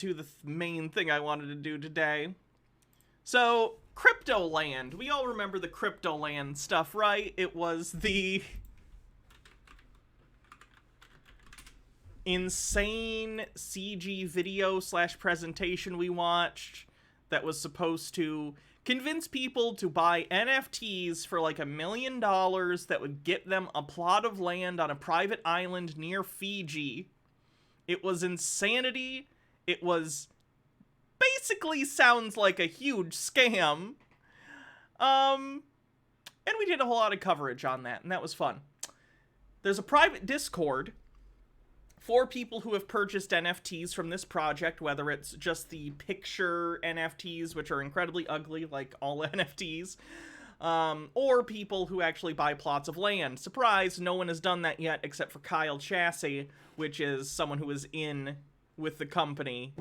to the main thing I wanted to do today. So, CryptoLand. We all remember the CryptoLand stuff, right? It was the insane CG video / presentation we watched that was supposed to convince people to buy NFTs for like $1 million that would get them a plot of land on a private island near Fiji. It was insanity. It was basically sounds like a huge scam. And we did a whole lot of coverage on that, and that was fun. There's a private Discord for people who have purchased NFTs from this project, whether it's just the picture NFTs, which are incredibly ugly, like all NFTs, or people who actually buy plots of land. Surprise, no one has done that yet except for Kyle Chassis, which is someone who is in with the company,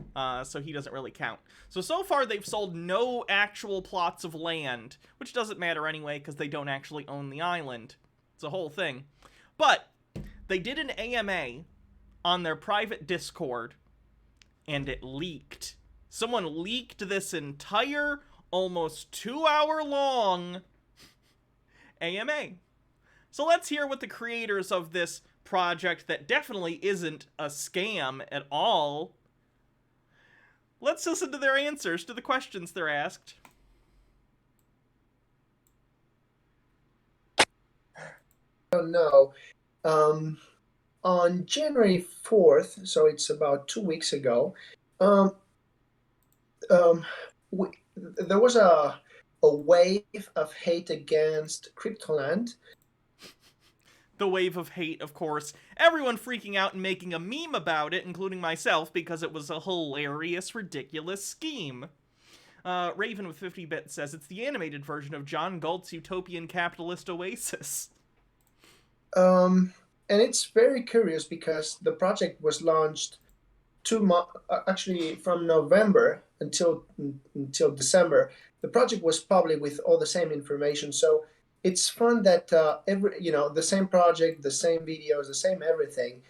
so he doesn't really count. So far they've sold no actual plots of land, which doesn't matter anyway, because they don't actually own the island. It's a whole thing. But they did an AMA on their private Discord, and it leaked. Someone leaked this entire, almost 2-hour-long AMA. So let's hear what the creators of this project that definitely isn't a scam at all. Let's listen to their answers to the questions they're asked. I don't know. On January 4th, so it's about 2 weeks ago, there was a wave of hate against CryptoLand. The wave of hate, of course. Everyone freaking out and making a meme about it, including myself, because it was a hilarious, ridiculous scheme. Raven with 50-bit says it's the animated version of John Galt's utopian capitalist oasis. And it's very curious because the project was launched actually from November until December. The project was public with all the same information. So it's fun that the same project, the same videos, the same everything,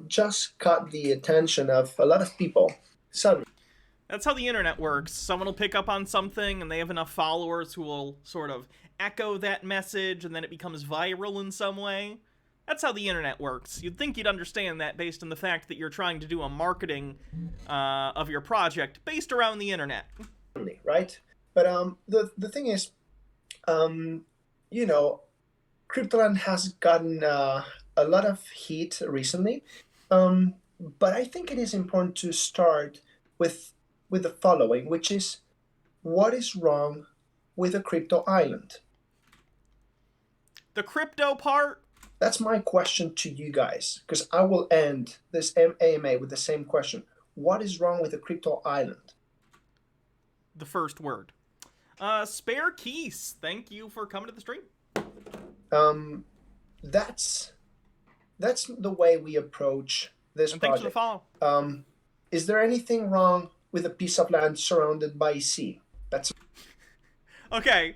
just caught the attention of a lot of people suddenly. That's how the internet works. Someone will pick up on something and they have enough followers who will sort of echo that message, and then it becomes viral in some way. That's how the internet works. You'd think you'd understand that based on the fact that you're trying to do a marketing of your project based around the internet. Right? But the thing is, CryptoLand has gotten a lot of heat recently, but I think it is important to start with the following, which is, what is wrong with a crypto island? The crypto part? That's my question to you guys, because I will end this AMA with the same question. What is wrong with a crypto island? The first word. Spare Keys, thank you for coming to the stream. That's the way we approach this and project. Thanks for the follow. Is there anything wrong with a piece of land surrounded by sea? That's okay.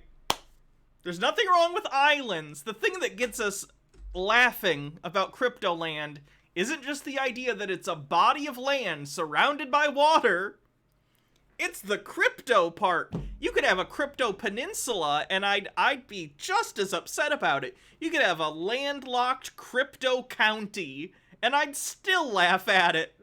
There's nothing wrong with islands. The thing that gets us laughing about CryptoLand isn't just the idea that it's a body of land surrounded by water. It's the crypto part. You could have a crypto peninsula and I'd be just as upset about it. You could have a landlocked crypto county and I'd still laugh at it.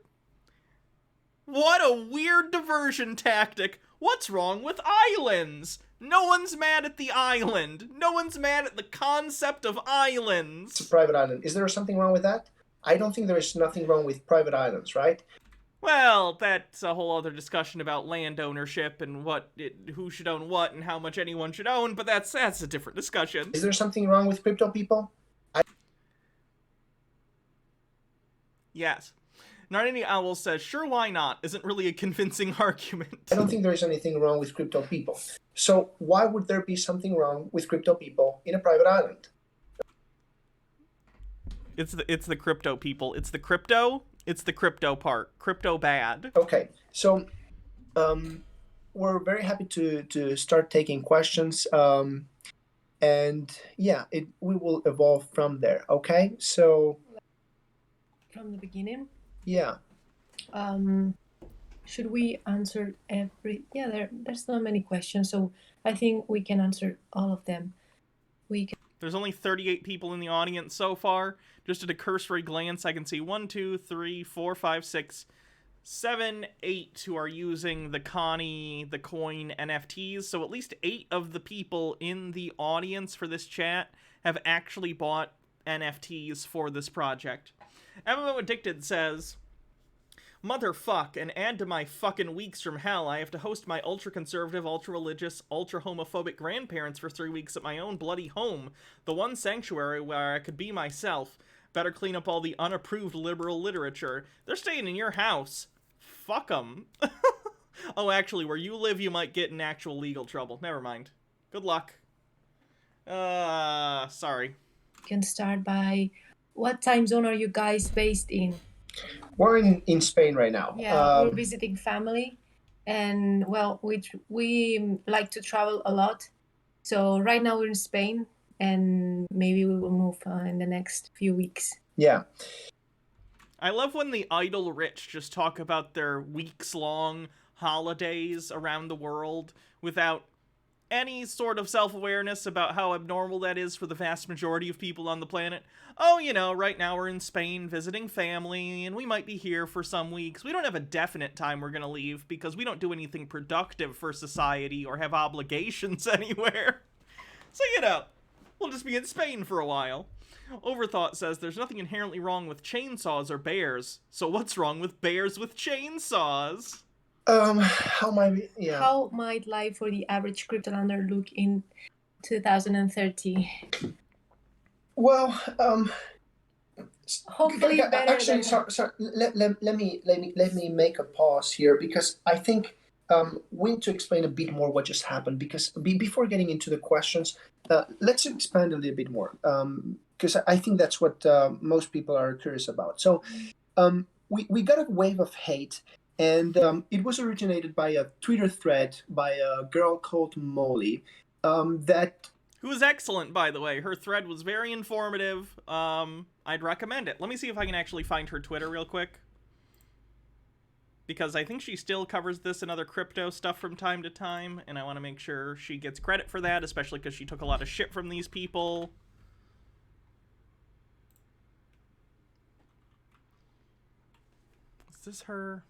What a weird diversion tactic. What's wrong with islands? No one's mad at the island. No one's mad at the concept of islands. It's a private island. Is there something wrong with that? I don't think there is nothing wrong with private islands, right? Well, that's a whole other discussion about land ownership and who should own what and how much anyone should own, but that's a different discussion. Is there something wrong with crypto people? Yes. Narnini Owl says, sure, why not? Isn't really a convincing argument. I don't think there is anything wrong with crypto people. So why would there be something wrong with crypto people in a private island? It's the crypto people. It's the crypto part. Crypto bad. Okay, so we're very happy to start taking questions. And yeah, we will evolve from there. Okay, so from the beginning. Yeah. should we answer every? Yeah, there's not many questions, so I think we can answer all of them. There's only 38 people in the audience so far. Just at a cursory glance, I can see 1, 2, 3, 4, 5, 6, 7, 8 who are using the Connie, the coin NFTs. So at least 8 of the people in the audience for this chat have actually bought NFTs for this project. MMO Addicted says, motherfuck, and add to my fucking weeks from hell, I have to host my ultra-conservative, ultra-religious, ultra-homophobic grandparents for 3 weeks at my own bloody home, the one sanctuary where I could be myself. Better clean up all the unapproved liberal literature. They're staying in your house. Fuck them. Oh, actually, where you live, you might get in actual legal trouble. Never mind. Good luck. Sorry. Can start by, what time zone are you guys based in? We're in Spain right now. Yeah, we're visiting family, and well, we like to travel a lot. So right now we're in Spain, and maybe we will move in the next few weeks. Yeah. I love when the idle rich just talk about their weeks-long holidays around the world without any sort of self-awareness about how abnormal that is for the vast majority of people on the planet. Oh, you know, right now we're in Spain visiting family, and we might be here for some weeks. We don't have a definite time we're gonna leave, because we don't do anything productive for society or have obligations anywhere. So, you know, we'll just be in Spain for a while. Overthought says, there's nothing inherently wrong with chainsaws or bears. So what's wrong with bears with chainsaws? How might life for the average CryptoLander look in 2030? Well, hopefully better. Actually, sorry. Let me make a pause here, because I think we need to explain a bit more what just happened. Because before getting into the questions, let's expand a little bit more. Because I think that's what most people are curious about. So, we got a wave of hate. And it was originated by a Twitter thread by a girl called Molly. Who was excellent, by the way. Her thread was very informative. I'd recommend it. Let me see if I can actually find her Twitter real quick. Because I think she still covers this and other crypto stuff from time to time. And I want to make sure she gets credit for that, especially because she took a lot of shit from these people. Is this her?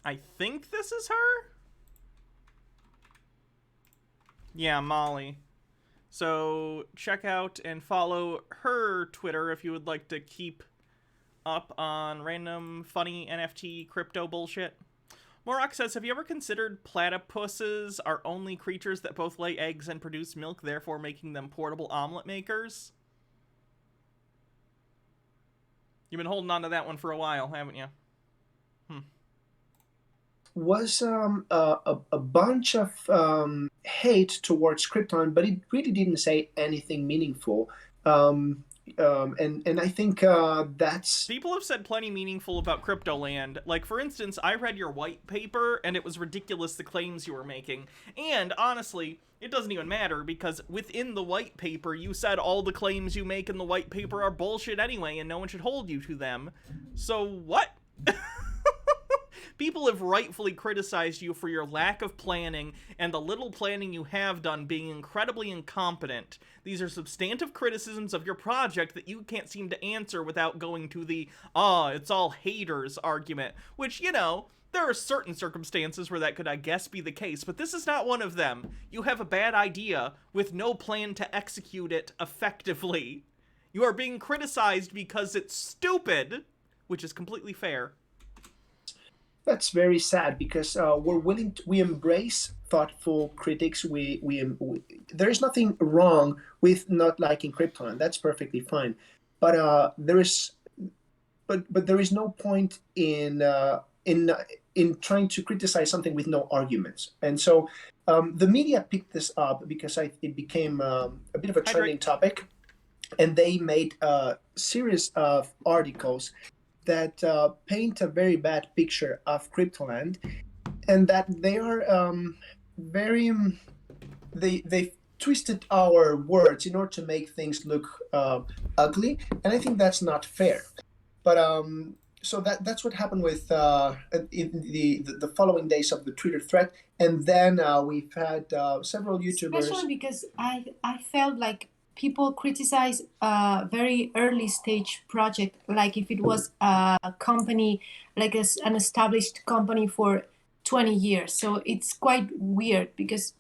I think this is her? Yeah, Molly. So check out and follow her Twitter if you would like to keep up on random funny NFT crypto bullshit. Morok says, have you ever considered platypuses are only creatures that both lay eggs and produce milk, therefore making them portable omelet makers? You've been holding on to that one for a while, haven't you? Was a bunch of hate towards Krypton, but it really didn't say anything meaningful. And I think that's... People have said plenty meaningful about CryptoLand. Like, for instance, I read your white paper, and it was ridiculous the claims you were making. And, honestly, it doesn't even matter, because within the white paper, you said all the claims you make in the white paper are bullshit anyway, and no one should hold you to them. So, what? People have rightfully criticized you for your lack of planning and the little planning you have done being incredibly incompetent. These are substantive criticisms of your project that you can't seem to answer without going to the, it's all haters argument, which, you know, there are certain circumstances where that could, I guess, be the case, but this is not one of them. You have a bad idea with no plan to execute it effectively. You are being criticized because it's stupid, which is completely fair. That's very sad, because we embrace thoughtful critics. There's nothing wrong with not liking Krypton. That's perfectly fine. But there is no point in trying to criticize something with no arguments. And so the media picked this up because it became a bit of a trending topic, and they made a series of articles that paint a very bad picture of CryptoLand, and that they are they twisted our words in order to make things look ugly, and I think that's not fair. But so that's what happened with in the following days of the Twitter thread, and then we've had several YouTubers. Especially because I felt like people criticize a very early stage project, like if it was a company, like an established company for 20 years. So it's quite weird because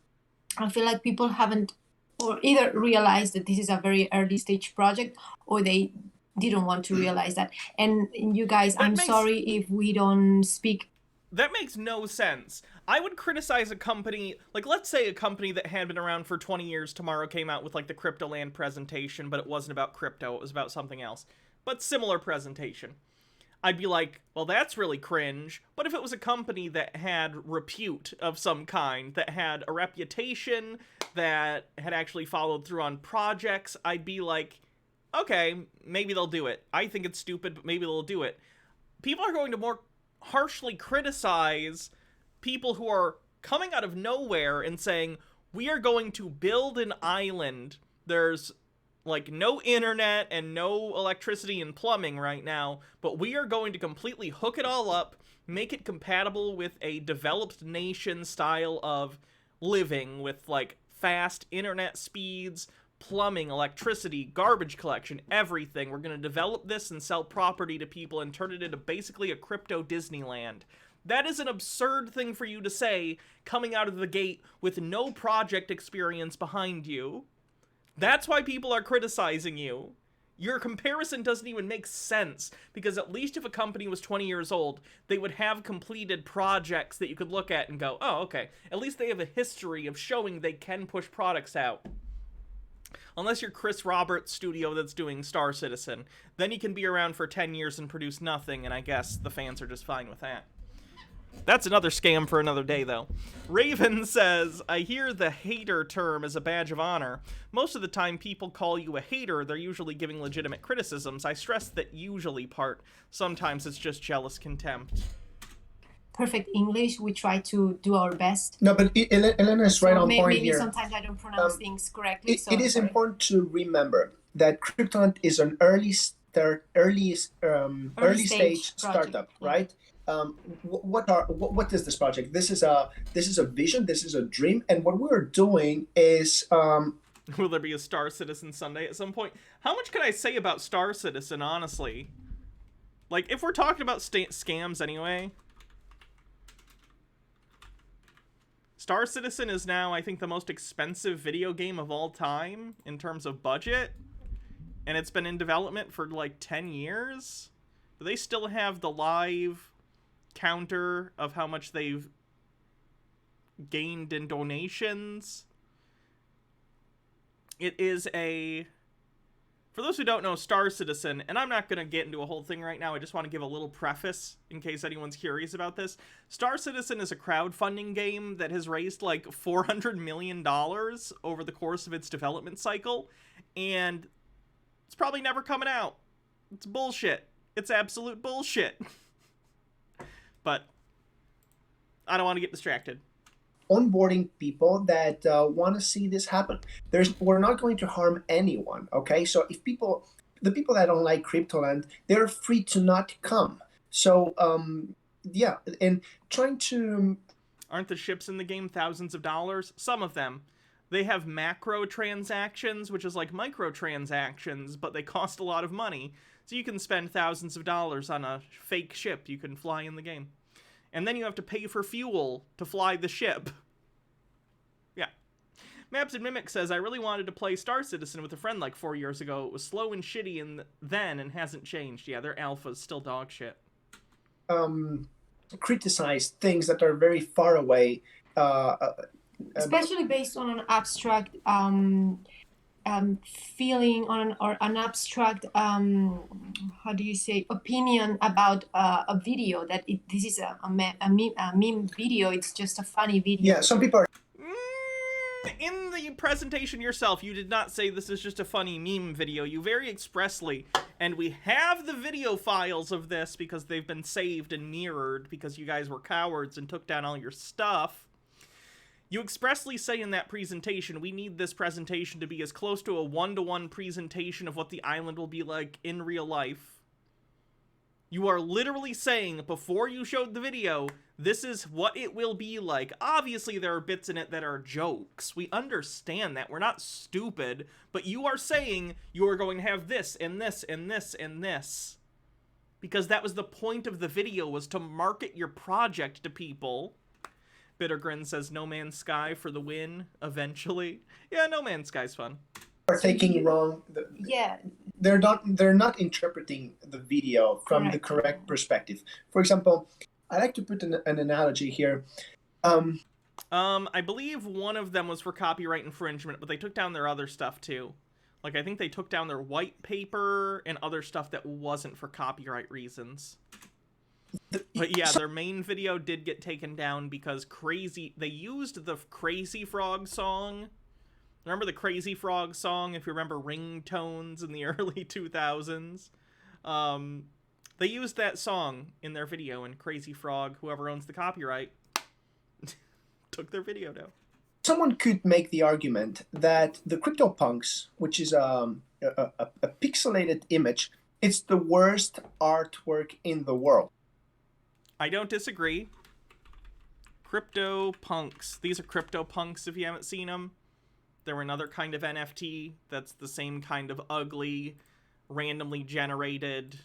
I feel like people haven't or either realized that this is a very early stage project, or they didn't want to realize that. And you guys, I'm sorry if we don't speak. That makes no sense. I would criticize a company, like let's say a company that had been around for 20 years tomorrow came out with like the CryptoLand presentation, but it wasn't about crypto, it was about something else. But similar presentation. I'd be like, well, that's really cringe. But if it was a company that had repute of some kind, that had a reputation, that had actually followed through on projects, I'd be like, okay, maybe they'll do it. I think it's stupid, but maybe they'll do it. People are going to more harshly criticize people who are coming out of nowhere and saying, we are going to build an island. There's like no internet and no electricity and plumbing right now, but we are going to completely hook it all up, make it compatible with a developed nation style of living with like fast internet speeds, plumbing, electricity, garbage collection, everything. We're going to develop this and sell property to people and turn it into basically a crypto Disneyland. That is an absurd thing for you to say coming out of the gate with no project experience behind you. That's why people are criticizing you. Your comparison doesn't even make sense, because at least if a company was 20 years old, they would have completed projects that you could look at and go, oh, okay, at least they have a history of showing they can push products out. Unless you're Chris Roberts' studio that's doing Star Citizen, then you can be around for 10 years and produce nothing, and I guess the fans are just fine with that. That's another scam for another day, though. Raven says, I hear the hater term is a badge of honor. Most of the time people call you a hater, they're usually giving legitimate criticisms. I stress that usually part. Sometimes it's just jealous contempt. Perfect English. We try to do our best. No, but Elena is right on point maybe here. Sometimes I don't pronounce things correctly. It is important to remember that CryptoLand is an early stage startup, right? What is this project? This is a vision. This is a dream, and what we're doing is. Will there be a Star Citizen Sunday at some point? How much can I say about Star Citizen, honestly? Like, if we're talking about scams anyway, Star Citizen is now, I think, the most expensive video game of all time in terms of budget, and it's been in development for like 10 years. Do they still have the live counter of how much they've gained in donations? It is for those who don't know, Star Citizen, and I'm not going to get into a whole thing right now, I just want to give a little preface in case anyone's curious about this. Star Citizen is a crowdfunding game that has raised like $400 million over the course of its development cycle, and it's probably never coming out. It's bullshit. It's absolute bullshit. But I don't want to get distracted. Onboarding people that want to see this happen. We're not going to harm anyone, okay? So if the people that don't like CryptoLand, they're free to not come. So yeah, and trying to. Aren't the ships in the game thousands of dollars? Some of them. They have macro transactions, which is like microtransactions, but they cost a lot of money. So you can spend thousands of dollars on a fake ship you can fly in the game. And then you have to pay for fuel to fly the ship. Yeah. Maps and Mimic says, I really wanted to play Star Citizen with a friend like 4 years ago. It was slow and shitty then and hasn't changed. Yeah, their alpha's still dog shit. Criticize things that are very far away. Especially based on an abstract feeling or an abstract how do you say, opinion about a video that this is a meme video. It's just a funny video. Yeah, some people are. In the presentation yourself, you did not say this is just a funny meme video. You very expressly, and we have the video files of this because they've been saved and mirrored because you guys were cowards and took down all your stuff. You expressly say in that presentation, we need this presentation to be as close to a one-to-one presentation of what the island will be like in real life. You are literally saying, before you showed the video, this is what it will be like. Obviously, there are bits in it that are jokes. We understand that. We're not stupid. But you are saying you are going to have this, and this, and this, and this. Because that was the point of the video, was to market your project to people. Bittergrin says No Man's Sky for the win, eventually. Yeah, No Man's Sky's fun. Are taking wrong. Yeah. They're not interpreting the video from the correct perspective. For example, I like to put an analogy here. I believe one of them was for copyright infringement, but they took down their other stuff too. Like, I think they took down their white paper and other stuff that wasn't for copyright reasons. But yeah, their main video did get taken down because they used the Crazy Frog song. Remember the Crazy Frog song, if you remember ringtones in the early 2000s? They used that song in their video, and Crazy Frog, whoever owns the copyright, took their video down. Someone could make the argument that the CryptoPunks, which is a pixelated image, it's the worst artwork in the world. I don't disagree. CryptoPunks. These are CryptoPunks if you haven't seen them. They're another kind of NFT that's the same kind of ugly, randomly generated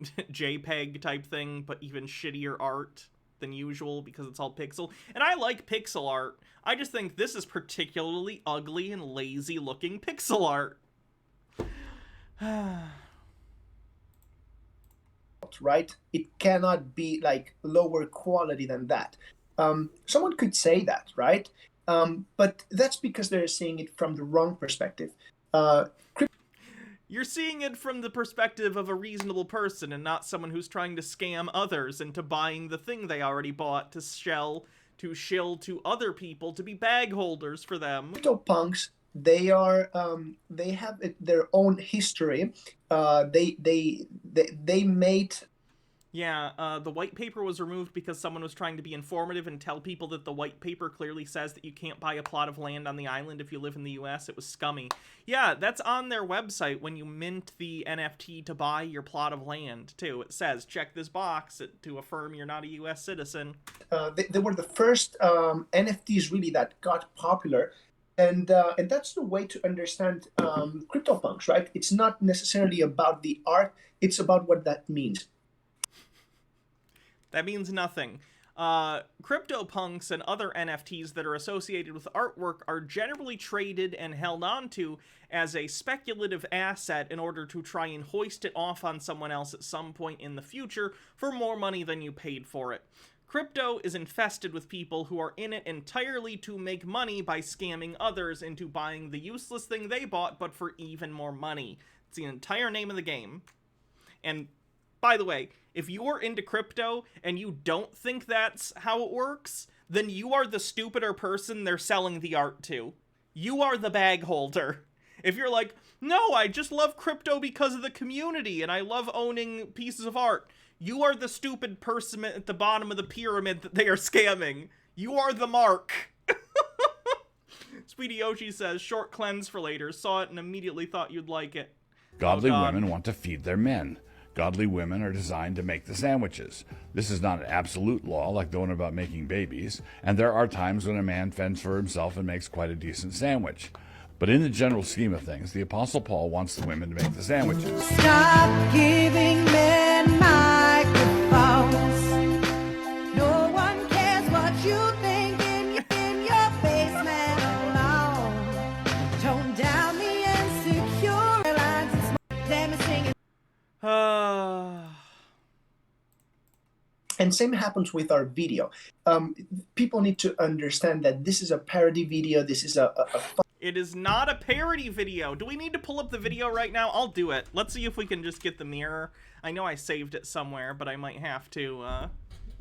JPEG type thing, but even shittier art than usual because it's all pixel. And I like pixel art. I just think this is particularly ugly and lazy looking pixel art. Right? It cannot be like lower quality than that. Someone could say that, right? But that's because they're seeing it from the wrong perspective. You're seeing it from the perspective of a reasonable person and not someone who's trying to scam others into buying the thing they already bought to shill to other people to be bag holders for them. CryptoPunks, they have their own history. They made. Yeah, the white paper was removed because someone was trying to be informative and tell people that the white paper clearly says that you can't buy a plot of land on the island if you live in the US. It was scummy. Yeah, that's on their website when you mint the NFT to buy your plot of land, too. It says, check this box to affirm you're not a US citizen. They were the first NFTs really that got popular. And that's the way to understand CryptoPunks, right? It's not necessarily about the art. It's about what that means. That means nothing. CryptoPunks and other NFTs that are associated with artwork are generally traded and held onto as a speculative asset in order to try and hoist it off on someone else at some point in the future for more money than you paid for it. Crypto is infested with people who are in it entirely to make money by scamming others into buying the useless thing they bought, but for even more money. It's the entire name of the game. And, by the way, if you're into crypto and you don't think that's how it works, then you are the stupider person they're selling the art to. You are the bag holder. If you're like, no, I just love crypto because of the community and I love owning pieces of art, you are the stupid person at the bottom of the pyramid that they are scamming. You are the mark. Sweetie Yoshi says, short cleanse for later. Saw it and immediately thought you'd like it. Godly women want to feed their men. Godly women are designed to make the sandwiches. This is not an absolute law like the one about making babies, and there are times when a man fends for himself and makes quite a decent sandwich. But in the general scheme of things, the Apostle Paul wants the women to make the sandwiches. Stop giving men microphones. No one cares what you think in your basement alone. Tone down the insecure lines and smoke them and sing it. And same happens with our video. People need to understand that this is a parody video. This is a It is not a parody video. Do we need to pull up the video right now? I'll do it. Let's see if we can just get the mirror. I know I saved it somewhere, but I might have to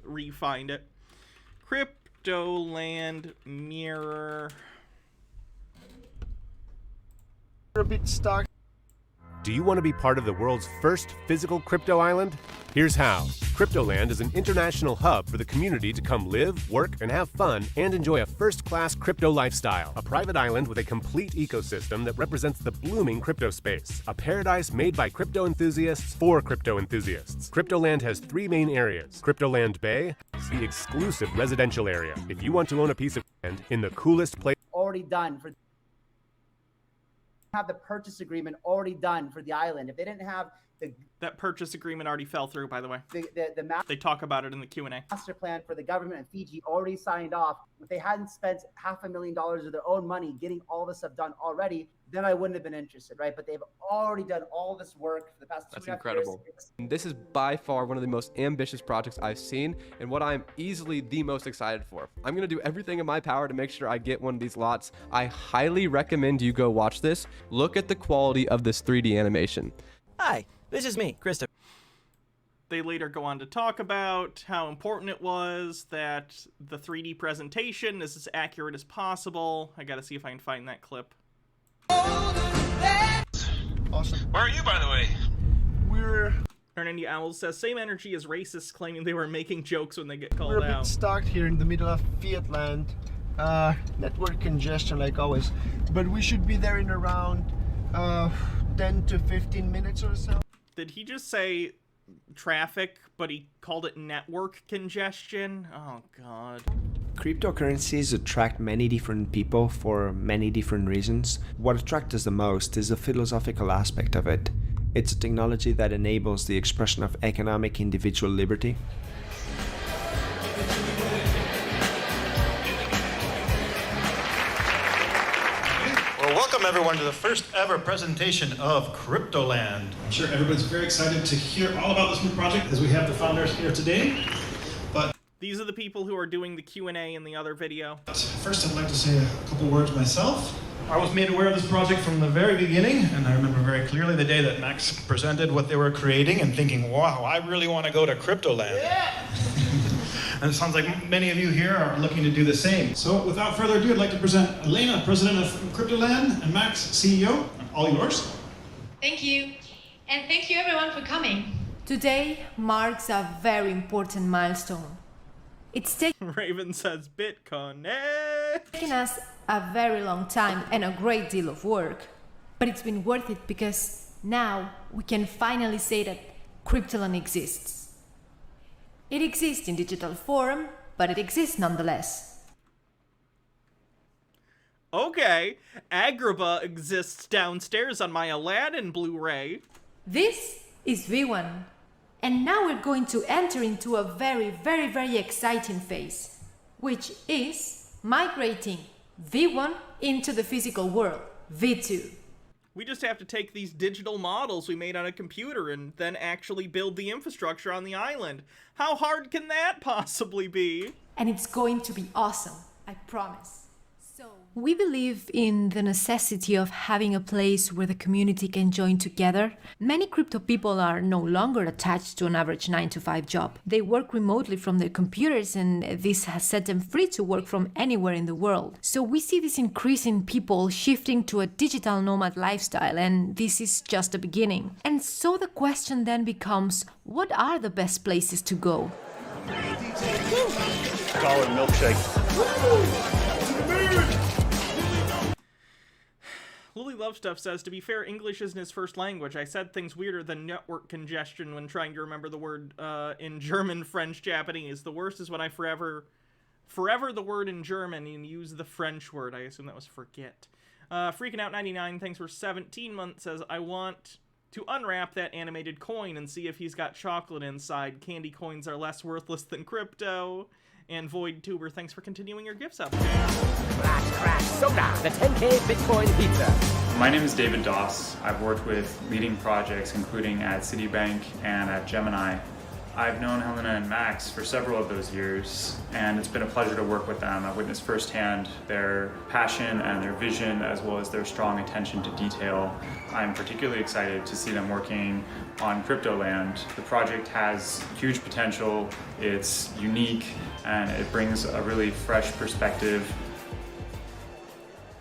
re-find it. CryptoLand mirror. A bit stuck. Do you want to be part of the world's first physical crypto island? Here's how. CryptoLand is an international hub for the community to come live, work, and have fun and enjoy a first-class crypto lifestyle. A private island with a complete ecosystem that represents the blooming crypto space. A paradise made by crypto enthusiasts for crypto enthusiasts. CryptoLand has 3 main areas. CryptoLand Bay, the exclusive residential area. If you want to own a piece of land in the coolest place already done for have the purchase agreement already done for the island. If they didn't have that purchase agreement already fell through, by the way. They talk about it in the Q&A. Master plan for the government of Fiji already signed off. If they hadn't spent $500,000 of their own money getting all this stuff done already, then I wouldn't have been interested, right? But they've already done all this work for the past 2.5 years. That's incredible. This is by far one of the most ambitious projects I've seen and what I'm easily the most excited for. I'm going to do everything in my power to make sure I get one of these lots. I highly recommend you go watch this. Look at the quality of this 3D animation. Hi, this is me, Christopher. They later go on to talk about how important it was that the 3D presentation is as accurate as possible. I gotta see if I can find that clip. Awesome. Where are you, by the way? We're Hernandy Owls says, same energy as racists claiming they were making jokes when they get called We're a bit out. stuck here in the middle of Fiat land. Network congestion like always. But we should be there in around 10 to 15 minutes or so. Did he just say traffic, but he called it network congestion? Oh, God. Cryptocurrencies attract many different people for many different reasons. What attracts us the most is the philosophical aspect of it. It's a technology that enables the expression of economic individual liberty. Well, welcome everyone to the first ever presentation of CryptoLand. I'm sure everybody's very excited to hear all about this new project as we have the founders here today. But these are the people who are doing the Q&A in the other video. First, I'd like to say a couple words myself. I was made aware of this project from the very beginning, and I remember very clearly the day that Max presented what they were creating and thinking, wow, I really want to go to CryptoLand. Yeah. And it sounds like many of you here are looking to do the same. So without further ado, I'd like to present Elena, President of CryptoLand, and Max, CEO. All yours. Thank you. And thank you everyone for coming. Today marks a very important milestone. It's Raven says Bitcoin. taken us a very long time and a great deal of work. But it's been worth it because now we can finally say that CryptoLand exists. It exists in digital form, but it exists nonetheless. Okay, Agrabah exists downstairs on my Aladdin Blu-ray. This is V1. And now we're going to enter into a very, very, very exciting phase, which is migrating V1 into the physical world, V2. We just have to take these digital models we made on a computer and then actually build the infrastructure on the island. How hard can that possibly be? And it's going to be awesome, I promise. We believe in the necessity of having a place where the community can join together. Many crypto people are no longer attached to an average 9-to-5 job. They work remotely from their computers, and this has set them free to work from anywhere in the world. So we see this increase in people shifting to a digital nomad lifestyle, and this is just the beginning. And so the question then becomes, what are the best places to go? Dollar milkshake. Lily Love Stuff says, to be fair, English isn't his first language. I said things weirder than network congestion when trying to remember the word in German, French, Japanese. The worst is when I forever the word in German and use the French word. I assume that was forget. Freaking Out 99, thanks for 17 months, says, I want to unwrap that animated coin and see if he's got chocolate inside. Candy coins are less worthless than crypto. And Void Tuber, thanks for continuing your gifts up. Crack soda, the 10K Bitcoin pizza. My name is David Doss. I've worked with leading projects including at Citibank and at Gemini. I've known Helena and Max for several of those years, and it's been a pleasure to work with them. I've witnessed firsthand their passion and their vision, as well as their strong attention to detail. I'm particularly excited to see them working on CryptoLand. The project has huge potential, it's unique, and it brings a really fresh perspective.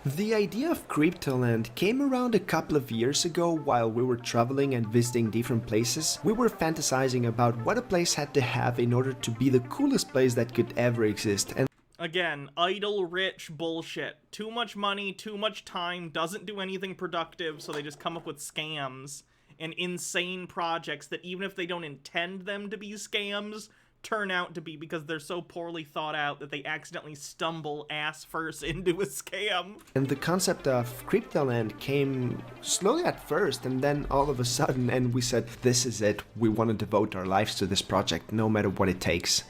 The idea of CryptoLand came around a couple of years ago while we were traveling and visiting different places. We were fantasizing about what a place had to have in order to be the coolest place that could ever exist. And again, idle rich bullshit. Too much money, too much time, doesn't do anything productive, so they just come up with scams and insane projects that even if they don't intend them to be scams, turn out to be because they're so poorly thought out that they accidentally stumble ass first into a scam. And the concept of CryptoLand came slowly at first, and then all of a sudden, and we said, this is it. We want to devote our lives to this project, no matter what it takes.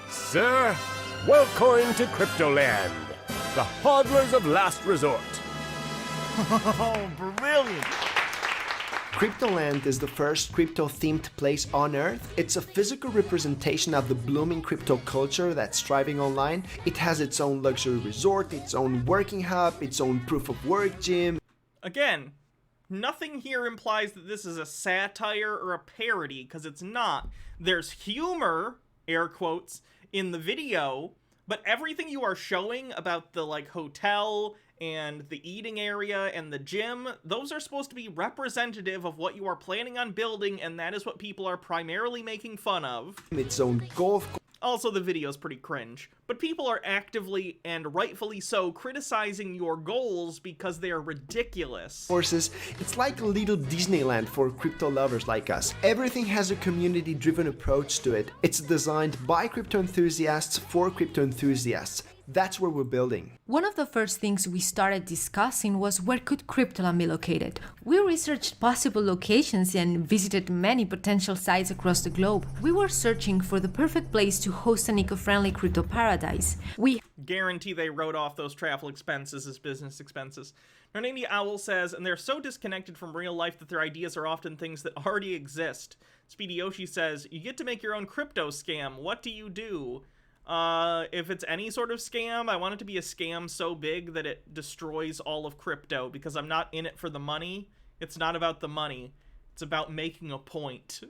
Sir, welcome to CryptoLand, the hodlers of last resort. Oh, brilliant! CryptoLand is the first crypto-themed place on Earth. It's a physical representation of the blooming crypto culture that's thriving online. It has its own luxury resort, its own working hub, its own proof-of-work gym. Again, nothing here implies that this is a satire or a parody, because it's not. There's humor, air quotes, in the video, but everything you are showing about the, like, hotel and the eating area and the gym, those are supposed to be representative of what you are planning on building, and that is what people are primarily making fun of. Its own golf. Also, the video's pretty cringe, but people are actively, and rightfully so, criticizing your goals because they are ridiculous. Courses, it's like a little Disneyland for crypto lovers like us. Everything has a community-driven approach to it. It's designed by crypto enthusiasts for crypto enthusiasts. That's where we're building. One of the first things we started discussing was where could CryptoLand be located. We researched possible locations and visited many potential sites across the globe. We were searching for the perfect place to host an eco-friendly crypto paradise. We guarantee they wrote off those travel expenses as business expenses. Nernini Owl says, and they're so disconnected from real life that their ideas are often things that already exist. Speedy Yoshi says, you get to make your own crypto scam. What do you do? If it's any sort of scam, I want it to be a scam so big that it destroys all of crypto, because I'm not in it for the money. It's not about the money. It's about making a point.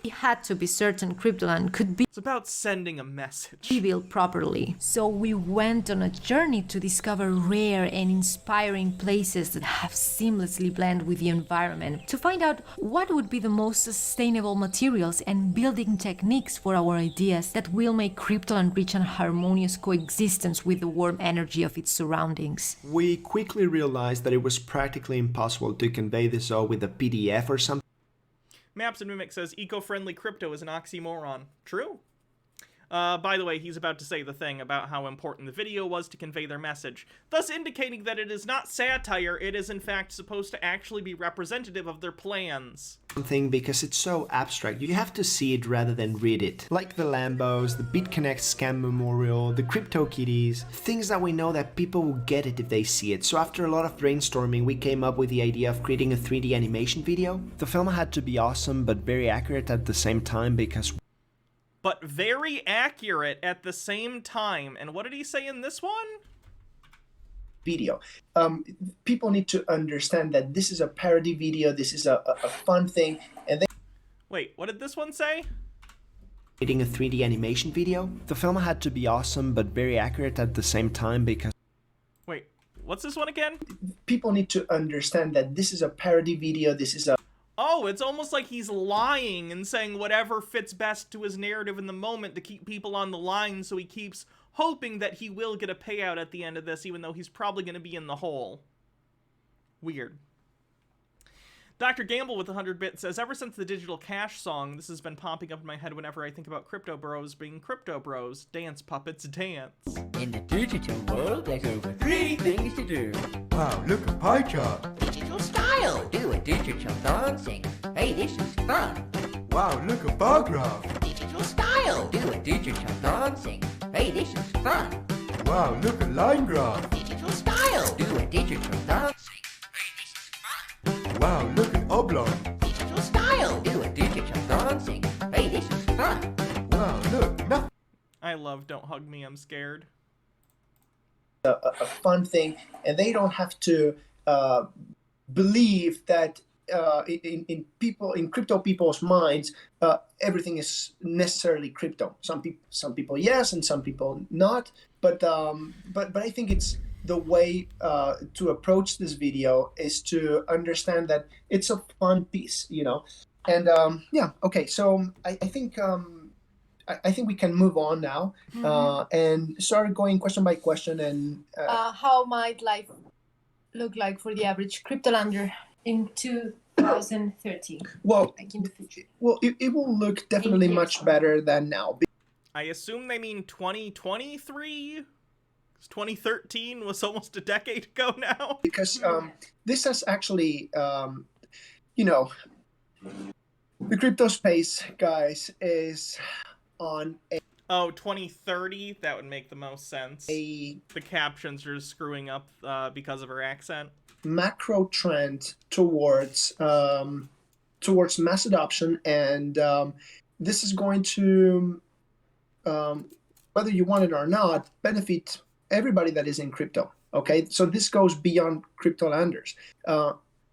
We had to be certain CryptoLand could be. It's about sending a message. Built properly. So we went on a journey to discover rare and inspiring places that have seamlessly blended with the environment, to find out what would be the most sustainable materials and building techniques for our ideas that will make CryptoLand reach an harmonious coexistence with the warm energy of its surroundings. We quickly realized that it was practically impossible to convey this all with a PDF or something. Maps and Mimic says, eco-friendly crypto is an oxymoron. True. By the way, he's about to say the thing about how important the video was to convey their message, thus indicating that it is not satire, it is in fact supposed to actually be representative of their plans. Because it's so abstract, you have to see it rather than read it. Like the Lambos, the BitConnect scam memorial, the CryptoKitties, things that we know that people will get it if they see it. So after a lot of brainstorming, we came up with the idea of creating a 3D animation video. The film had to be awesome, but very accurate at the same time because... But very accurate at the same time. And what did he say in this one? Video. People need to understand that this is a parody video. This is a fun thing. And they... Wait, what did this one say? Creating a 3D animation video. The film had to be awesome, but very accurate at the same time because... Wait, what's this one again? People need to understand that this is a parody video. This is a... Oh, it's almost like he's lying and saying whatever fits best to his narrative in the moment to keep people on the line, so he keeps hoping that he will get a payout at the end of this, even though he's probably going to be in the hole. Weird. Dr. Gamble with 100 bits says, ever since the Digital Cash song, this has been popping up in my head whenever I think about crypto bros being crypto bros. Dance, puppets, dance. In the digital world, there's over 3 things to do. Wow, look, a pie chart. Digital style, do a digital dancing. Hey, this is fun. Wow, look, a bar graph. Digital style, do a digital dancing. Hey, this is fun. Wow, look, a line graph. Digital style, do a digital dancing. Wow, look at oblong. Digital style, do a digital dancing. Hey, this is fun. Wow, look, nothing. I love Don't Hug Me, I'm Scared. A fun thing, and they don't have to believe that in crypto people's minds, everything is necessarily crypto. Some people yes, and some people not. but I think it's the way to approach this video is to understand that it's a fun piece, you know. And yeah, okay. So I think I think we can move on now and start going question by question. And how might life look like for the average cryptolander in 2030? Well, like in the future. Well, it will look definitely much better than now. I assume they mean 2023? 2013 was almost a decade ago now. Because this has actually, you know, the crypto space, guys, is on a... Oh, 2030? That would make the most sense. The captions are screwing up because of her accent. Macro trend towards mass adoption, and this is going to, whether you want it or not, benefit everybody that is in crypto. Okay, so this goes beyond cryptolanders.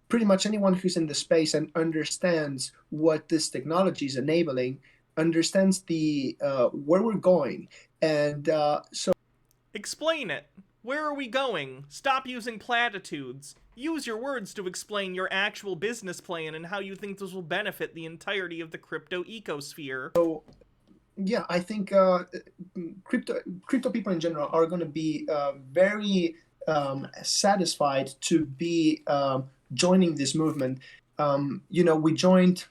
Pretty much anyone who's in the space and understands what this technology is enabling, understands the where we're going, and so. Explain it. Where are we going? Stop using platitudes. Use your words to explain your actual business plan and how you think this will benefit the entirety of the crypto ecosphere. So, yeah, I think crypto people in general are going to be very satisfied to be joining this movement. You know, we joined,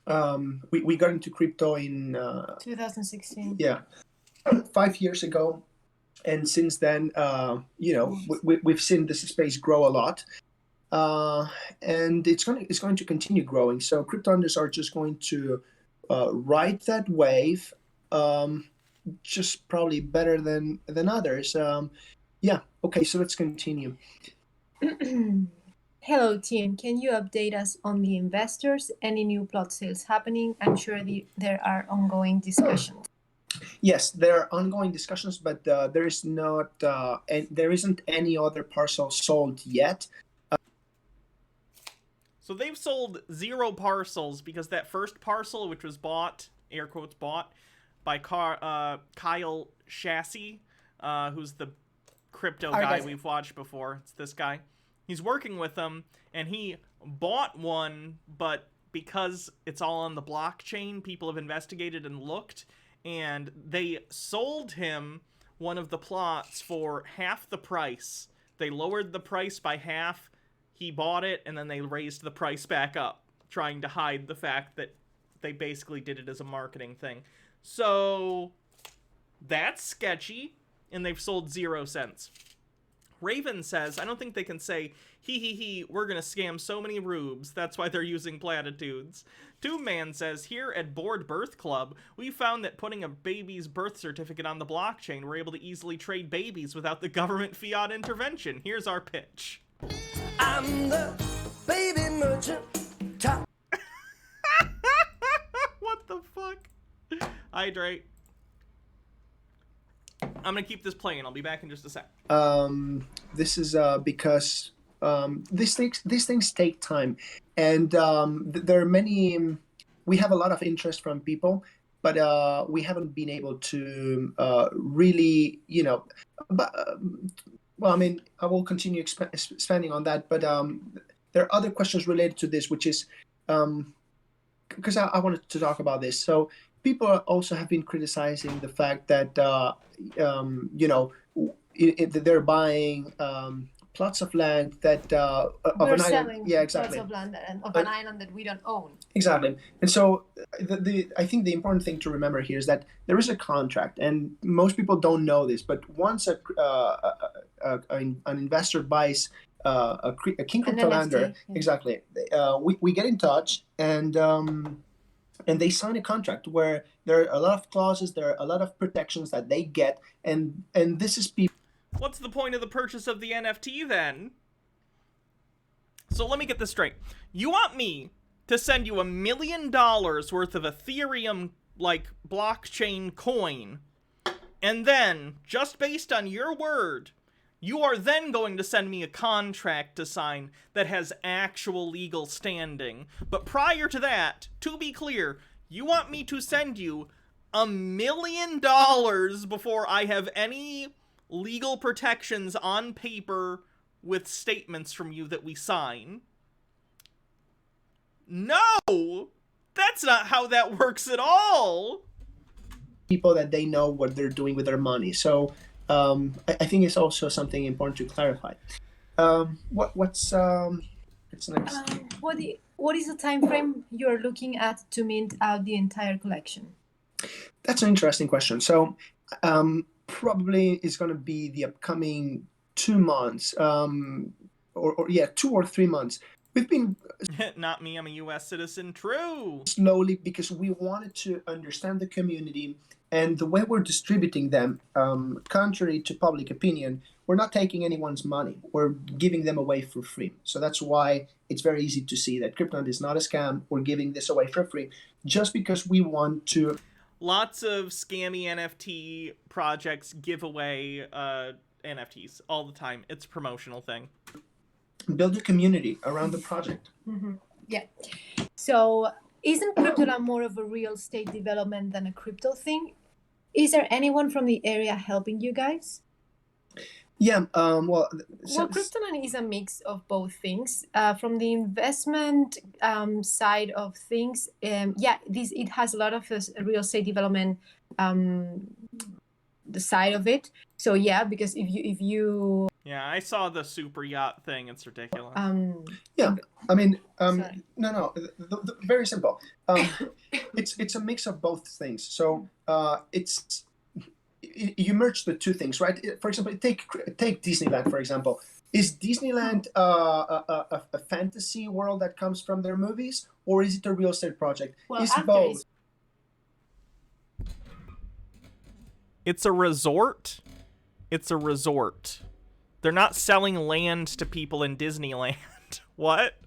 we got into crypto in 2016. Yeah, 5 years ago. And since then, you know, we've seen this space grow a lot, and it's going to continue growing. So cryptolanders are just going to ride that wave, just probably better than others. Yeah. Okay. So let's continue. Hello, team. Can you update us on the investors? Any new plot sales happening? I'm sure there are ongoing discussions. Yes, there are ongoing discussions, but there is not, and there isn't any other parcel sold yet. So they've sold 0 parcels because that first parcel, which was bought, air quotes bought, by Kyle Chassis, who's the crypto guy we've watched before. It's this guy. He's working with them, and he bought one, but because it's all on the blockchain, people have investigated and looked, and they sold him one of the plots for half the price. They lowered the price by half, he bought it, and then they raised the price back up, trying to hide the fact that they basically did it as a marketing thing. So, that's sketchy, and they've sold 0 cents. Raven says, I don't think they can say, hee, we're gonna scam so many rubes, that's why they're using platitudes. Tombman says, here at Board Birth Club, we found that putting a baby's birth certificate on the blockchain, we're able to easily trade babies without the government fiat intervention. Here's our pitch. I'm the baby merchant. What the fuck? Hydrate. I'm gonna keep this playing. I'll be back in just a sec. This is because these things take time, and there are many. We have a lot of interest from people, but we haven't been able to really, you know. But well, I mean, I will continue expanding on that, but there are other questions related to this, which is because I wanted to talk about this. So people also have been criticizing the fact that you know, they're buying plots of land that of We're an selling island. Yeah, exactly. plots of land of an island that we don't own. Exactly. And so I think the important thing to remember here is that there is a contract, and most people don't know this, but once an investor buys a King CryptoLander, exactly, we get in touch, and they sign a contract where there are a lot of clauses, there are a lot of protections that they get, and this is people. What's the point of the purchase of the NFT then? So let me get this straight. You want me to send you $1 million worth of Ethereum, like, blockchain coin, and then, just based on your word, you are then going to send me a contract to sign that has actual legal standing. But prior to that, to be clear, you want me to send you $1 million before I have any legal protections on paper with statements from you that we sign. No! That's not how that works at all! People that they know what they're doing with their money. So I think it's also something important to clarify. What's next? What is the time frame you're looking at to mint out the entire collection? That's an interesting question. So probably it's going to be the upcoming 2 months, or 2 or 3 months. We've been Not me, I'm a US citizen. True. Slowly, because we wanted to understand the community and the way we're distributing them, contrary to public opinion, we're not taking anyone's money. We're giving them away for free. So that's why it's very easy to see that CryptoLand is not a scam. We're giving this away for free just because we want to. Lots of scammy NFT projects give away NFTs all the time. It's a promotional thing. Build a community around the project. Mm-hmm. Yeah. So isn't CryptoLand more of a real estate development than a crypto thing? Is there anyone from the area helping you guys? Yeah. Well, CryptoLand is a mix of both things. From the investment side of things, it has a lot of real estate development, the side of it. So yeah, because if you Yeah, I saw the super yacht thing. It's ridiculous. Yeah, I mean, no, very simple. It's a mix of both things. So you merge the two things, right? For example, take Disneyland, for example. Is Disneyland a fantasy world that comes from their movies, or is it a real estate project? Well, it's both. It's a resort. It's a resort. They're not selling land to people in Disneyland. What?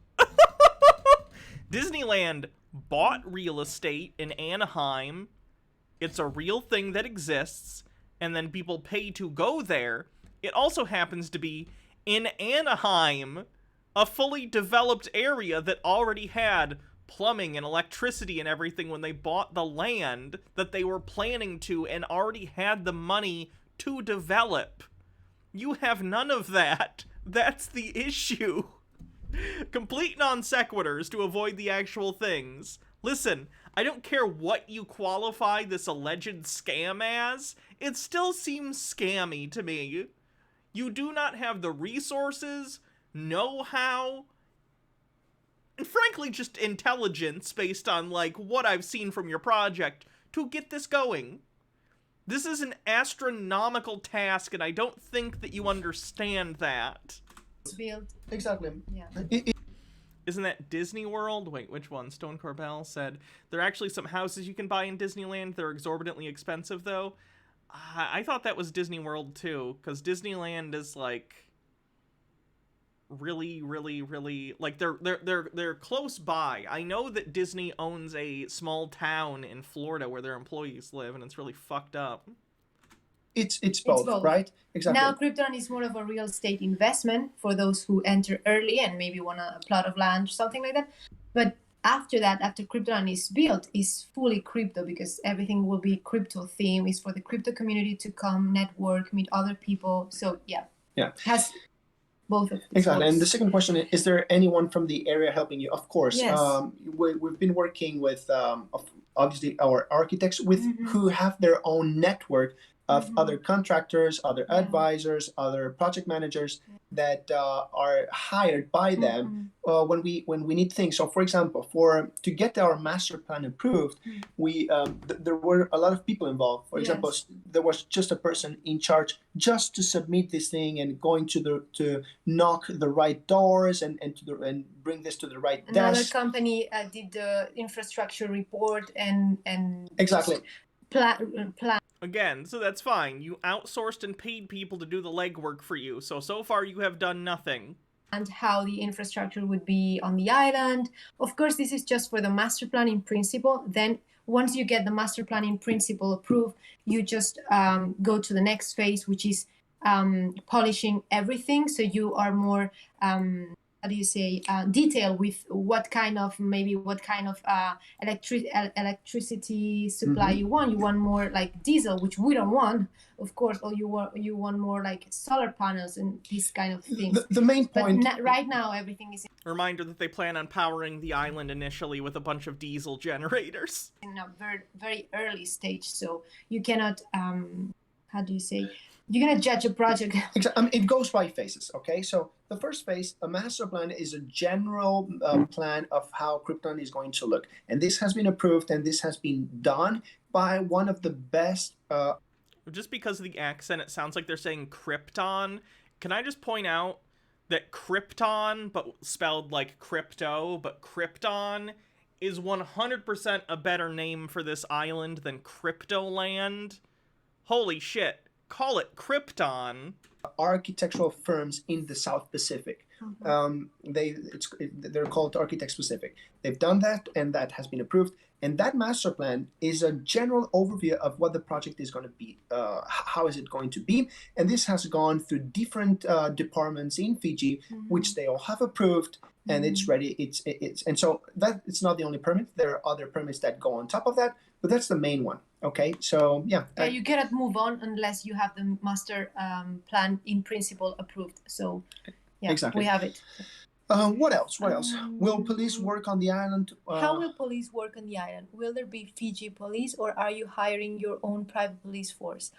Disneyland bought real estate in Anaheim. It's a real thing that exists, and then people pay to go there. It also happens to be in Anaheim, a fully developed area that already had plumbing and electricity and everything when they bought the land that they were planning to and already had the money to develop. You have none of that. That's the issue. Complete non sequiturs to avoid the actual things. Listen, I don't care what you qualify this alleged scam as, it still seems scammy to me. You do not have the resources, know-how, and frankly just intelligence based on, like, what I've seen from your project to get this going. This is an astronomical task, and I don't think that you understand that. Exactly. Yeah. Isn't that Disney World? Wait, which one? Stone Corbell said, there are actually some houses you can buy in Disneyland. They're exorbitantly expensive, though. I thought that was Disney World, too, because Disneyland is, like, really, like, they're close by. I know that Disney owns a small town in Florida where their employees live, and it's really fucked up. It's both, right? Exactly. Now, CryptoLand is more of a real estate investment for those who enter early and maybe want a plot of land or something like that. But after that, after CryptoLand is built, is fully crypto because everything will be crypto theme. It's for the crypto community to come, network, meet other people. So yeah, has both of these. Exactly. And the second question is there anyone from the area helping you? Of course. Yes. We've been working with obviously our architects who have their own network of other contractors, other advisors, other project managers that are hired by them when we need things. So, for example, to get our master plan approved, we there were a lot of people involved. For example, there was just a person in charge just to submit this thing and going to knock the right doors and bring this to the right desk. Another company did the infrastructure report and exactly plan. Again, so that's fine. You outsourced and paid people to do the legwork for you. So far you have done nothing. And how the infrastructure would be on the island. Of course, this is just for the master plan in principle. Then once you get the master plan in principle approved, you just go to the next phase, which is polishing everything. So you are more how do you say, detail with what kind of electricity supply you want. You want more like diesel, which we don't want, of course, or you want more like solar panels and these kind of things. The main point. But right now, everything is Reminder that they plan on powering the island initially with a bunch of diesel generators. in a very, very early stage, so you cannot, how do you say, you cannot judge a project. It goes by phases, okay? So the first phase, a master plan, is a general plan of how Krypton is going to look. And this has been approved, and this has been done by one of the best... Just because of the accent, it sounds like they're saying Krypton. Can I just point out that Krypton, but spelled like crypto, but Krypton, is 100% a better name for this island than CryptoLand? Holy shit. Call it Krypton. Architectural firms in the South Pacific. They're called Architect Specific. They've done that, and that has been approved. And that master plan is a general overview of what the project is going to be. How is it going to be? And this has gone through different departments in Fiji, which they all have approved, and it's ready. And so that it's not the only permit. There are other permits that go on top of that, but that's the main one. Okay, so yeah. You cannot move on unless you have the master plan in principle approved. So yeah, exactly. We have it. What else? Will police work on the island? How will police work on the island? Will there be Fiji police, or are you hiring your own private police force?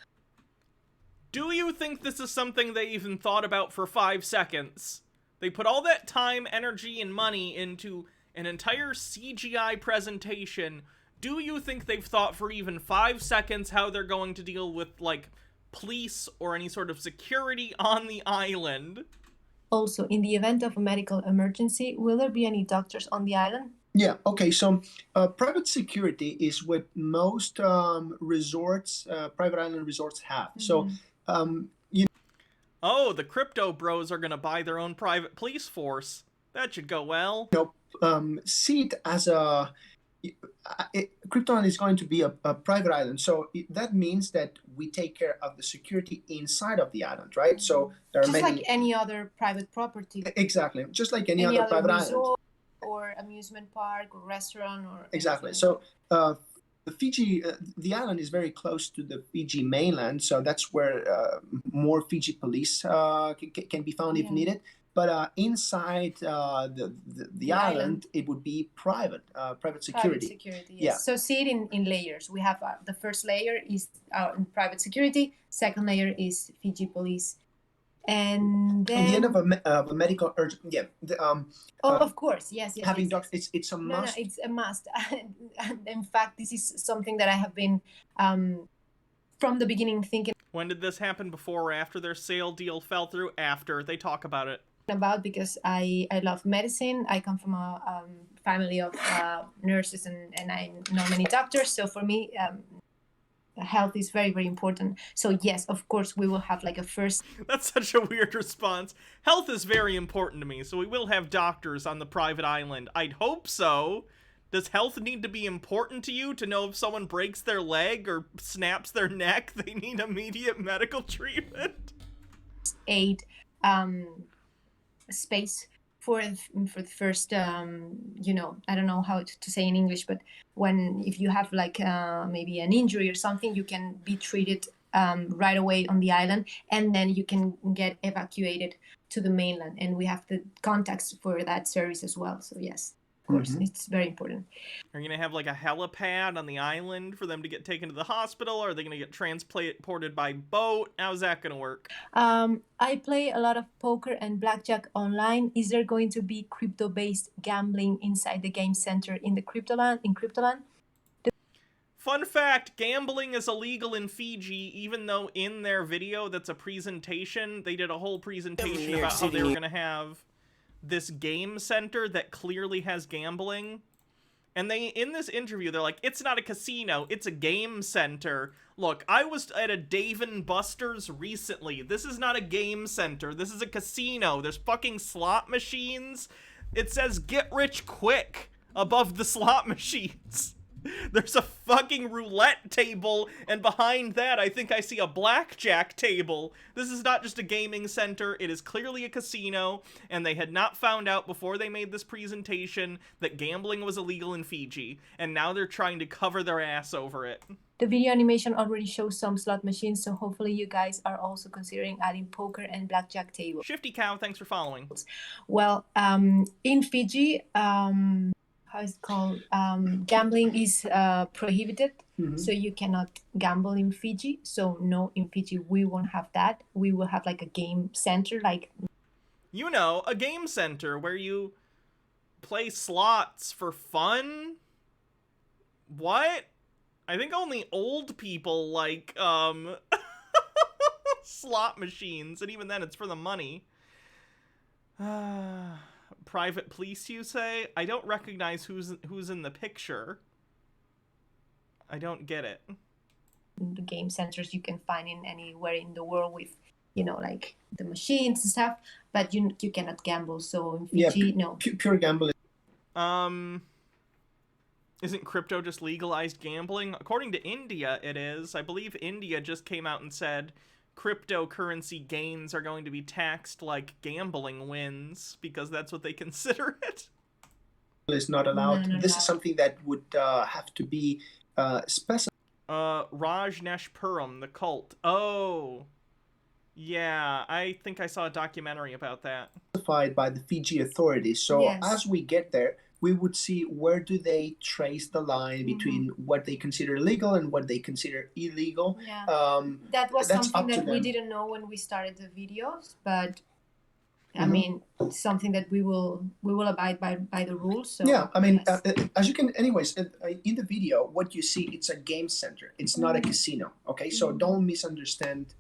Do you think this is something they even thought about for 5 seconds? They put all that time, energy, and money into an entire CGI presentation. Do you think they've thought for even 5 seconds how they're going to deal with, like, police or any sort of security on the island? Also, in the event of a medical emergency, will there be any doctors on the island? Yeah, okay, so private security is what most resorts, private island resorts have. So, Oh, the crypto bros are going to buy their own private police force. That should go well. See it as a... Krypton is going to be a private island, so that means that we take care of the security inside of the island, right? So there are just many... like any other private property. Exactly, just like any other private resort island. Or amusement park or restaurant or... Exactly. So the Fiji, the island is very close to the Fiji mainland, so that's where more Fiji police can be found if needed. But inside the island, it would be private security. Private security, yes. Yeah. So see it in layers. We have the first layer is private security. Second layer is Fiji police. And then... At the end of a medical urgent, of course, yes. Having doctors, it's a must. No, it's a must. In fact, this is something that I have been from the beginning thinking. When did this happen? Before or after their sale deal fell through? After. They talk about it. Because I love medicine. I come from a family of nurses and I know many doctors. So for me, health is very, very important. So yes, of course, we will have like a first... That's such a weird response. Health is very important to me, so we will have doctors on the private island. I'd hope so. Does health need to be important to you to know if someone breaks their leg or snaps their neck, they need immediate medical treatment? Aid space for the first I don't know how to say in English, but if you have like maybe an injury or something, you can be treated right away on the island, and then you can get evacuated to the mainland, and we have the contacts for that service as well. So yes, of course, it's very important. Are you gonna have like a helipad on the island for them to get taken to the hospital? Or are they gonna get transported by boat? How's that gonna work? I play a lot of poker and blackjack online. Is there going to be crypto-based gambling inside the game center in CryptoLand? Fun fact, gambling is illegal in Fiji, even though in their video that's a presentation, they did a whole presentation about how they were gonna have this game center that clearly has gambling. And in this interview, they're like, it's not a casino, it's a game center. Look, I was at a Dave & Buster's recently. This is not a game center, this is a casino. There's fucking slot machines. It says get rich quick above the slot machines. There's a fucking roulette table, and behind that, I think I see a blackjack table. This is not just a gaming center, it is clearly a casino, and they had not found out before they made this presentation that gambling was illegal in Fiji, and now they're trying to cover their ass over it. The video animation already shows some slot machines, so hopefully you guys are also considering adding poker and blackjack tables. Shifty Cow, thanks for following. Well, in Fiji, how is it called? Gambling is prohibited, so you cannot gamble in Fiji. So no, in Fiji we won't have that. We will have like a game center, like you know, a game center where you play slots for fun. What? I think only old people like slot machines, and even then it's for the money. Private police, you say? I don't recognize who's in the picture. I don't get it. The game centers you can find in anywhere in the world with, you know, like the machines and stuff, but you cannot gamble. So in Fiji, no. Pure gambling. Isn't crypto just legalized gambling? According to India, it is. I believe India just came out and said cryptocurrency gains are going to be taxed like gambling wins because that's what they consider it. Is not allowed. This is something that would have to be specified. Rajneshpuram, the cult. Oh, yeah. I think I saw a documentary about that. Specified by the Fiji authorities. So Yes. as we get there, we would see where do they trace the line between what they consider legal and what they consider illegal. Yeah. That was that's something up to that we them. didn't know when we started the videos, but I mean, it's something that we will abide by the rules. So Yeah, I mean, as you can, anyways, in the video, what you see, it's a game center. It's not a casino, okay? So don't misunderstand.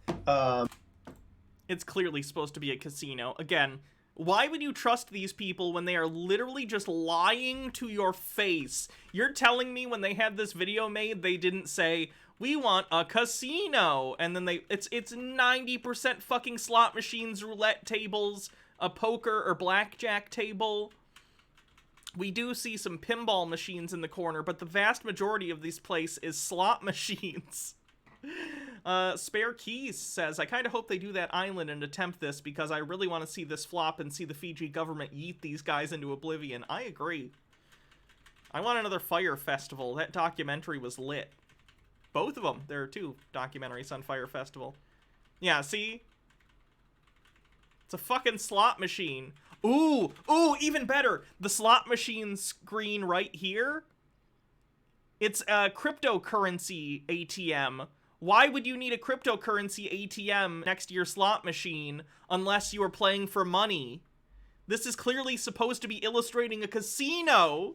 It's clearly supposed to be a casino. Again, why would you trust these people when they are literally just lying to your face? You're telling me when they had this video made, they didn't say, we want a casino, and then it's 90% fucking slot machines, roulette tables, a poker or blackjack table. We do see some pinball machines in the corner, but the vast majority of this place is slot machines. Spare Keys says, I kind of hope they do that island and attempt this because I really want to see this flop and see the Fiji government yeet these guys into oblivion. I agree. I want another fire festival. That documentary was lit. Both of them. There are 2 documentaries on Fire Festival. Yeah, see? It's a fucking slot machine. Ooh, even better. The slot machine screen right here. It's a cryptocurrency ATM. Why would you need a cryptocurrency ATM next to your slot machine unless you are playing for money? This is clearly supposed to be illustrating a casino,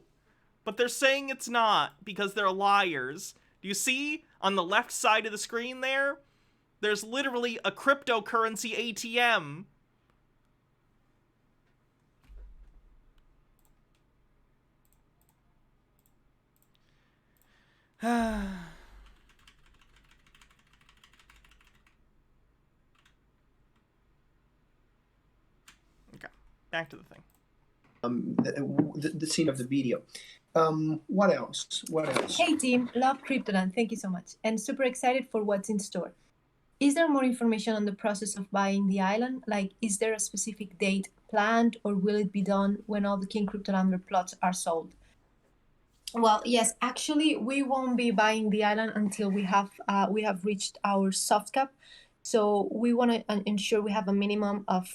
but they're saying it's not because they're liars. Do you see on the left side of the screen there? There's literally a cryptocurrency ATM. Okay, back to the thing. The scene of the video. What else? Hey team, love CryptoLand, thank you so much, and super excited for what's in store. Is there more information on the process of buying the island? Like, is there a specific date planned, or will it be done when all the King CryptoLander plots are sold? Well, yes, actually, we won't be buying the island until we have reached our soft cap. So we want to ensure we have a minimum of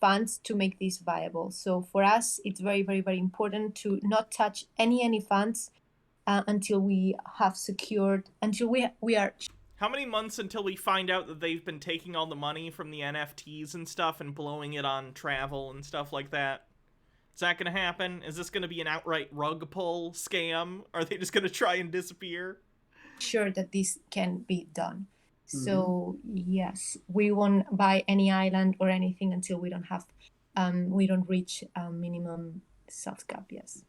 funds to make this viable. So for us, it's very, very, very important to not touch any funds until we have secured, until we are. How many months until we find out that they've been taking all the money from the NFTs and stuff and blowing it on travel and stuff like that? Is that going to happen? Is this going to be an outright rug pull scam? Are they just going to try and disappear? Sure that this can be done. So yes, we won't buy any island or anything until we don't have, we don't reach a minimum soft cap. Yes.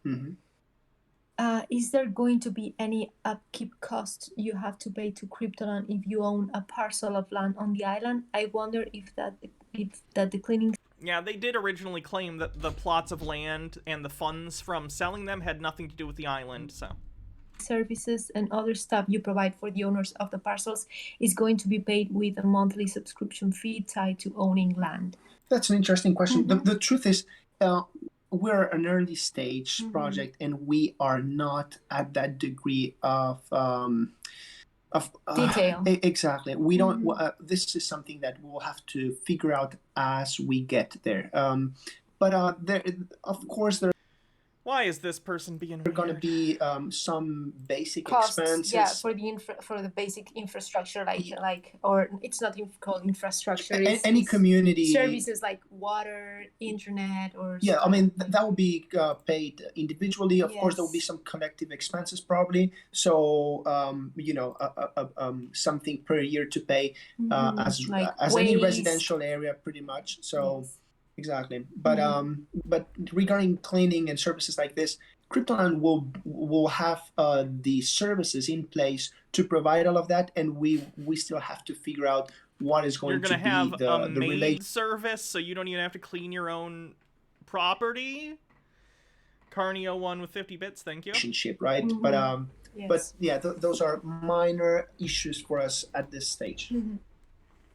Is there going to be any upkeep costs you have to pay to CryptoLand if you own a parcel of land on the island? I wonder if the cleaning. Yeah, they did originally claim that the plots of land and the funds from selling them had nothing to do with the island, so. services and other stuff you provide for the owners of the parcels is going to be paid with a monthly subscription fee tied to owning land? That's an interesting question. The truth is, we're an early stage project, and we are not at that degree of detail. Exactly. We don't. This is something that we'll have to figure out as we get there. But there, of course, there. Why is this person being weird? Going to be some basic Costs, expenses. yeah, for the basic infrastructure, or it's not called infrastructure. It's, any community services like water, internet, or yeah. I mean that will be paid individually. Of course, there will be some collective expenses probably. So something per year to pay as any residential area, pretty much. So. Yes. Exactly, but regarding cleaning and services like this, CryptoLand will have the services in place to provide all of that, and we still have to figure out what is going to be have the a maid relation service, so you don't even have to clean your own property. Carnio one with 50 bits, thank you. Relationship, right? But yeah, those are minor issues for us at this stage.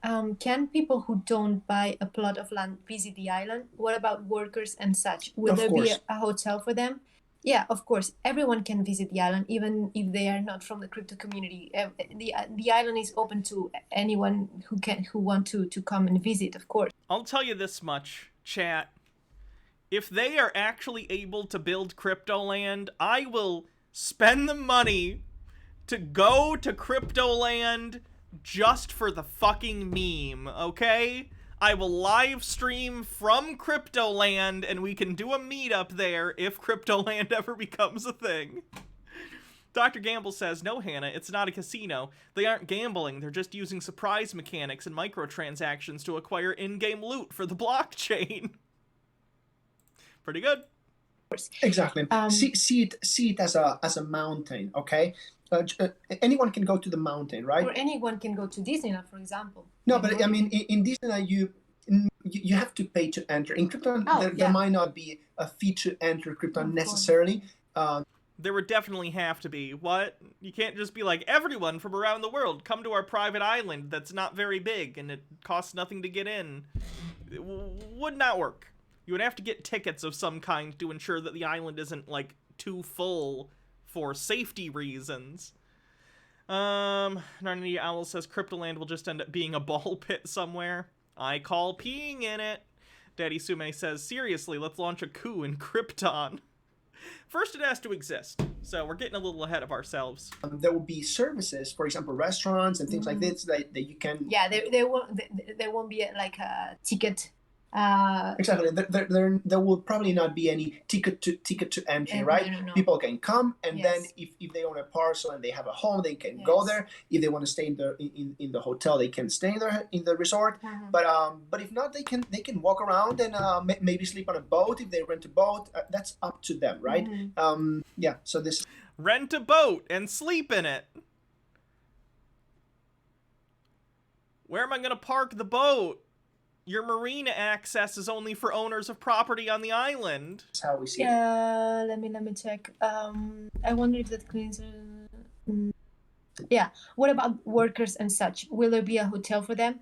Can people who don't buy a plot of land visit the island? What about workers and such? Will there be a hotel for them? Yeah, of course. Everyone can visit the island, even if they are not from the crypto community. The island is open to anyone who want to come and visit, of course. I'll tell you this much, chat. If they are actually able to build CryptoLand, I will spend the money to go to CryptoLand just for the fucking meme, okay? I will live stream from CryptoLand, and we can do a meetup there if CryptoLand ever becomes a thing. Dr. Gamble says, no, Hannah, it's not a casino. They aren't gambling, they're just using surprise mechanics and microtransactions to acquire in-game loot for the blockchain. Pretty good. Exactly. See it as a mountain, okay? Anyone can go to the mountain, right? Or anyone can go to Disneyland, for example. No, but I mean, in Disneyland, you have to pay to enter. In CryptoLand, there might not be a fee to enter CryptoLand necessarily. There would definitely have to be. What? You can't just be like, everyone from around the world, come to our private island that's not very big and it costs nothing to get in. It would not work. You would have to get tickets of some kind to ensure that the island isn't, like, too full for safety reasons. Narnia Owl says CryptoLand will just end up being a ball pit somewhere. I call peeing in it. Daddy Sume says, seriously, let's launch a coup in Krypton. First it has to exist, so we're getting a little ahead of ourselves. There will be services, for example, restaurants and things like this that you can... Yeah, there won't be like a ticket. Exactly. There will probably not be any ticket to entry, right? No. People can come, and then if they own a parcel and they have a home, they can go there. If they want to stay in the hotel, they can stay there in the resort. But if not, they can walk around and maybe sleep on a boat if they rent a boat. That's up to them, right? Yeah. So this rent a boat and sleep in it. Where am I gonna park the boat? Your marina access is only for owners of property on the island. That's how we see it. Let me check. I wonder if that cleans... Yeah. What about workers and such? Will there be a hotel for them?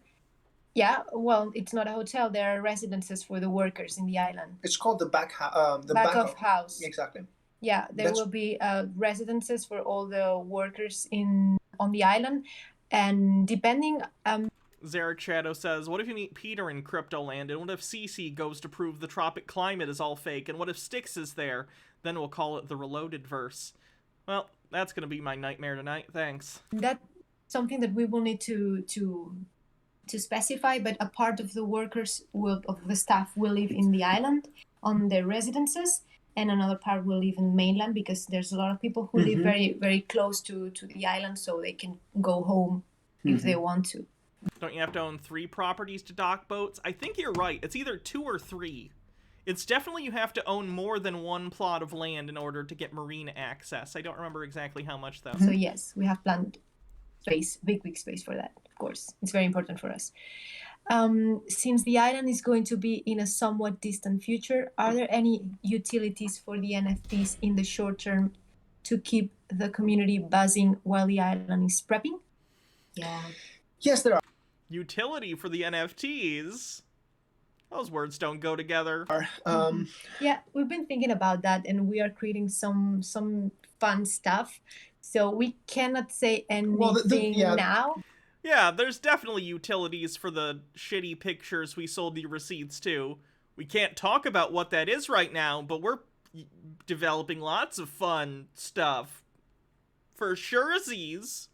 Yeah. Well, it's not a hotel. There are residences for the workers in the island. It's called the back of house. Exactly. Yeah. There will be residences for all the workers on the island, and depending... Zarek Shadow says, what if you meet Peter in CryptoLand, and what if Cece goes to prove the tropic climate is all fake, and what if Styx is there? Then we'll call it the Reloaded Verse. Well, that's gonna be my nightmare tonight, thanks. That's something that we will need to specify, but a part of the workers of the staff will live in the island on their residences, and another part will live in Mainland, because there's a lot of people who live very, very close to the island, so they can go home if they want to. Don't you have to own 3 properties to dock boats? I think you're right. It's either 2 or 3. It's definitely you have to own more than 1 plot of land in order to get marina access. I don't remember exactly how much, though. So yes, we have planned space, big space for that, of course. It's very important for us. Since the island is going to be in a somewhat distant future, are there any utilities for the NFTs in the short term to keep the community buzzing while the island is prepping? Yeah. Yes, there Utility for the NFTs. Those words don't go together. Yeah, we've been thinking about that, and we are creating some fun stuff. So we cannot say anything now. Yeah, there's definitely utilities for the shitty pictures we sold you receipts to. We can't talk about what that is right now, but we're developing lots of fun stuff. For surezies.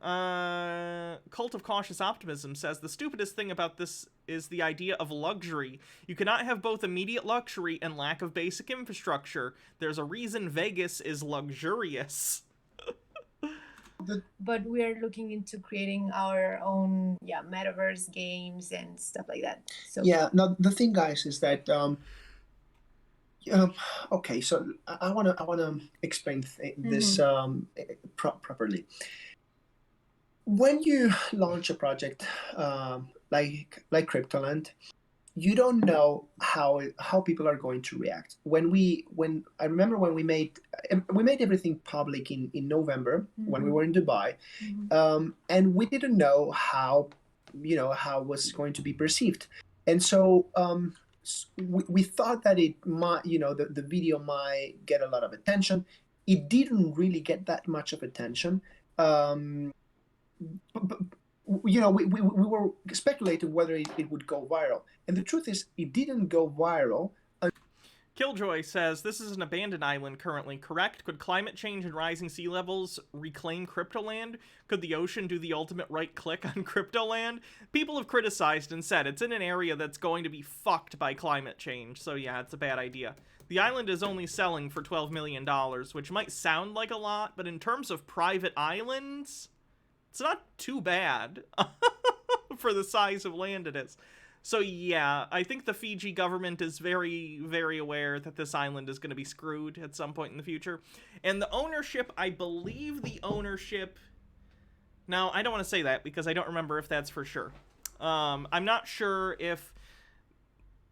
Cult of Cautious Optimism says, the stupidest thing about this is the idea of luxury. You cannot have both immediate luxury and lack of basic infrastructure. There's a reason Vegas is luxurious. But we are looking into creating our own metaverse games and stuff like that. So yeah, no, the thing, guys, is that okay, so I wanna explain this properly. When you launch a project like CryptoLand, you don't know how people are going to react. When I remember when we made everything public in November when we were in Dubai, and we didn't know how it was going to be perceived, and so we thought that it might, the video might get a lot of attention. It didn't really get that much of attention. But we were speculating whether it would go viral, and the truth is it didn't go viral. Killjoy says, this is an abandoned island currently, correct? Could climate change and rising sea levels reclaim CryptoLand? Could the ocean do the ultimate right-click on CryptoLand? People have criticized and said it's in an area that's going to be fucked by climate change, so yeah, it's a bad idea. The island is only selling for $12 million, which might sound like a lot, but in terms of private islands, it's not too bad for the size of land it is. So yeah, I think the Fiji government is very, very aware that this island is going to be screwed at some point in the future. And the ownership, I believe the ownership... Now, I don't want to say that because I don't remember if that's for sure. I'm not sure if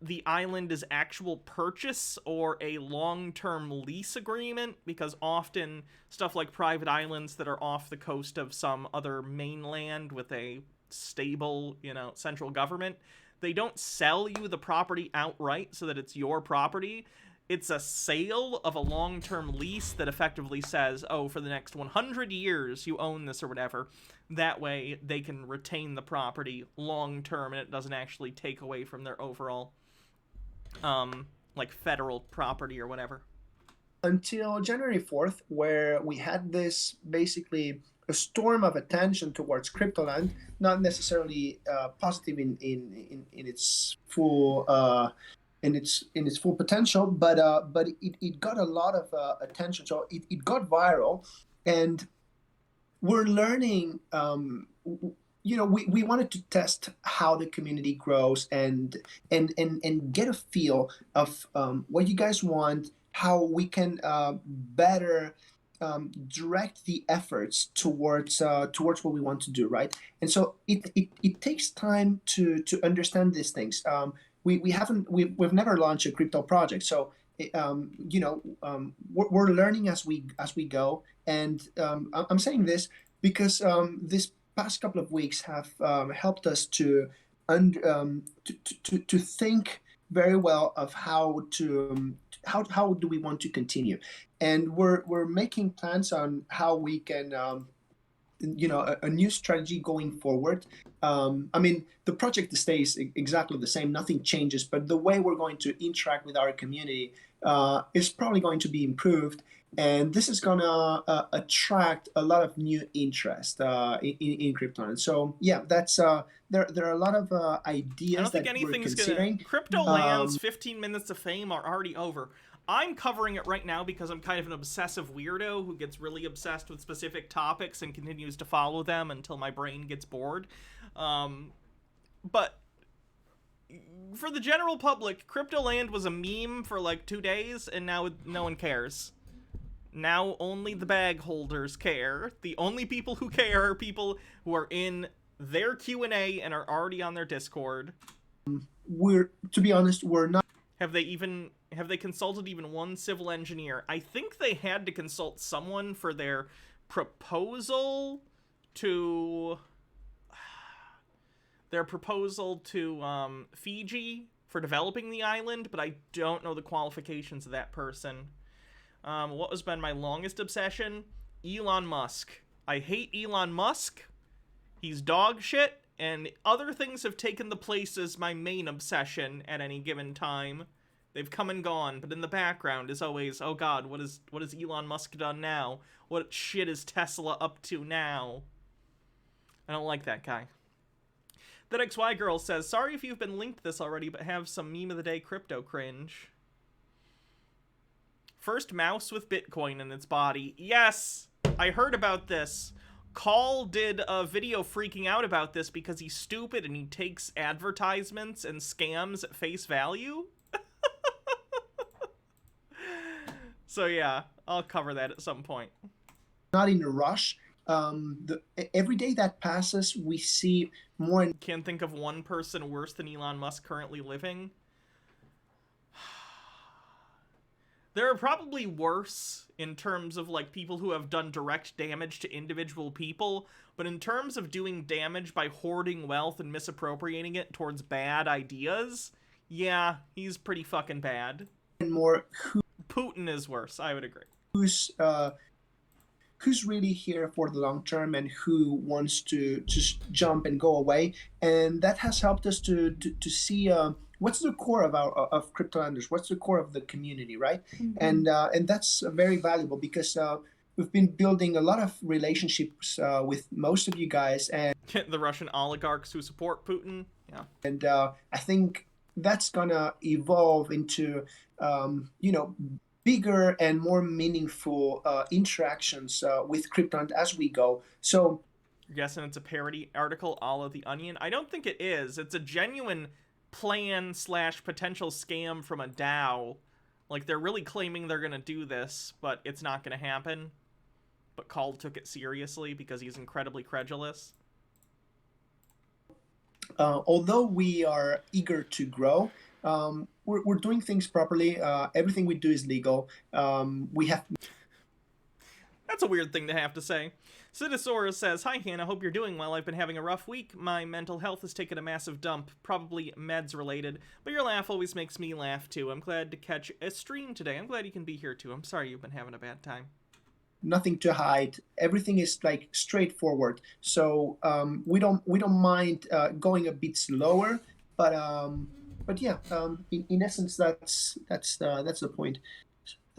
the island is actual purchase or a long-term lease agreement, because often stuff like private islands that are off the coast of some other mainland with a stable, central government, they don't sell you the property outright so that it's your property. It's a sale of a long-term lease that effectively says, oh, for the next 100 years you own this or whatever. That way they can retain the property long-term and it doesn't actually take away from their overall, federal property or whatever. Until January 4th, where we had this basically a storm of attention towards CryptoLand, not necessarily positive in its full in its full potential, but it got a lot of attention. So it got viral, and we're learning. We wanted to test how the community grows and get a feel of what you guys want, how we can better direct the efforts towards what we want to do, right? And so it takes time to understand these things. We've never launched a crypto project, so we're learning as we go. And I'm saying this because this past couple of weeks have helped us to think very well of how do we want to continue, and we're making plans on how we can a new strategy going forward. The project stays exactly the same, nothing changes, but the way we're going to interact with our community is probably going to be improved, and this is gonna attract a lot of new interest in crypto. And so yeah, that's there are a lot of ideas. I don't think anything's gonna. CryptoLand's 15 minutes of fame are already over. I'm covering it right now because I'm kind of an obsessive weirdo who gets really obsessed with specific topics and continues to follow them until my brain gets bored. But for the general public, CryptoLand was a meme for like 2 days, and now no one cares. Now only the bag holders care. The only people who care are people who are in their Q&A and are already on their Discord. To be honest, we're not. Have they consulted even one civil engineer? I think they had to consult someone for their proposal to Fiji for developing the island, but I don't know the qualifications of that person. What has been my longest obsession? Elon Musk. I hate Elon Musk. He's dog shit. And other things have taken the place as my main obsession at any given time. They've come and gone, but in the background is always, oh god, what has Elon Musk done now? What shit is Tesla up to now? I don't like that guy. That XY girl says, sorry if you've been linked this already, but have some meme of the day crypto cringe. First mouse with Bitcoin in its body. Yes! I heard about this. Call did a video freaking out about this because he's stupid and he takes advertisements and scams at face value. So yeah, I'll cover that at some point. Not in a rush. Every day that passes, we see more. Can't think of one person worse than Elon Musk currently living. There are probably worse in terms of, like, people who have done direct damage to individual people, but in terms of doing damage by hoarding wealth and misappropriating it towards bad ideas, yeah, he's pretty fucking bad. And more Putin is worse, I would agree. Who's really here for the long term and who wants to just jump and go away, and that has helped us to see what's the core of CryptoLanders, what's the core of the community, right? Mm-hmm. And that's very valuable because we've been building a lot of relationships with most of you guys and the Russian oligarchs who support Putin. Yeah, and I think that's gonna evolve into bigger and more meaningful interactions with CryptoLand as we go. So, you're guessing it's a parody article, a la The Onion? I don't think it is. It's a genuine plan / potential scam from a DAO. Like, they're really claiming they're gonna do this, but it's not gonna happen. But Call took it seriously because he's incredibly credulous. Although we are eager to grow, we're doing things properly. Everything we do is legal. We have. That's a weird thing to have to say. Citisaurus says, hi Hannah, hope you're doing well. I've been having a rough week. My mental health has taken a massive dump, probably meds related, but your laugh always makes me laugh too. I'm glad to catch a stream today. I'm glad you can be here too. I'm sorry you've been having a bad time. Nothing to hide. Everything is like straightforward. So we don't mind going a bit slower, but yeah, in essence, that's the point.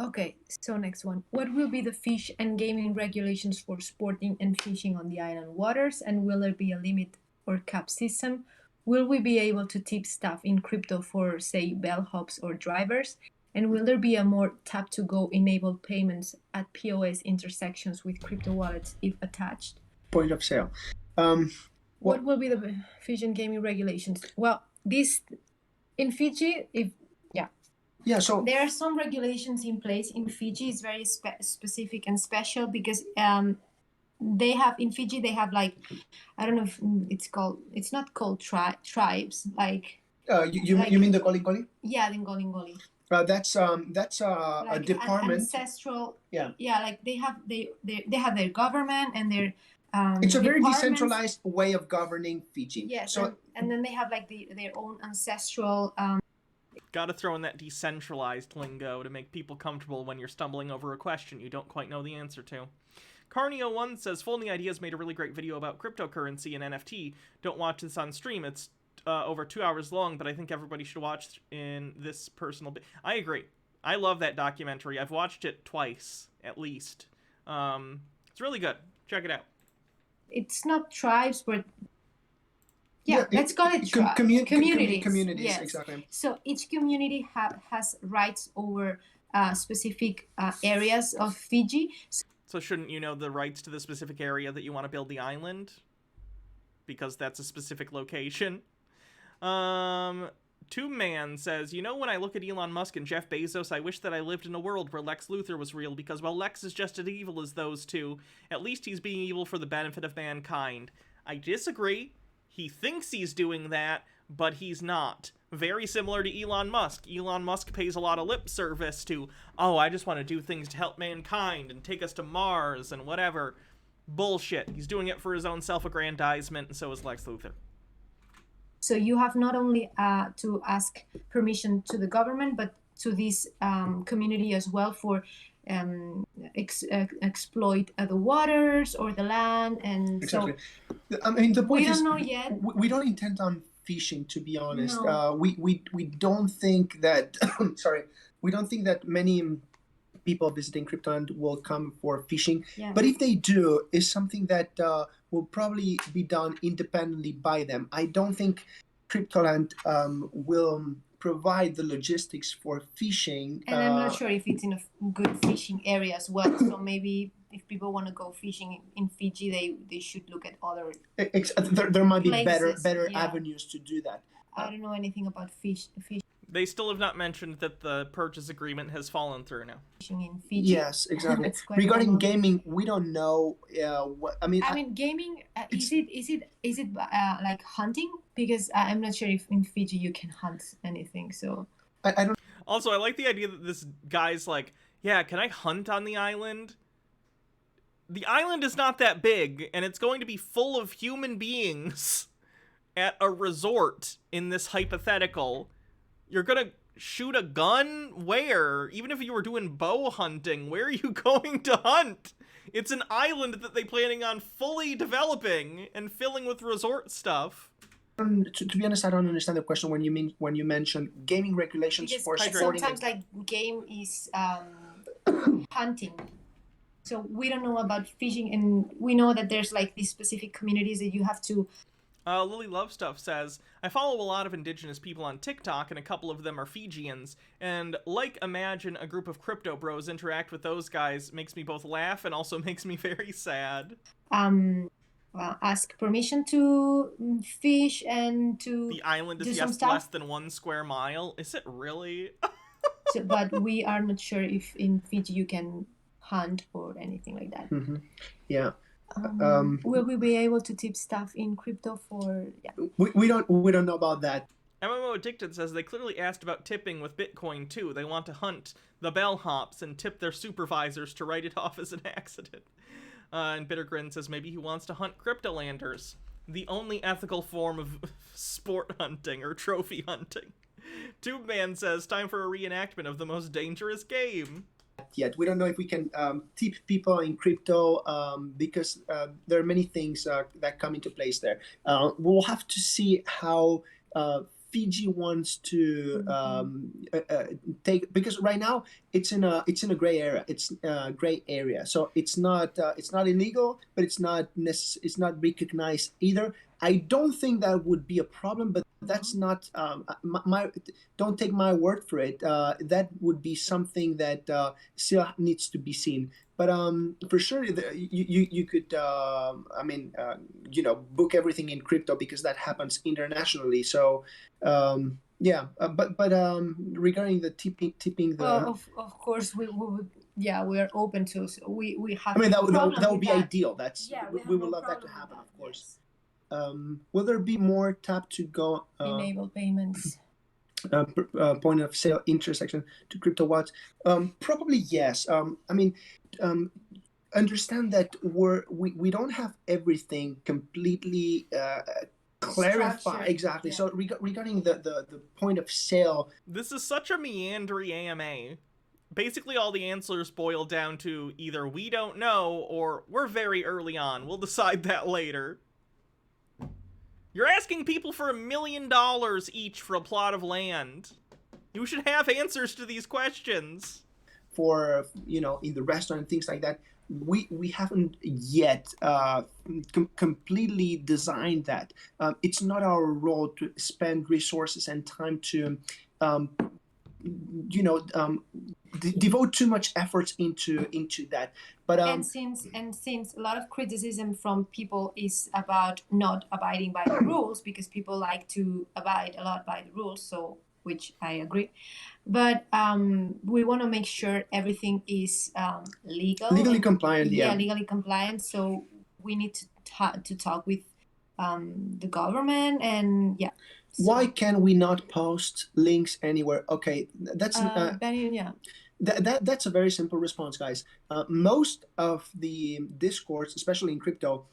Okay, so next one. What will be the fish and gaming regulations for sporting and fishing on the island waters? And will there be a limit or cap system? Will we be able to tip staff in crypto for, say, bellhops or drivers? And will there be a more tap-to-go enabled payments at POS intersections with crypto wallets if attached? Point of sale. What will be the fish and gaming regulations? Well, this in Fiji, Yeah, so there are some regulations in place. In Fiji, it's very specific and special because they have in Fiji they have like, I don't know if it's not called tribes, like you mean the Ngoli? Yeah, the Ngoli. That's like a department. Ancestral. Yeah, like they have their government and their it's a very decentralized way of governing Fiji. Yes, so and then they have like their own ancestral. Gotta throw in that decentralized lingo to make people comfortable when you're stumbling over a question you don't quite know the answer to. Carnio1 says, Folding Ideas made a really great video about cryptocurrency and NFT. Don't watch this on stream. It's over 2 hours long, but I think everybody should watch in this personal... I agree. I love that documentary. I've watched it twice, at least. It's really good. Check it out. It's not tribes, but... Yeah, let's call it communities. Communities, yes. Exactly. So each community has rights over specific areas of Fiji. So shouldn't you know the rights to the specific area that you want to build the island? Because that's a specific location. Two Man says, when I look at Elon Musk and Jeff Bezos, I wish that I lived in a world where Lex Luthor was real, because while Lex is just as evil as those two, at least he's being evil for the benefit of mankind. I disagree. He thinks he's doing that, but he's not. very similar to Elon Musk. Elon Musk pays a lot of lip service to, oh, I just want to do things to help mankind and take us to Mars and whatever. Bullshit. He's doing it for his own self-aggrandizement, and so is Lex Luthor. So you have not only to ask permission to the government, but to this community as well for exploit the waters or the land, and Exactly. so I mean, the point we is, don't know yet. we don't intend on fishing, to be honest. No. We don't think that sorry, we don't think that many people visiting CryptoLand will come for fishing. Yeah. But if they do, it's something that will probably be done independently by them. I don't think CryptoLand will provide the logistics for fishing. And I'm not sure if it's in a good fishing area as well. So maybe if people want to go fishing in Fiji, they should look at other. There might be places, better yeah. avenues to do that. I don't know anything about fish. They still have not mentioned that the purchase agreement has fallen through now. Fishing in Fiji. Yes, exactly. It's quite Regarding common. gaming, we don't know what I mean. Gaming is it like hunting? Because I'm not sure if in Fiji you can hunt anything. So I don't. Also, I like the idea that this guy's like, yeah, can I hunt on the island? The island is not that big, and it's going to be full of human beings at a resort in this hypothetical. You're gonna shoot a gun? Where? Even if you were doing bow hunting, where are you going to hunt? It's an island that they're planning on fully developing and filling with resort stuff. To be honest, I don't understand the question when you mention gaming regulations because for sporting. sometimes like game is hunting. So we don't know about fishing, and we know that there's like these specific communities that you have to. Lily Love Stuff says, I follow a lot of indigenous people on TikTok, and a couple of them are Fijians, and imagine a group of crypto bros interact with those guys makes me both laugh and also makes me very sad. Ask permission to fish and to The island is less than 1 square mile. Is it really? But we are not sure if in Fiji you can hunt or anything like that. Mm-hmm. Yeah. Will we be able to tip stuff in crypto for? Yeah. We don't know about that. MMO Addicted says they clearly asked about tipping with Bitcoin too. They want to hunt the bellhops and tip their supervisors to write it off as an accident. And Bittergrin says maybe he wants to hunt CryptoLanders, the only ethical form of sport hunting or trophy hunting. TubeMan says time for a reenactment of the most dangerous game. Yet we don't know if we can tip people in crypto because there are many things that come into place there. We'll have to see how Fiji wants to take, because right now it's in a gray area. It's a gray area, so it's not illegal, but it's not recognized either. I don't think that would be a problem, but that's not don't take my word for it. That would be something that still needs to be seen. But for sure, you could book everything in crypto because that happens internationally. So yeah, but regarding the tipping the well, of course we would. Yeah, we are open to. So we have. I mean that would be that. ideal. That's we would love that to happen, of course. Yes. Will there be more tap to go enable payments? Point of sale intersection to crypto wallets? Probably yes. Understand that we don't have everything completely clarified. Structured. Exactly. Yeah. So regarding the point of sale, this is such a meandering AMA. Basically, all the answers boil down to either we don't know or we're very early on. We'll decide that later. You're asking people for $1 million each for a plot of land. You should have answers to these questions. For in the restaurant and things like that, we haven't yet completely designed that. It's not our role to spend resources and time to devote too much efforts into that. But and since a lot of criticism from people is about not abiding by the rules, because people like to abide a lot by the rules, so which I agree, but we want to make sure everything is legally compliant. Yeah, legally compliant. So we need to talk with the government, and yeah. Why can we not post links anywhere? Okay, that's yeah. That's a very simple response, guys. Most of the discords, especially in crypto,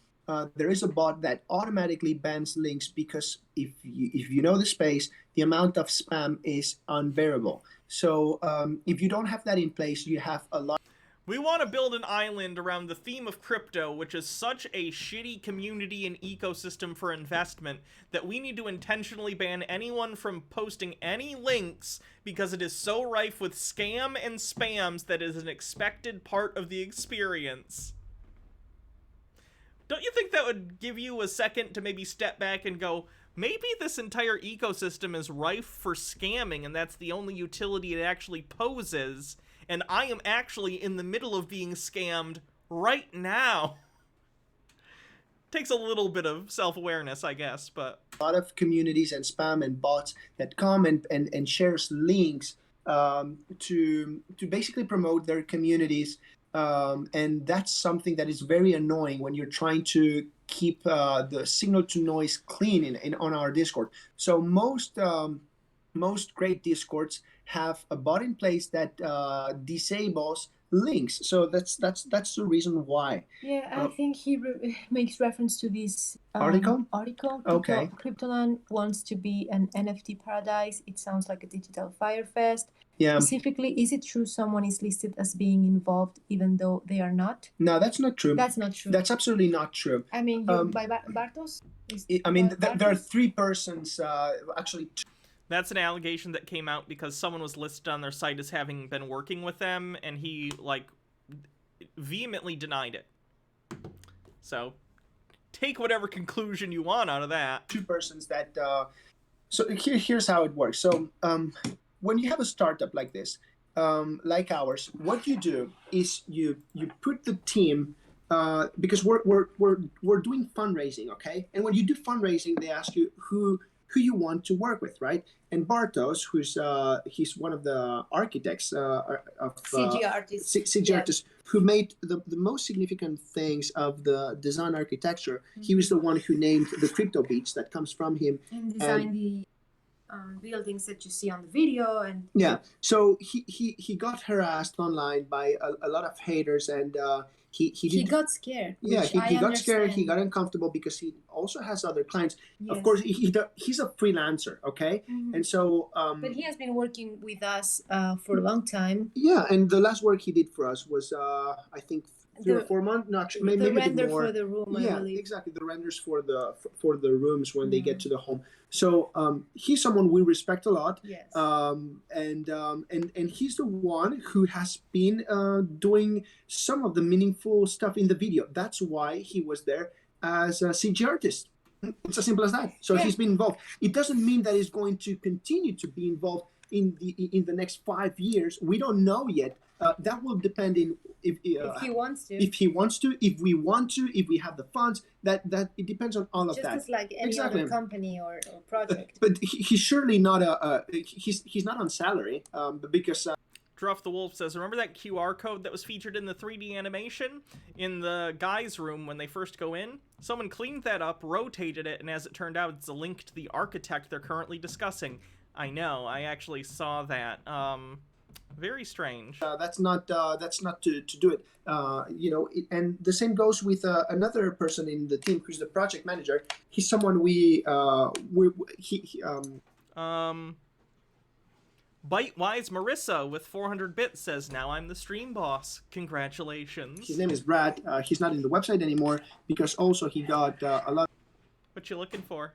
there is a bot that automatically bans links because if you know the space, the amount of spam is unbearable. So if you don't have that in place, you have a lot. We want to build an island around the theme of crypto, which is such a shitty community and ecosystem for investment that we need to intentionally ban anyone from posting any links because it is so rife with scam and spams that is an expected part of the experience. Don't you think that would give you a second to maybe step back and go, maybe this entire ecosystem is rife for scamming and that's the only utility it actually poses? And I am actually in the middle of being scammed right now. Takes a little bit of self-awareness, I guess, but... A lot of communities and spam and bots that come and shares links to basically promote their communities. And that's something that is very annoying when you're trying to keep the signal to noise clean on our Discord. So most great Discords have a bot in place that disables links. So that's the reason why. Yeah, I think he makes reference to this article. Okay. CryptoLand wants to be an NFT paradise. It sounds like a digital firefest. Yeah. Specifically, is it true someone is listed as being involved even though they are not? No, that's not true. That's not true. That's absolutely not true. I mean, by Bartos? There are 3 persons, actually. That's an allegation that came out because someone was listed on their site as having been working with them, and he, like, vehemently denied it. So, take whatever conclusion you want out of that. 2 persons that... So here's how it works. So, when you have a startup like this, like ours, what you do is you put the team... because we're doing fundraising, okay? And when you do fundraising, they ask you who you want to work with, right? And Bartos, he's one of the architects of CG artists. CG artists who made the most significant things of the design architecture. Mm-hmm. He was the one who named the crypto beach that comes from him. And designed the buildings that you see on the video. And yeah, so he got harassed online by a lot of haters, and he got scared. Yeah, he got scared. He got uncomfortable because he also has other clients. Yes. Of course, he's a freelancer, okay? Mm-hmm. And so... but he has been working with us for a long time. Yeah, and the last work he did for us was, I think, 3 or 4 months. No, actually, maybe the render more. For the room, yeah, I believe. Exactly. The renders for the rooms when they get to the home. So he's someone we respect a lot. Yes. And he's the one who has been doing some of the meaningful stuff in the video. That's why he was there as a CG artist. It's as simple as that. So he's been involved. It doesn't mean that he's going to continue to be involved in the next 5 years. We don't know yet. That will depend if he wants to. If he wants to, if we want to, if we have the funds. That it depends on all of that. Just as like any other company or project. But he's surely not he's not on salary. Because. Druff the Wolf says, remember that QR code that was featured in the 3D animation in the guys' room when they first go in? Someone cleaned that up, rotated it, and as it turned out, it's a link to the architect they're currently discussing. I know, I actually saw that. Very strange. That's not to do it. And the same goes with another person in the team who's the project manager. He's someone Bitewise Marissa with 400 bits says, now I'm the stream boss. Congratulations. His name is Brad. He's not in the website anymore because also he got a lot. What you looking for?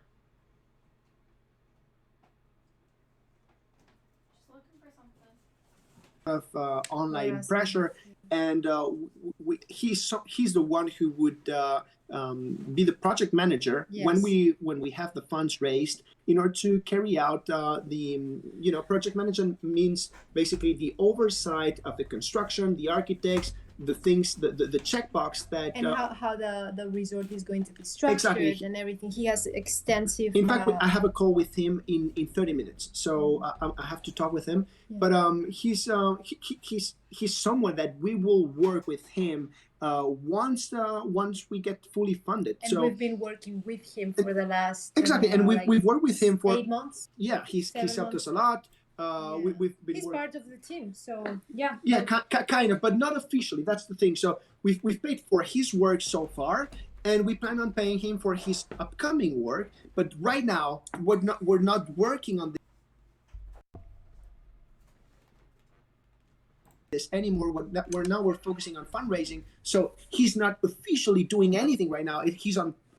Of online pressure, and he's the one who would be the project manager when we have the funds raised in order to carry out project management means basically the oversight of the construction, the architects, the things, the checkbox that. And how the resort is going to be structured Exactly. and everything. He has extensive. In fact, I have a call with him in 30 minutes, so I have to talk with him. Yeah. But he's someone that we will work with him once we get fully funded. And so we've been working with him for the last. Exactly, and we've worked with him for 8 months. Yeah, he's helped months. us a lot. We've been He's part of the team, so yeah. Yeah, kind of, but not officially. That's the thing. So we've paid for his work so far, and we plan on paying him for his upcoming work. But right now, we're not working on this anymore. We're focusing on fundraising. So he's not officially doing anything right now.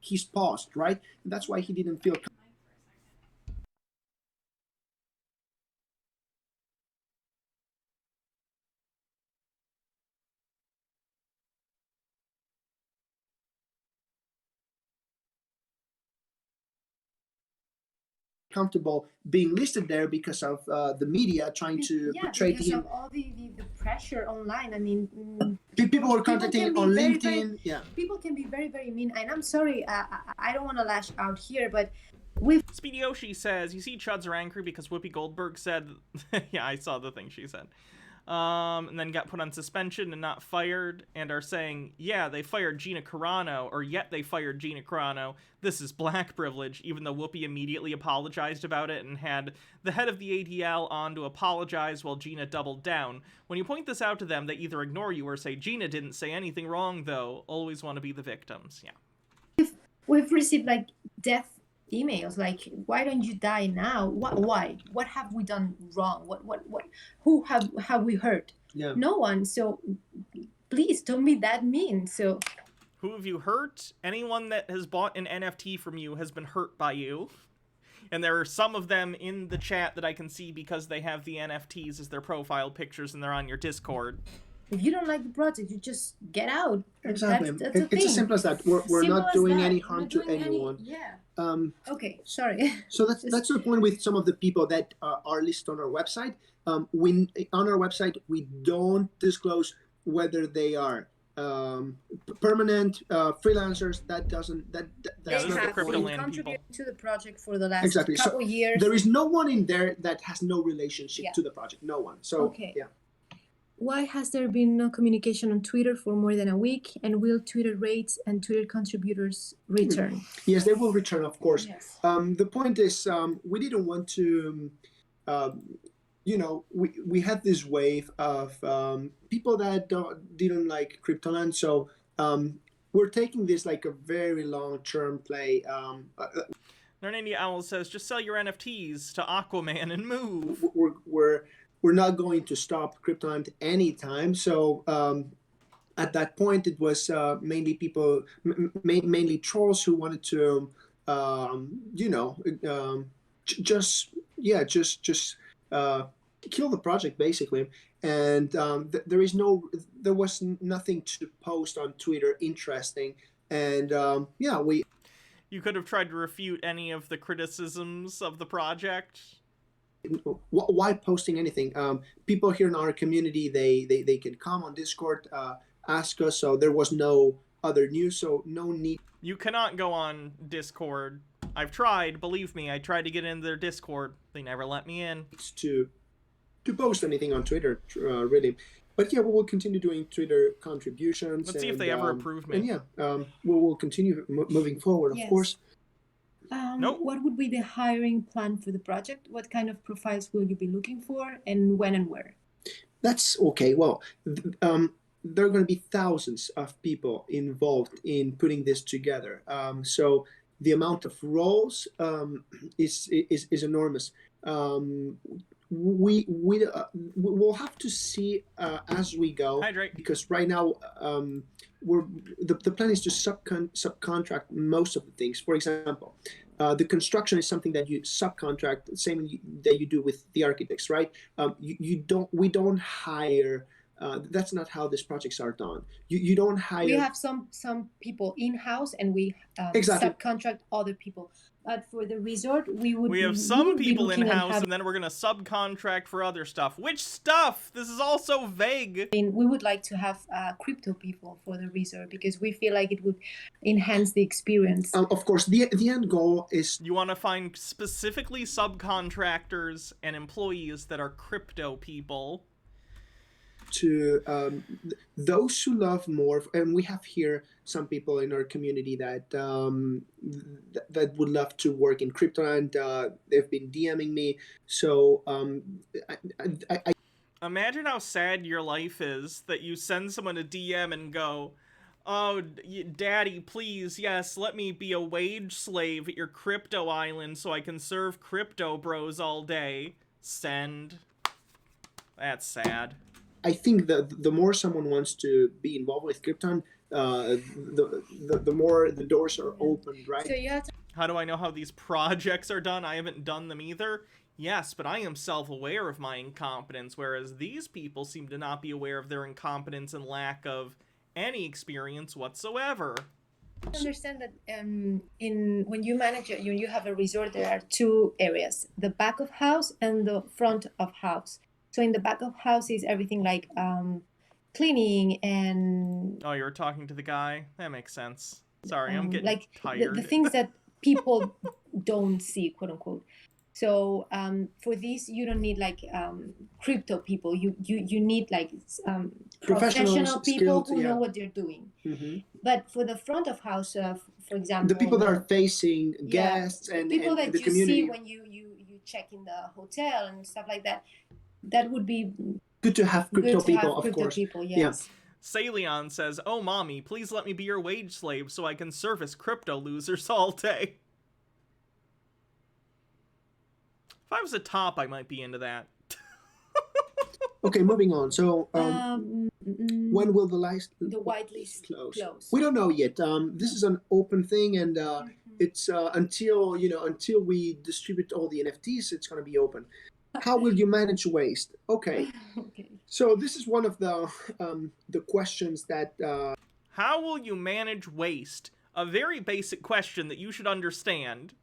He's paused, right? And that's why he didn't feel comfortable being listed there because of the media trying to portray because him. of all the pressure online. I mean, People are contacting can be on very, LinkedIn. very, people can be very, very mean, and I'm sorry, I don't want to lash out here, but we've. Speedy Yoshi says, you see Chuds are angry because Whoopi Goldberg said, yeah, I saw the thing she said. And then got put on suspension and not fired, and are saying, yeah, they fired Gina Carano, or yet they fired Gina Carano. This is black privilege, even though Whoopi immediately apologized about it and had the head of the ADL on to apologize while Gina doubled down. When you point this out to them, they either ignore you or say, Gina didn't say anything wrong, though. Always want to be the victims. Yeah. We've received like death emails, like, why don't you die now? Why? What have we done wrong? Who have we hurt? Yeah. No one. So please don't be that mean. So who have you hurt? Anyone that has bought an NFT from you has been hurt by you. And there are some of them in the chat that I can see because they have the NFTs as their profile pictures and they're on your Discord. If you don't like the project, you just get out. Exactly. That's It's as simple as that. We're not doing any harm to anyone. Okay, sorry. So that's the point with some of the people that are listed on our website. On our website, we don't disclose whether they are permanent freelancers. That's They not have the point. been contributing to the project for the last couple years. There is no one in there that has no relationship to the project. No one. So okay. Yeah. Why has there been no communication on Twitter for more than a week? And will Twitter rates and Twitter contributors return? Yes, they will return, of course. Yes. The point is, we didn't want to, we had this wave of people that didn't like CryptoLand. So we're taking this like a very long-term play. Narnia Owl says, just sell your NFTs to Aquaman and move. We're not going to stop CryptoLand anytime. So at that point, it was mainly people, mainly trolls who wanted to, just kill the project basically. And there was nothing to post on Twitter interesting. And You could have tried to refute any of the criticisms of the project. Why posting anything? People here in our community, they can come on Discord, ask us. So there was no other news, so no need. You cannot go on Discord. I've tried, believe me. I tried to get into their Discord. They never let me in. To post anything on Twitter, really. But yeah, we will continue doing Twitter contributions. Let's see if they ever approve me. And yeah, we will continue moving forward, of course. Nope. What would be the hiring plan for the project? What kind of profiles will you be looking for, and when and where? That's okay. Well, there are going to be thousands of people involved in putting this together. So the amount of roles is enormous. We'll have to see as we go. Hydrate. Because right now the plan is to subcontract most of the things. For example, the construction is something that you subcontract, the same that you do with the architects, right? We don't hire. That's not how these projects are done. You don't hire. We have some people in-house, and we Exactly. subcontract other people. But for the resort, we have be some people looking at in-house, having- and then we're going to subcontract for other stuff. Which stuff? This is all so vague. I mean, we would like to have crypto people for the resort because we feel like it would enhance the experience. Of course, the end goal is... You want to find specifically subcontractors and employees that are crypto people. To those who love more, and we have here some people in our community that that would love to work in CryptoLand. They've been DMing me, so I imagine how sad your life is that you send someone a DM and go, "Oh, Daddy, please, yes, let me be a wage slave at your crypto island so I can serve crypto bros all day." Send. That's sad. I think that the more someone wants to be involved with Krypton, the more the doors are opened, right? So you have to... How do I know how these projects are done? I haven't done them either. Yes, but I am self-aware of my incompetence, whereas these people seem to not be aware of their incompetence and lack of any experience whatsoever. Understand that when you manage it, when you have a resort, there are two areas: the back of house and the front of house. So in the back of house is everything like cleaning and... Oh, you're talking to the guy? That makes sense. Sorry, I'm getting like tired. The things that people don't see, quote unquote. So for this, you don't need like crypto people. You need like professional people who know what they're doing. Mm-hmm. But for the front of house, for example, the people that are facing guests and people and that the you community. see when you check in the hotel and stuff like that, that would be good to have crypto people, of crypto course. People, yes. Yeah. Saleon says, "Oh, mommy, please let me be your wage slave so I can service crypto losers all day." If I was a top, I might be into that. Okay, moving on. So, when will the whitelist close? We don't know yet. This is an open thing, and it's until we distribute all the NFTs, it's going to be open. How will you manage waste? Okay. So this is one of the questions that. How will you manage waste? A very basic question that you should understand.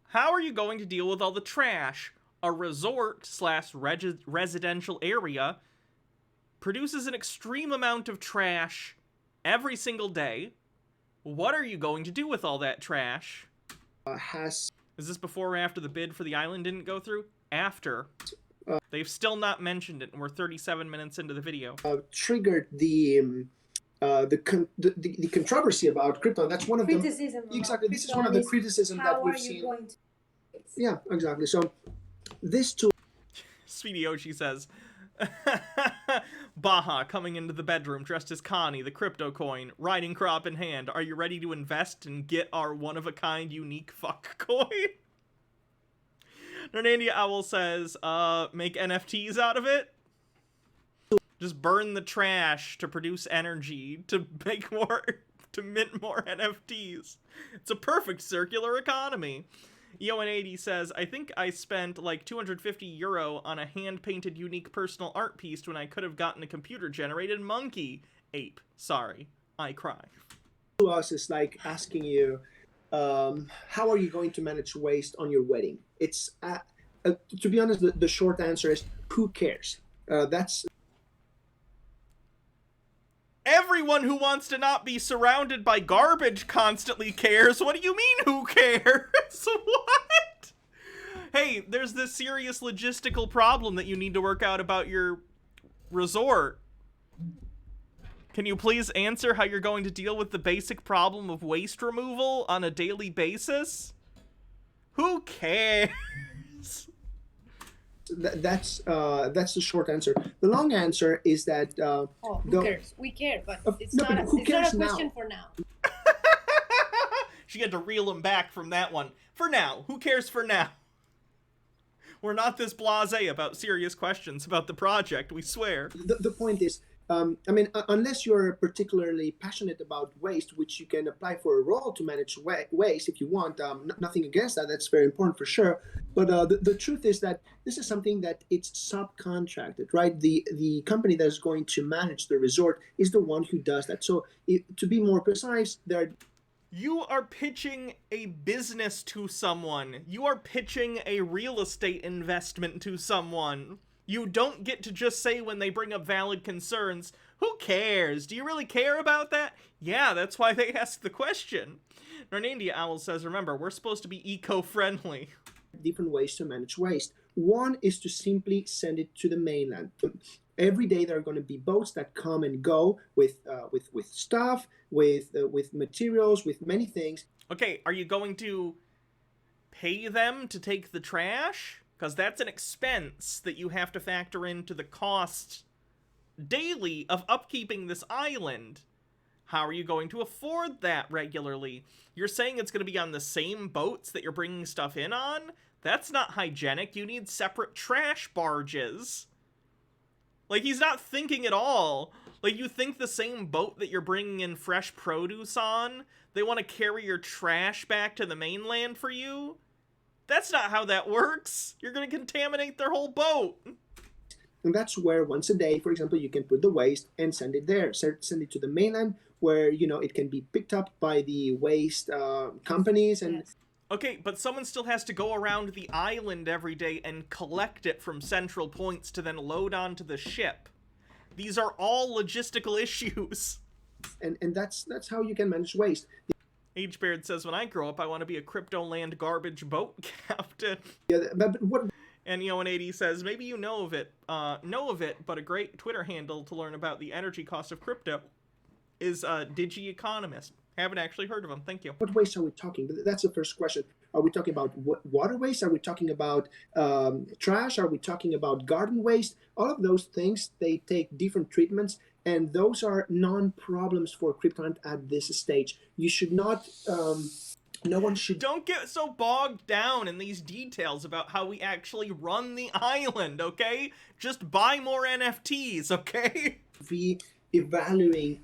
How are you going to deal with all the trash? A resort/residential area produces an extreme amount of trash every single day. What are you going to do with all that trash? Is this before or after the bid for the island didn't go through? After. They've still not mentioned it, and we're 37 minutes into the video. Triggered the controversy about crypto. That's one of the criticism. Exactly. This is one of the criticism that we've seen. Yeah, exactly. So this tool. Sweetie Yoshi says, Baja coming into the bedroom dressed as Connie, the crypto coin, riding crop in hand. Are you ready to invest and get our one-of-a-kind unique fuck coin? Hernandia Owl says, make NFTs out of it? Just burn the trash to produce energy, to make more, to mint more NFTs. It's a perfect circular economy. EON80 says, I think I spent like €250 on a hand-painted unique personal art piece when I could have gotten a computer-generated monkey. Ape. Sorry. I cry. To us is like asking you, how are you going to manage waste on your wedding? It's, to be honest, the short answer is, who cares? That's... Everyone who wants to not be surrounded by garbage constantly cares. What do you mean, who cares? What? Hey, there's this serious logistical problem that you need to work out about your resort. Can you please answer how you're going to deal with the basic problem of waste removal on a daily basis? Who cares? That's the short answer. The long answer is that who cares? We care, but it's no, not. But who It's not cares a question now? for now. She had to reel him back from that one. For now. Who cares for now? We're not this blasé about serious questions about the project, we swear. The point is, I mean, unless you're particularly passionate about waste, which you can apply for a role to manage waste if you want, nothing against that, that's very important for sure. But the truth is that this is something that it's subcontracted, right? The company that is going to manage the resort is the one who does that. So to be more precise, there are... You are pitching a business to someone. You are pitching a real estate investment to someone. You don't get to just say when they bring up valid concerns, who cares? Do you really care about that? Yeah, that's why they asked the question. Narnandia Owl says, remember, we're supposed to be eco-friendly. Different ways to manage waste. One is to simply send it to the mainland. Every day there are going to be boats that come and go with stuff, with materials, with many things. Okay, are you going to pay them to take the trash? Because that's an expense that you have to factor into the cost daily of upkeeping this island. How are you going to afford that regularly? You're saying it's going to be on the same boats that you're bringing stuff in on? That's not hygienic. You need separate trash barges. Like, he's not thinking at all. Like, you think the same boat that you're bringing in fresh produce on, they want to carry your trash back to the mainland for you? That's not how that works. You're going to contaminate their whole boat. And that's where once a day, for example, you can put the waste and send it there. Send it to the mainland where, you know, it can be picked up by the waste companies. And Okay, but someone still has to go around the island every day and collect it from central points to then load onto the ship. These are all logistical issues. And that's how you can manage waste. H-Beard says, when I grow up, I want to be a CryptoLand garbage boat captain. Yeah, but what... And Yo180 says, maybe you know of it, but a great Twitter handle to learn about the energy cost of crypto is Digi Economist. Haven't actually heard of him. Thank you. What waste are we talking? That's the first question. Are we talking about water waste? Are we talking about trash? Are we talking about garden waste? All of those things, they take different treatments, and those are non-problems for CryptoLand at this stage. You should not... no one should... Don't get so bogged down in these details about how we actually run the island, okay? Just buy more NFTs, okay? Be evaluating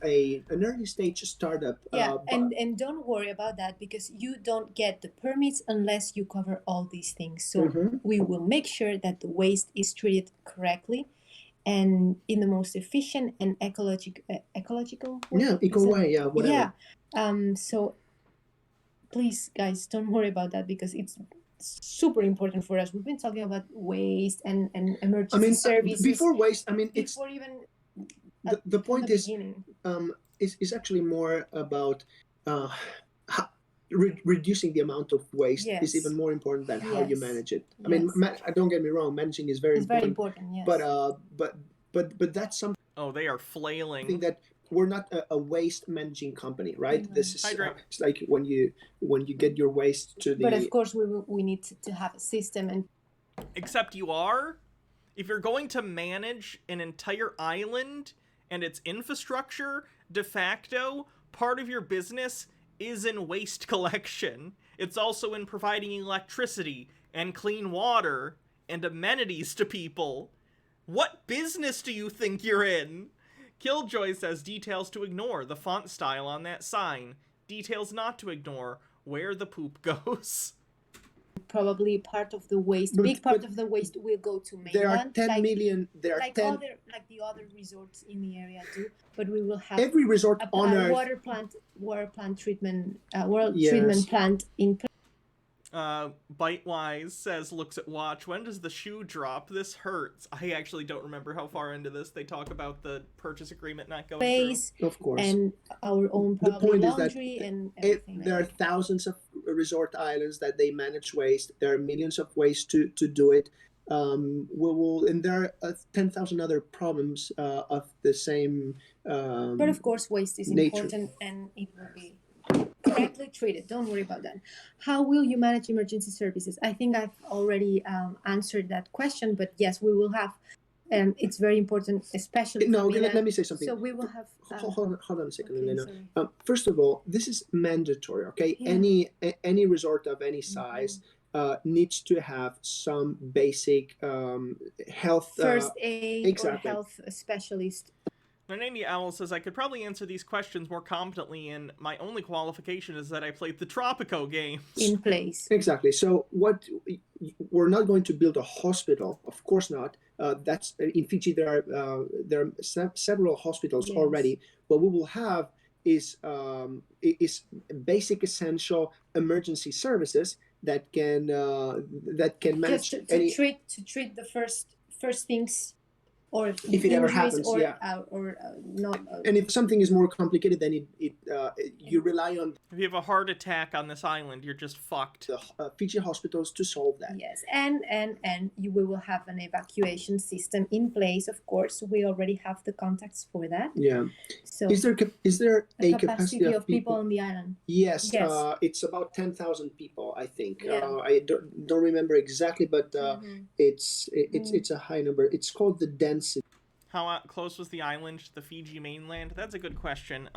an early stage startup. Yeah, and don't worry about that, because you don't get the permits unless you cover all these things. So we will make sure that the waste is treated correctly and in the most efficient and ecological way. Yeah, eco way, yeah, whatever. Yeah. So please, guys, don't worry about that, because it's super important for us. We've been talking about waste and emergency services. Before waste, it's... Before even... The point is actually more about reducing the amount of waste is even more important than how you manage it. I mean, don't get me wrong, managing is very important. Very important, yes. But that's something... Oh, they are flailing. I think that we're not a waste managing company, right? This is it's like when you get your waste to the... But of course, we need to have a system. And except you are. If you're going to manage an entire island and its infrastructure, de facto, part of your business is in waste collection. It's also in providing electricity and clean water and amenities to people. What business do you think you're in? Killjoy says details to ignore, the font style on that sign. Details not to ignore, where the poop goes. Probably part of the waste, big part of the waste will go to mainland. There are 10 million. There are 10. Like the other resorts in the area do, but we will have every resort on Earth. Water plant treatment, treatment plant in place. Bitewise says, looks at watch. When does the shoe drop? This hurts. I actually don't remember how far into this they talk about the purchase agreement not going through. Of course. And our own laundry and everything. There are thousands of resort islands that they manage waste. There are millions of ways to do it. And there are 10,000 other problems of the same but of course, waste is important, and it will be correctly treated. Don't worry about that. How will you manage emergency services? I think I've already answered that question, but yes, we will have, it's very important, especially let me say something. So we will have... hold on a second, Elena. First of all, this is mandatory, okay? Yeah. Any resort of any size needs to have some basic health... First aid or health specialist. Narnania Owl says, I could probably answer these questions more competently, and my only qualification is that I played the Tropico games. In place. Exactly. So we're not going to build a hospital, of course not. That's in Fiji. There are several hospitals already. What we will have is basic essential emergency services that can manage Just to treat the first things, or if it ever injuries, happens, or yeah. Not. And if something is more complicated, then you rely on If you have a heart attack on this island, you're just fucked. the Fiji hospitals to solve that. Yes, and we will have an evacuation system in place. Of course, we already have the contacts for that. Yeah. So is there a capacity of people on the island? Yes. Yes. It's about 10,000 people, I think. Yeah. I don't remember exactly, but it's a high number. It's called the density. How close was the island to the Fiji mainland? That's a good question.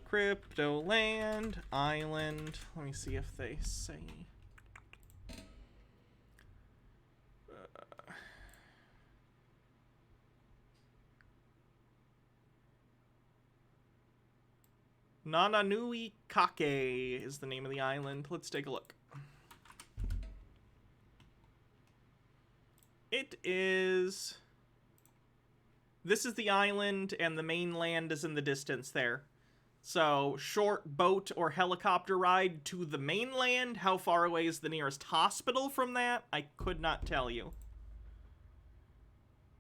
CryptoLand island. Let me see if they say. Nananui Kake is the name of the island. Let's take a look. It is... This is the island, and the mainland is in the distance there. So, short boat or helicopter ride to the mainland. How far away is the nearest hospital from that? I could not tell you.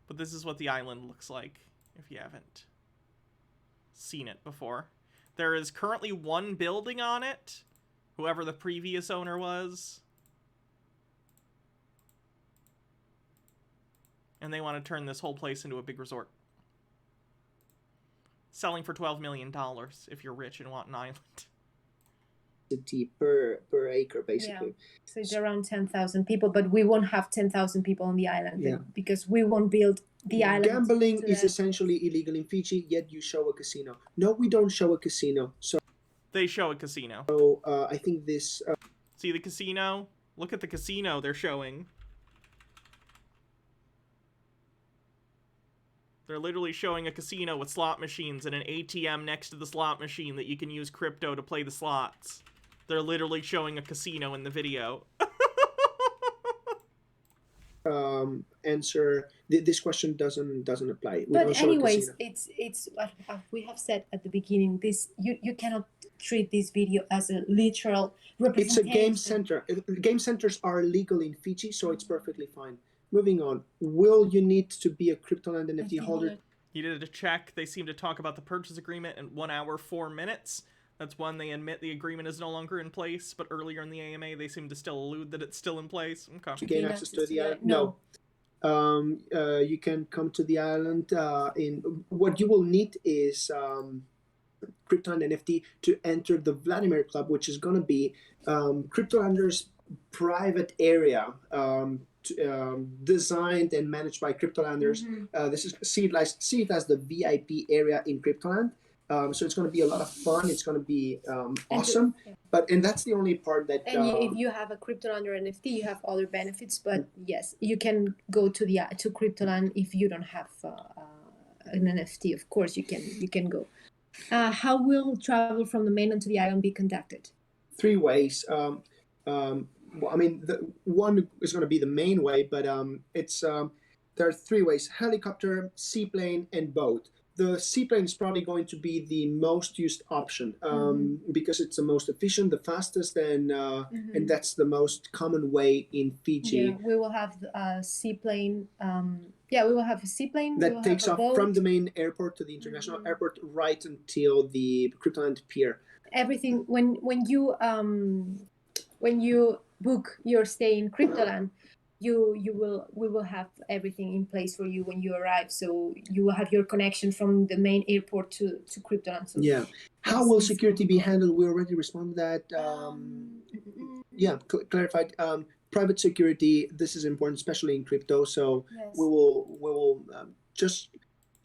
But this is what the island looks like, if you haven't seen it before. There is currently one building on it, whoever the previous owner was. And they want to turn this whole place into a big resort. Selling for $12 million if you're rich and want an island. Per acre, basically. Yeah. So it's around 10,000 people, but we won't have 10,000 people on the island, Yeah. because we won't build the island. Gambling is essentially illegal in Fiji, yet you show a casino. No, we don't show a casino. So they show a casino. So I think this... See the casino? Look at the casino they're showing. They're literally showing a casino with slot machines and an ATM next to the slot machine that you can use crypto to play the slots. They're literally showing a casino in the video. Answer this question doesn't apply. We But don't show anyways, a casino. it's what we have said at the beginning. This you cannot treat this video as a literal It's a representation. game center. Game centers are legal in Fiji, so it's perfectly fine. Moving on. Will you need to be a CryptoLand NFT holder? He did a check. They seem to talk about the purchase agreement in 1 hour, 4 minutes. That's when they admit the agreement is no longer in place, but earlier in the AMA, they seem to still allude that it's still in place. Okay. To gain access to the island? No. You can come to the island. What you will need is CryptoLand NFT to enter the Vladimir Club, which is going to be CryptoLanders' private area. Designed and managed by CryptoLanders. This is see it as the VIP area in CryptoLand. So it's going to be a lot of fun. It's going to be awesome. And that's the only part that. And if you have a CryptoLander NFT, you have other benefits. But yes, you can go to CryptoLand if you don't have an NFT. Of course, you can go. How will travel from the mainland to the island be conducted? 3 ways. Well, I mean, one is going to be the main way, but there are 3 ways: helicopter, seaplane, and boat. The seaplane is probably going to be the most used option because it's the most efficient, the fastest, and that's the most common way in Fiji. Yeah, we will have a seaplane. We will have a seaplane that takes off from the main airport to the international airport right until the CryptoLand pier. Everything when you book your stay in CryptoLand, we will have everything in place for you when you arrive. So you will have your connection from the main airport to CryptoLand. So yeah. How will security be handled? We already responded to that. Clarified. Private security. This is important, especially in crypto. So yes. we will just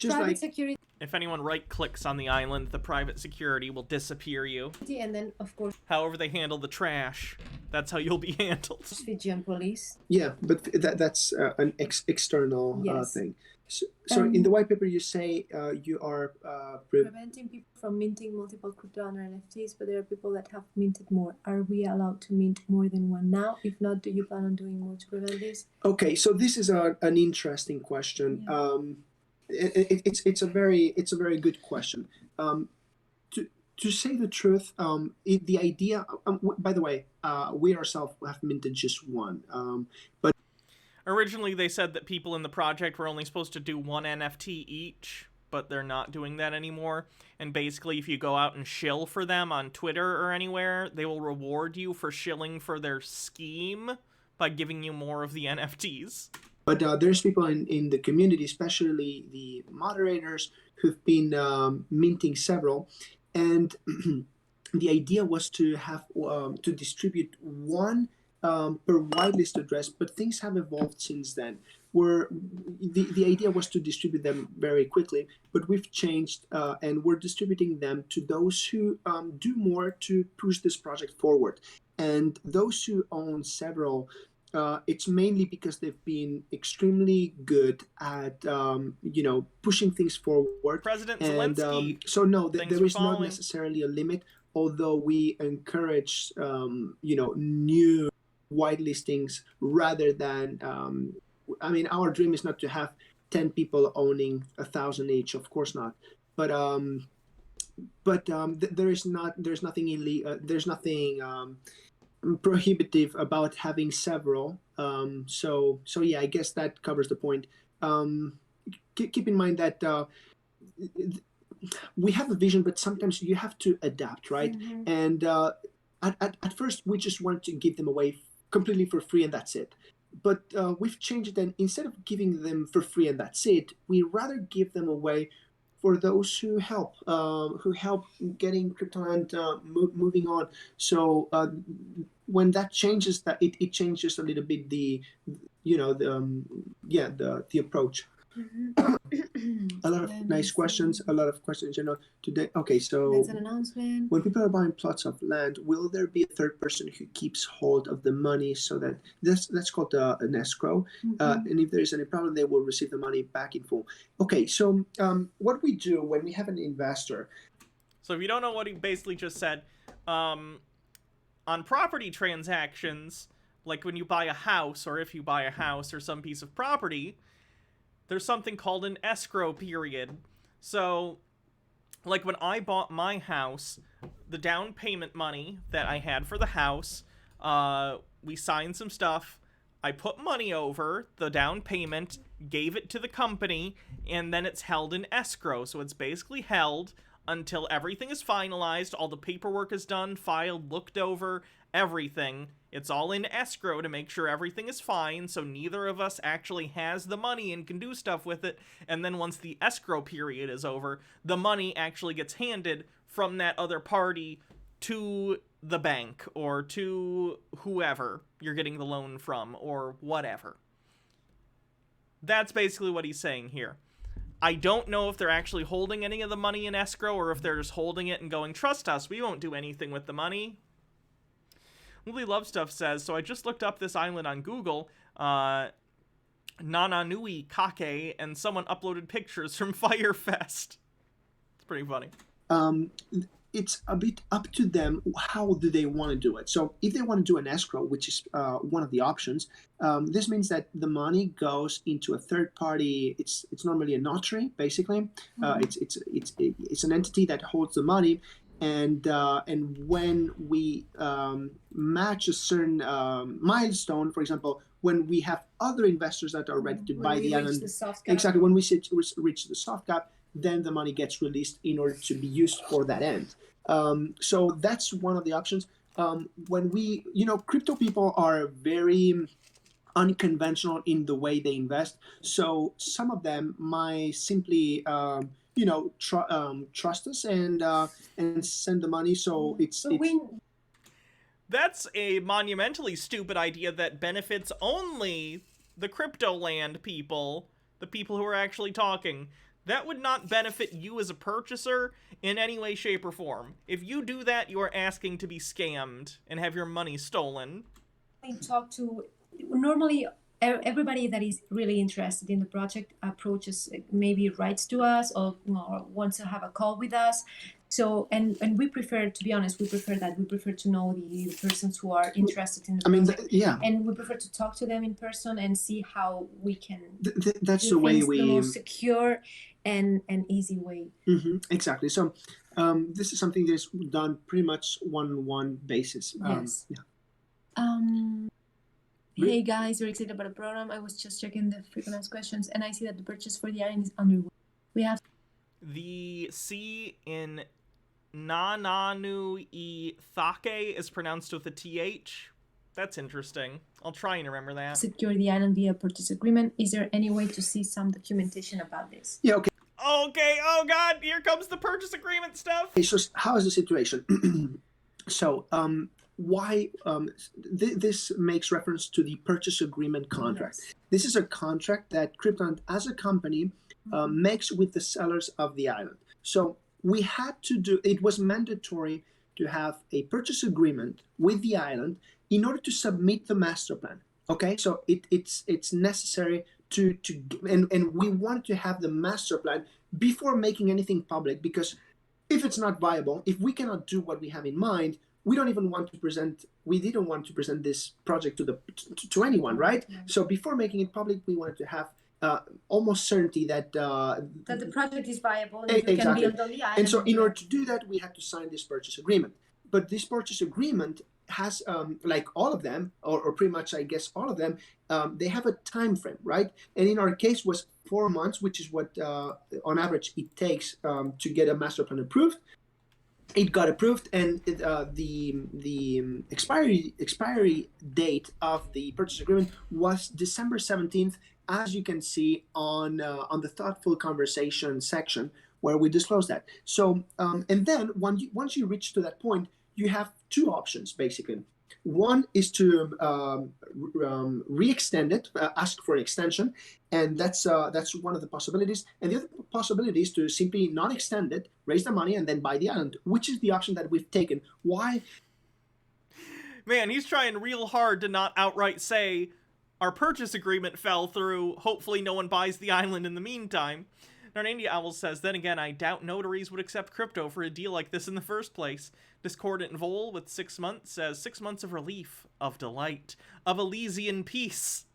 private like security. If anyone right-clicks on the island, the private security will disappear you. And then, of course, however they handle the trash, that's how you'll be handled. Fijian police. Yeah, but that's an external thing. So in the white paper, you say you are preventing people from minting multiple CryptoLand NFTs, but there are people that have minted more. Are we allowed to mint more than one now? If not, do you plan on doing more to prevent this? Okay, so this is an interesting question. Yeah. It's a very good question. To say the truth, the idea. By the way, we ourselves have minted just one. But originally they said that people in the project were only supposed to do one NFT each, but they're not doing that anymore. And basically, if you go out and shill for them on Twitter or anywhere, they will reward you for shilling for their scheme by giving you more of the NFTs. But there's people in the community, especially the moderators, who've been minting several. And the idea was to have to distribute one per whitelist address, but things have evolved since then. Where the idea was to distribute them very quickly, but we've changed and we're distributing them to those who do more to push this project forward. And those who own several, it's mainly because they've been extremely good at pushing things forward. President and, Zelensky. So no, there is not following. necessarily a limit, although we encourage new whitelistings rather than. Our dream is not to have 10 people owning 1,000 each. Of course not. But there's nothing illegal. There's nothing prohibitive about having several. So yeah, I guess that covers the point. Keep in mind that we have a vision, but sometimes you have to adapt, right? Mm-hmm. And at first, we just wanted to give them away completely for free, and that's it. But we've changed it, and instead of giving them for free and that's it, we rather give them away for those who help getting CryptoLand moving on. So when that changes, that it changes a little bit the approach. A lot of nice questions. A lot of questions, today. Okay, so That's an announcement. when people are buying plots of land, will there be a third person who keeps hold of the money so that that's called an escrow? And if there is any problem, they will receive the money back in full. Okay, so what we do when we have an investor. So if you don't know what he basically just said, on property transactions, like when you buy a house, or if you buy a house or some piece of property, there's something called an escrow period. So, like when I bought my house, the down payment money that I had for the house, we signed some stuff, I put money over the down payment, gave it to the company, and then it's held in escrow. So it's basically held until everything is finalized, all the paperwork is done, filed, looked over, everything. It's all in escrow to make sure everything is fine, so neither of us actually has the money and can do stuff with it. And then once the escrow period is over, the money actually gets handed from that other party to the bank or to whoever you're getting the loan from or whatever. That's basically what he's saying here. I don't know if they're actually holding any of the money in escrow or if they're just holding it and going, trust us, we won't do anything with the money. Lily Love Stuff says, so I just looked up this island on Google, Nananui Kake, and someone uploaded pictures from Firefest. It's pretty funny. It's a bit up to them. How do they want to do it? So if they want to do an escrow, which is one of the options, this means that the money goes into a third party. It's normally a notary, basically. It's an entity that holds the money. And when we match a certain milestone, for example, when we have other investors that are ready to buy the island, exactly when we reach the soft cap, then the money gets released in order to be used for that end. So that's one of the options. When we, crypto people are very unconventional in the way they invest. So some of them might simply trust us and send the money. So that's a monumentally stupid idea that benefits only the CryptoLand people, the people who are actually talking. That would not benefit you as a purchaser in any way, shape, or form. If you do that, you are asking to be scammed and have your money stolen. Normally everybody that is really interested in the project approaches, maybe writes to us or wants to have a call with us. So, and we prefer, to be honest, we prefer to know the persons who are interested in the I mean, project. yeah. And we prefer to talk to them in person and see how we can That's do the way things we... the most secure and easy way. Exactly. So this is something that's done pretty much one-on-one basis. Yes. Hey guys, we're excited about the program. I was just checking the frequent asked questions, and I see that the purchase for the island is underway. We have the C in Nananu I Thake is pronounced with a TH. That's interesting. I'll try and remember that. Secure the island via purchase agreement. Is there any way to see some documentation about this? Yeah, okay. Okay, oh god, here comes the purchase agreement stuff. Okay, so how is the situation? So, why this makes reference to the purchase agreement contract. Yes. This is a contract that CryptoLand as a company makes with the sellers of the island. So we had to do, it was mandatory to have a purchase agreement with the island in order to submit the master plan. Okay, so it's necessary to and we wanted to have the master plan before making anything public, because if it's not viable, if we cannot do what we have in mind, we didn't want to present this project to anyone, right? Yeah. So before making it public, we wanted to have almost certainty that the project is viable and exactly. We can build on the island. And so in order to do that, we had to sign this purchase agreement. But this purchase agreement has, like all of them, or pretty much I guess all of them, they have a time frame, right? And in our case was 4 months, which is what on average it takes to get a master plan approved. It got approved, and the expiry date of the purchase agreement was December 17th, as you can see on the thoughtful conversation section where we disclose that. So and then once you reach to that point, you have two options basically. One is to re-extend it, ask for an extension, and that's one of the possibilities. And the other possibility is to simply not extend it, raise the money, and then buy the island, which is the option that we've taken. Why? Man, he's trying real hard to not outright say, our purchase agreement fell through, hopefully no one buys the island in the meantime. Narnandia Owl says, then again, I doubt notaries would accept crypto for a deal like this in the first place. Discordant Vol with 6 months says, 6 months of relief, of delight, of Elysian peace.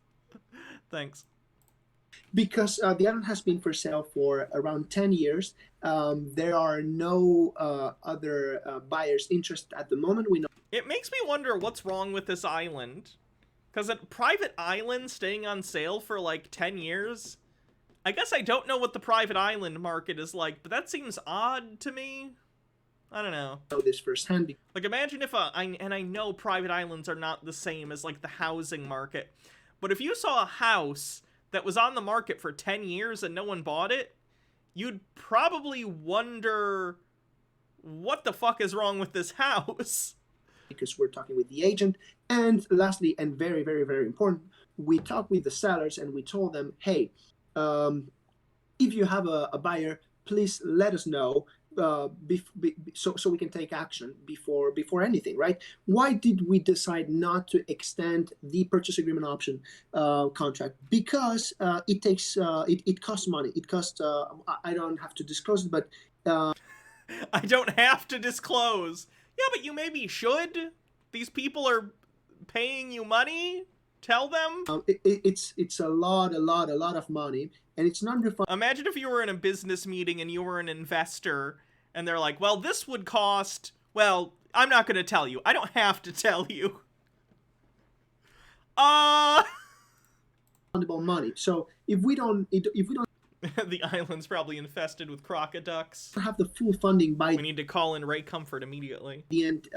Thanks. Because the island has been for sale for around 10 years. There are no other buyers interested at the moment. We know. It makes me wonder what's wrong with this island. Because a private island staying on sale for like 10 years... I guess I don't know what the private island market is like, but that seems odd to me. I don't know. This firsthand. Like, imagine if and I know private islands are not the same as, like, the housing market, but if you saw a house that was on the market for 10 years and no one bought it, you'd probably wonder what the fuck is wrong with this house. Because we're talking with the agent. And lastly, and very, very, very important, we talked with the sellers and we told them, hey, if you have a buyer, please let us know so we can take action before anything, right? Why did we decide not to extend the purchase agreement option contract? Because it takes it costs money. It costs I don't have to disclose it, but I don't have to disclose. Yeah, but you maybe should. These people are paying you money. Tell them. It's a lot of money, and it's non-refundable. Imagine if you were in a business meeting and you were an investor, and they're like, well, this would cost, well, I'm not going to tell you. I don't have to tell you. Money. So if we don't the island's probably infested with crocoducks. Have the full funding by. We need to call in Ray Comfort immediately. The end,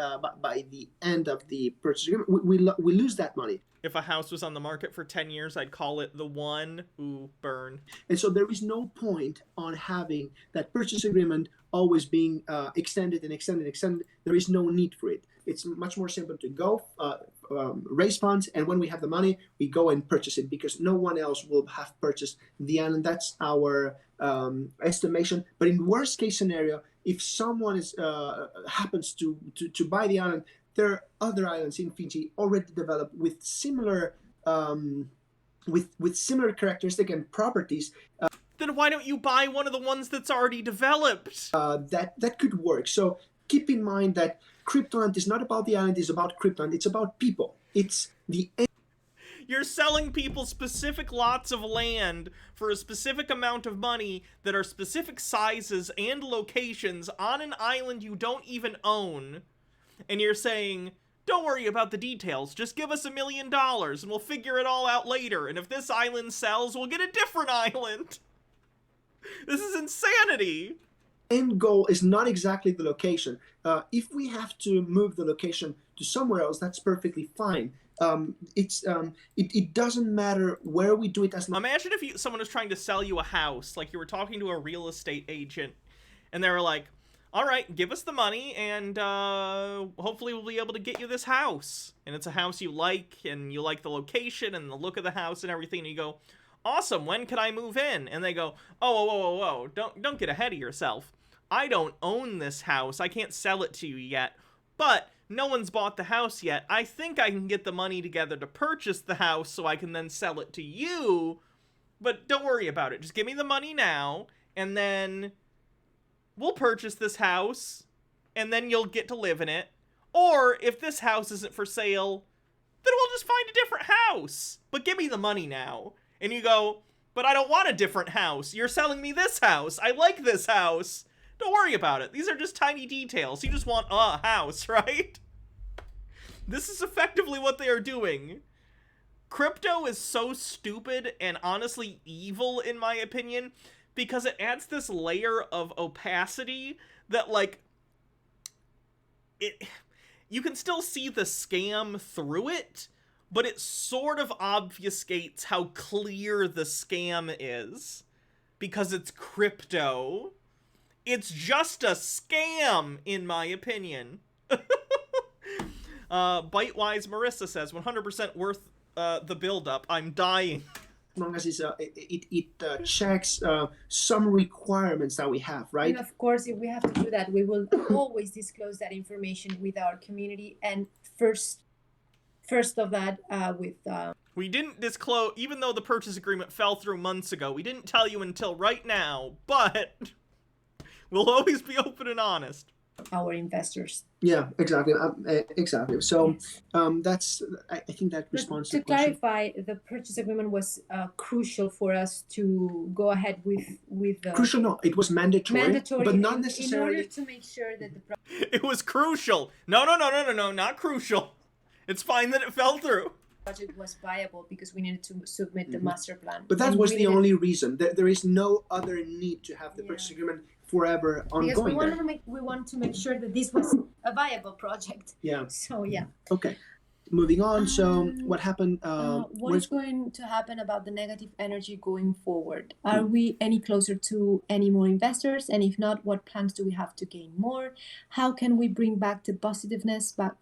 by the end of the purchase agreement, we lose that money. If a house was on the market for 10 years, I'd call it the one. Ooh, burn. And so there is no point on having that purchase agreement always being extended and extended and extended. There is no need for it. It's much more simple to go raise funds, and when we have the money, we go and purchase it, because no one else will have purchased the island. That's our estimation. But in worst case scenario, if someone happens to buy the island, there are other islands in Fiji already developed with similar with similar characteristic and properties. Then why don't you buy one of the ones that's already developed? That could work. So keep in mind that CryptoLand is not about the island, it's about CryptoLand, it's about people. It's the... You're selling people specific lots of land for a specific amount of money that are specific sizes and locations on an island you don't even own. And you're saying, don't worry about the details, just give us $1 million and we'll figure it all out later. And if this island sells, we'll get a different island. This is insanity. End goal is not exactly the location. If we have to move the location to somewhere else, that's perfectly fine. It doesn't matter where we do it as long. Imagine if someone was trying to sell you a house, like you were talking to a real estate agent, and they were like, all right, give us the money, and hopefully we'll be able to get you this house. And it's a house you like, and you like the location and the look of the house and everything, and you go, awesome, when can I move in? And they go, oh, whoa, don't get ahead of yourself. I don't own this house, I can't sell it to you yet, but no one's bought the house yet. I think I can get the money together to purchase the house so I can then sell it to you, but don't worry about it. Just give me the money now, and then we'll purchase this house, and then you'll get to live in it. Or, if this house isn't for sale, then we'll just find a different house. But give me the money now. And you go, but I don't want a different house. You're selling me this house. I like this house. Don't worry about it. These are just tiny details. You just want a house, right? This is effectively what they are doing. Crypto is so stupid and honestly evil, in my opinion, because it adds this layer of opacity that, like, you can still see the scam through it, but it sort of obfuscates how clear the scam is. Because it's crypto. It's just a scam, in my opinion. Bitewise Marissa says, 100% worth the build-up. I'm dying. As long as it checks some requirements that we have, right? And of course, if we have to do that, we will always disclose that information with our community. And first of that, with... We didn't disclose, even though the purchase agreement fell through months ago, we didn't tell you until right now, but we'll always be open and honest. Our investors. Yeah, exactly. Exactly. So that's, I think that responds to the question. Clarify, the purchase agreement was crucial for us to go ahead with the... Crucial, no. It was mandatory, but not necessarily... In order to make sure that the... It was crucial. No, not crucial. It's fine that it fell through. Project was viable because we needed to submit the master plan. But that was the only reason. There is no other need to have the purchase agreement forever ongoing. Because we wanted to make sure that this was a viable project. Yeah. So yeah. Okay. Moving on. So what happened? What is going to happen about the negative energy going forward? Are we any closer to any more investors? And if not, what plans do we have to gain more? How can we bring back the positiveness back?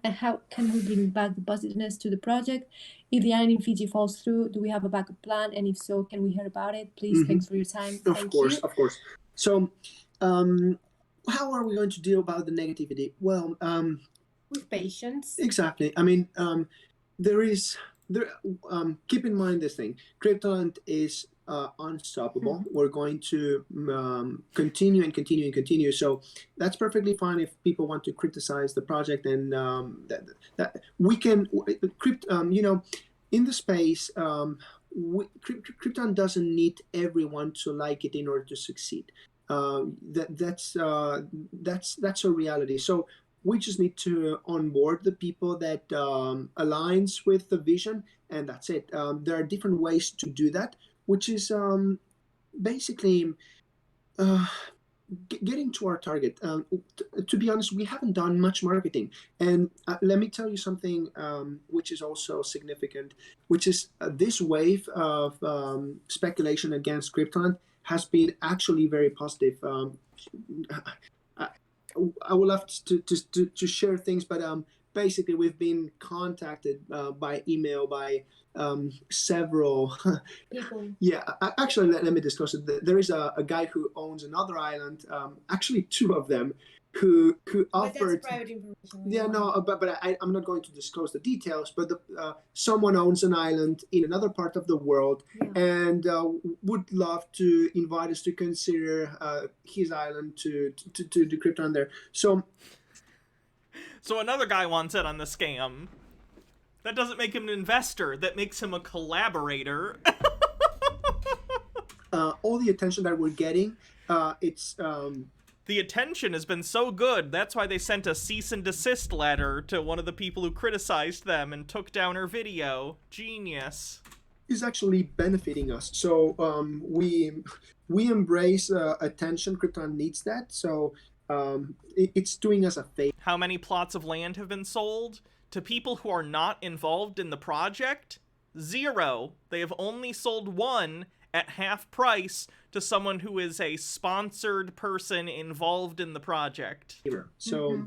How can we bring back the positiveness to the project? If the island in Fiji falls through, do we have a backup plan? And if so, can we hear about it? Please, thanks for your time. Of course. So, how are we going to deal about the negativity? Well, with patience. Exactly. I mean, keep in mind this thing. CryptoLand is unstoppable. We're going to continue. So that's perfectly fine if people want to criticize the project, and that we can. In the space, CryptoLand doesn't need everyone to like it in order to succeed. That's a reality. So we just need to onboard the people that aligns with the vision, and that's it. There are different ways to do that, which is basically getting to our target. To be honest, we haven't done much marketing. And let me tell you something which is also significant, which is this wave of speculation against CryptoLand has been actually very positive. I would love to share things, but basically we've been contacted by email by several people. Yeah, actually, let me discuss it. There is a guy who owns another island, actually two of them, who offered. But that's private information. Yeah, no, but I'm not going to disclose the details. But someone owns an island in another part of the world, and would love to invite us to consider his island to do crypto on there. So another guy wants in on the scam. That doesn't make him an investor. That makes him a collaborator. All the attention that we're getting, it's. The attention has been so good, that's why they sent a cease and desist letter to one of the people who criticized them and took down her video. Genius. Is actually benefiting us. So we embrace attention. CryptoLand needs that. So it's doing us a favor. How many plots of land have been sold? To people who are not involved in the project? 0. They have only sold 1 at half price to someone who is a sponsored person involved in the project. So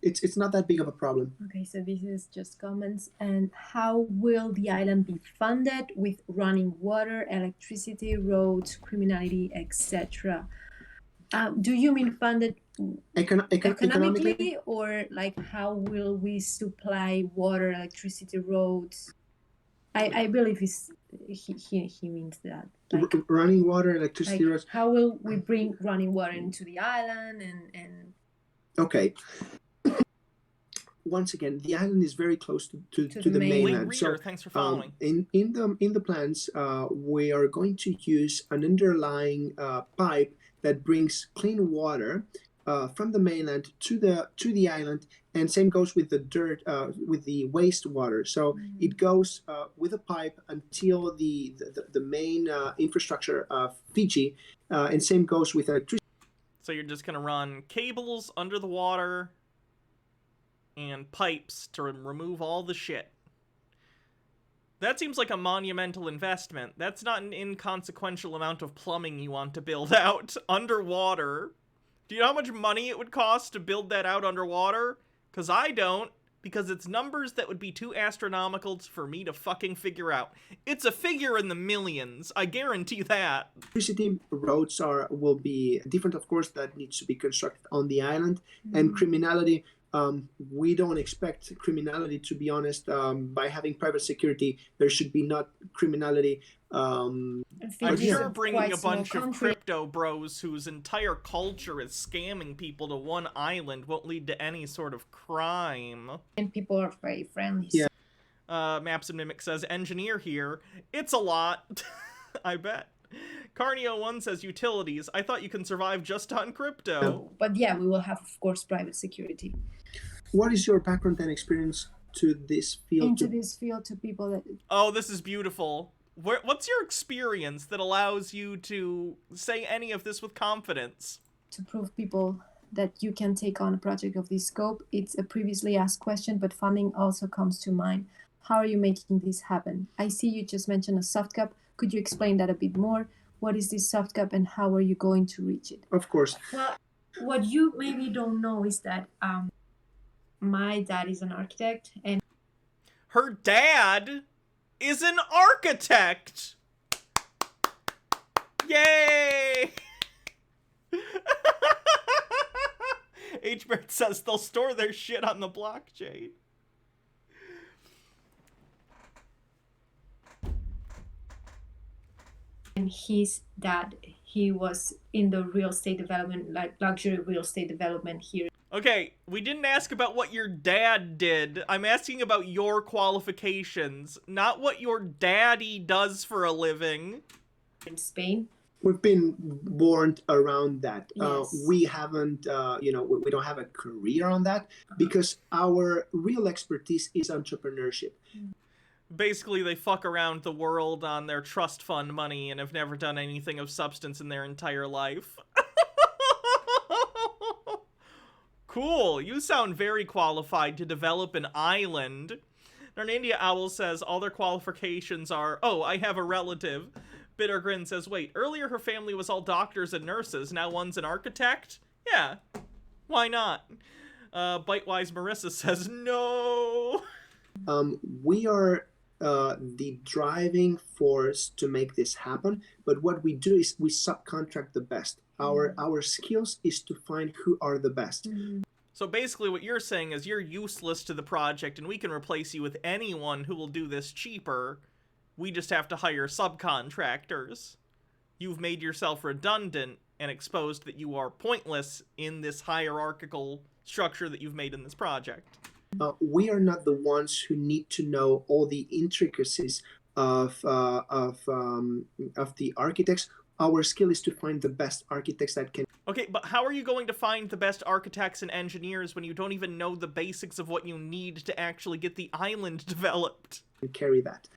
it's not that big of a problem. Okay, so this is just comments. And how will the island be funded with running water, electricity, roads, criminality, etc.? Do you mean funded economically, or like how will we supply water, electricity, roads? I believe he means that. Like, running water, electricity, roads. How will we bring running water into the island and? Okay. Once again, the island is very close to the mainland. Reader, thanks for following. In the plans, we are going to use an underlying pipe that brings clean water from the mainland to the island, and same goes with the dirt, with the wastewater. So it goes with a pipe until the main infrastructure of Fiji, and same goes with electricity. So you're just gonna run cables under the water and pipes to remove all the shit. That seems like a monumental investment. That's not an inconsequential amount of plumbing you want to build out underwater. Do you know how much money it would cost to build that out underwater? Because I don't, because it's numbers that would be too astronomical for me to fucking figure out. It's a figure in the millions, I guarantee that. Electricity, roads will be different, of course, that needs to be constructed on the island. And criminality, we don't expect criminality, to be honest. By having private security, there should be not criminality. I'm sure bringing a bunch of crypto bros whose entire culture is scamming people to one island won't lead to any sort of crime. And people are very friendly. Yeah. Maps and Mimic says, engineer here. It's a lot. I bet. Carnio1 says, utilities. I thought you can survive just on crypto. But yeah, we will have, of course, private security. What is your background and experience to this field? Into this field to people that... Oh, this is beautiful. What's your experience that allows you to say any of this with confidence? To prove people that you can take on a project of this scope. It's a previously asked question, but funding also comes to mind. How are you making this happen? I see you just mentioned a soft cap. Could you explain that a bit more? What is this soft cap and how are you going to reach it? Of course. Well, what you maybe don't know is that my dad is an architect and... Her dad is an architect! Yay! H-Bird says they'll store their shit on the blockchain. And his dad, he was in the real estate development, like luxury real estate development here. Okay, we didn't ask about what your dad did. I'm asking about your qualifications, not what your daddy does for a living. In Spain. We've been born around that. Yes. We haven't, we don't have a career on that because our real expertise is entrepreneurship. Basically, they fuck around the world on their trust fund money and have never done anything of substance in their entire life. Cool, you sound very qualified to develop an island. Narnandia Owl says all their qualifications are, oh, I have a relative. Bitter Grin says, wait, earlier her family was all doctors and nurses, now one's an architect? Yeah, why not? Bitewise Marissa says no. We are the driving force to make this happen, but what we do is we subcontract the best. Our skills is to find who are the best. So basically what you're saying is you're useless to the project and we can replace you with anyone who will do this cheaper. We just have to hire subcontractors. You've made yourself redundant and exposed that you are pointless in this hierarchical structure that you've made in this project. We are not the ones who need to know all the intricacies of the architects. Our skill is to find the best architects that can. Okay, but how are you going to find the best architects and engineers when you don't even know the basics of what you need to actually get the island developed? Carry that.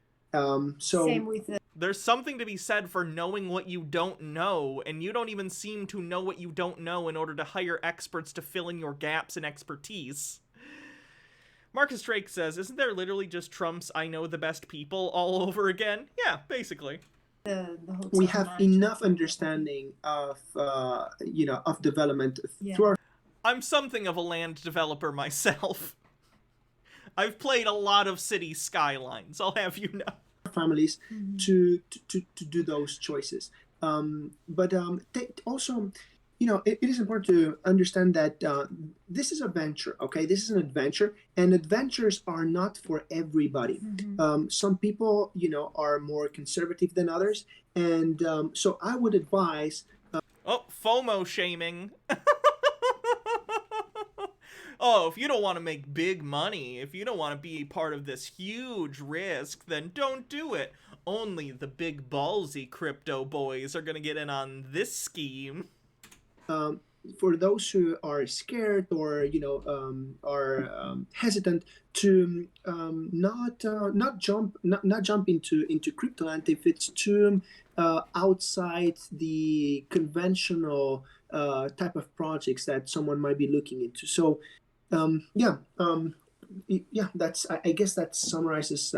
Same with the... There's something to be said for knowing what you don't know, and you don't even seem to know what you don't know in order to hire experts to fill in your gaps in expertise. Marcus Drake says, isn't there literally just Trump's I know the best people all over again? Yeah, basically. We have enough understanding of, of development through our... I'm something of a land developer myself. I've played a lot of city skylines, I'll have you know. Families to do those choices. But also, it is important to understand that this is a venture, okay? This is an adventure, and adventures are not for everybody. Some people, are more conservative than others, and so I would advise... FOMO shaming. Oh, if you don't want to make big money, if you don't want to be part of this huge risk, then don't do it. Only the big ballsy crypto boys are going to get in on this scheme. For those who are scared or are hesitant to not jump into CryptoLand if it's too outside the conventional type of projects that someone might be looking into. So that's I guess that summarizes.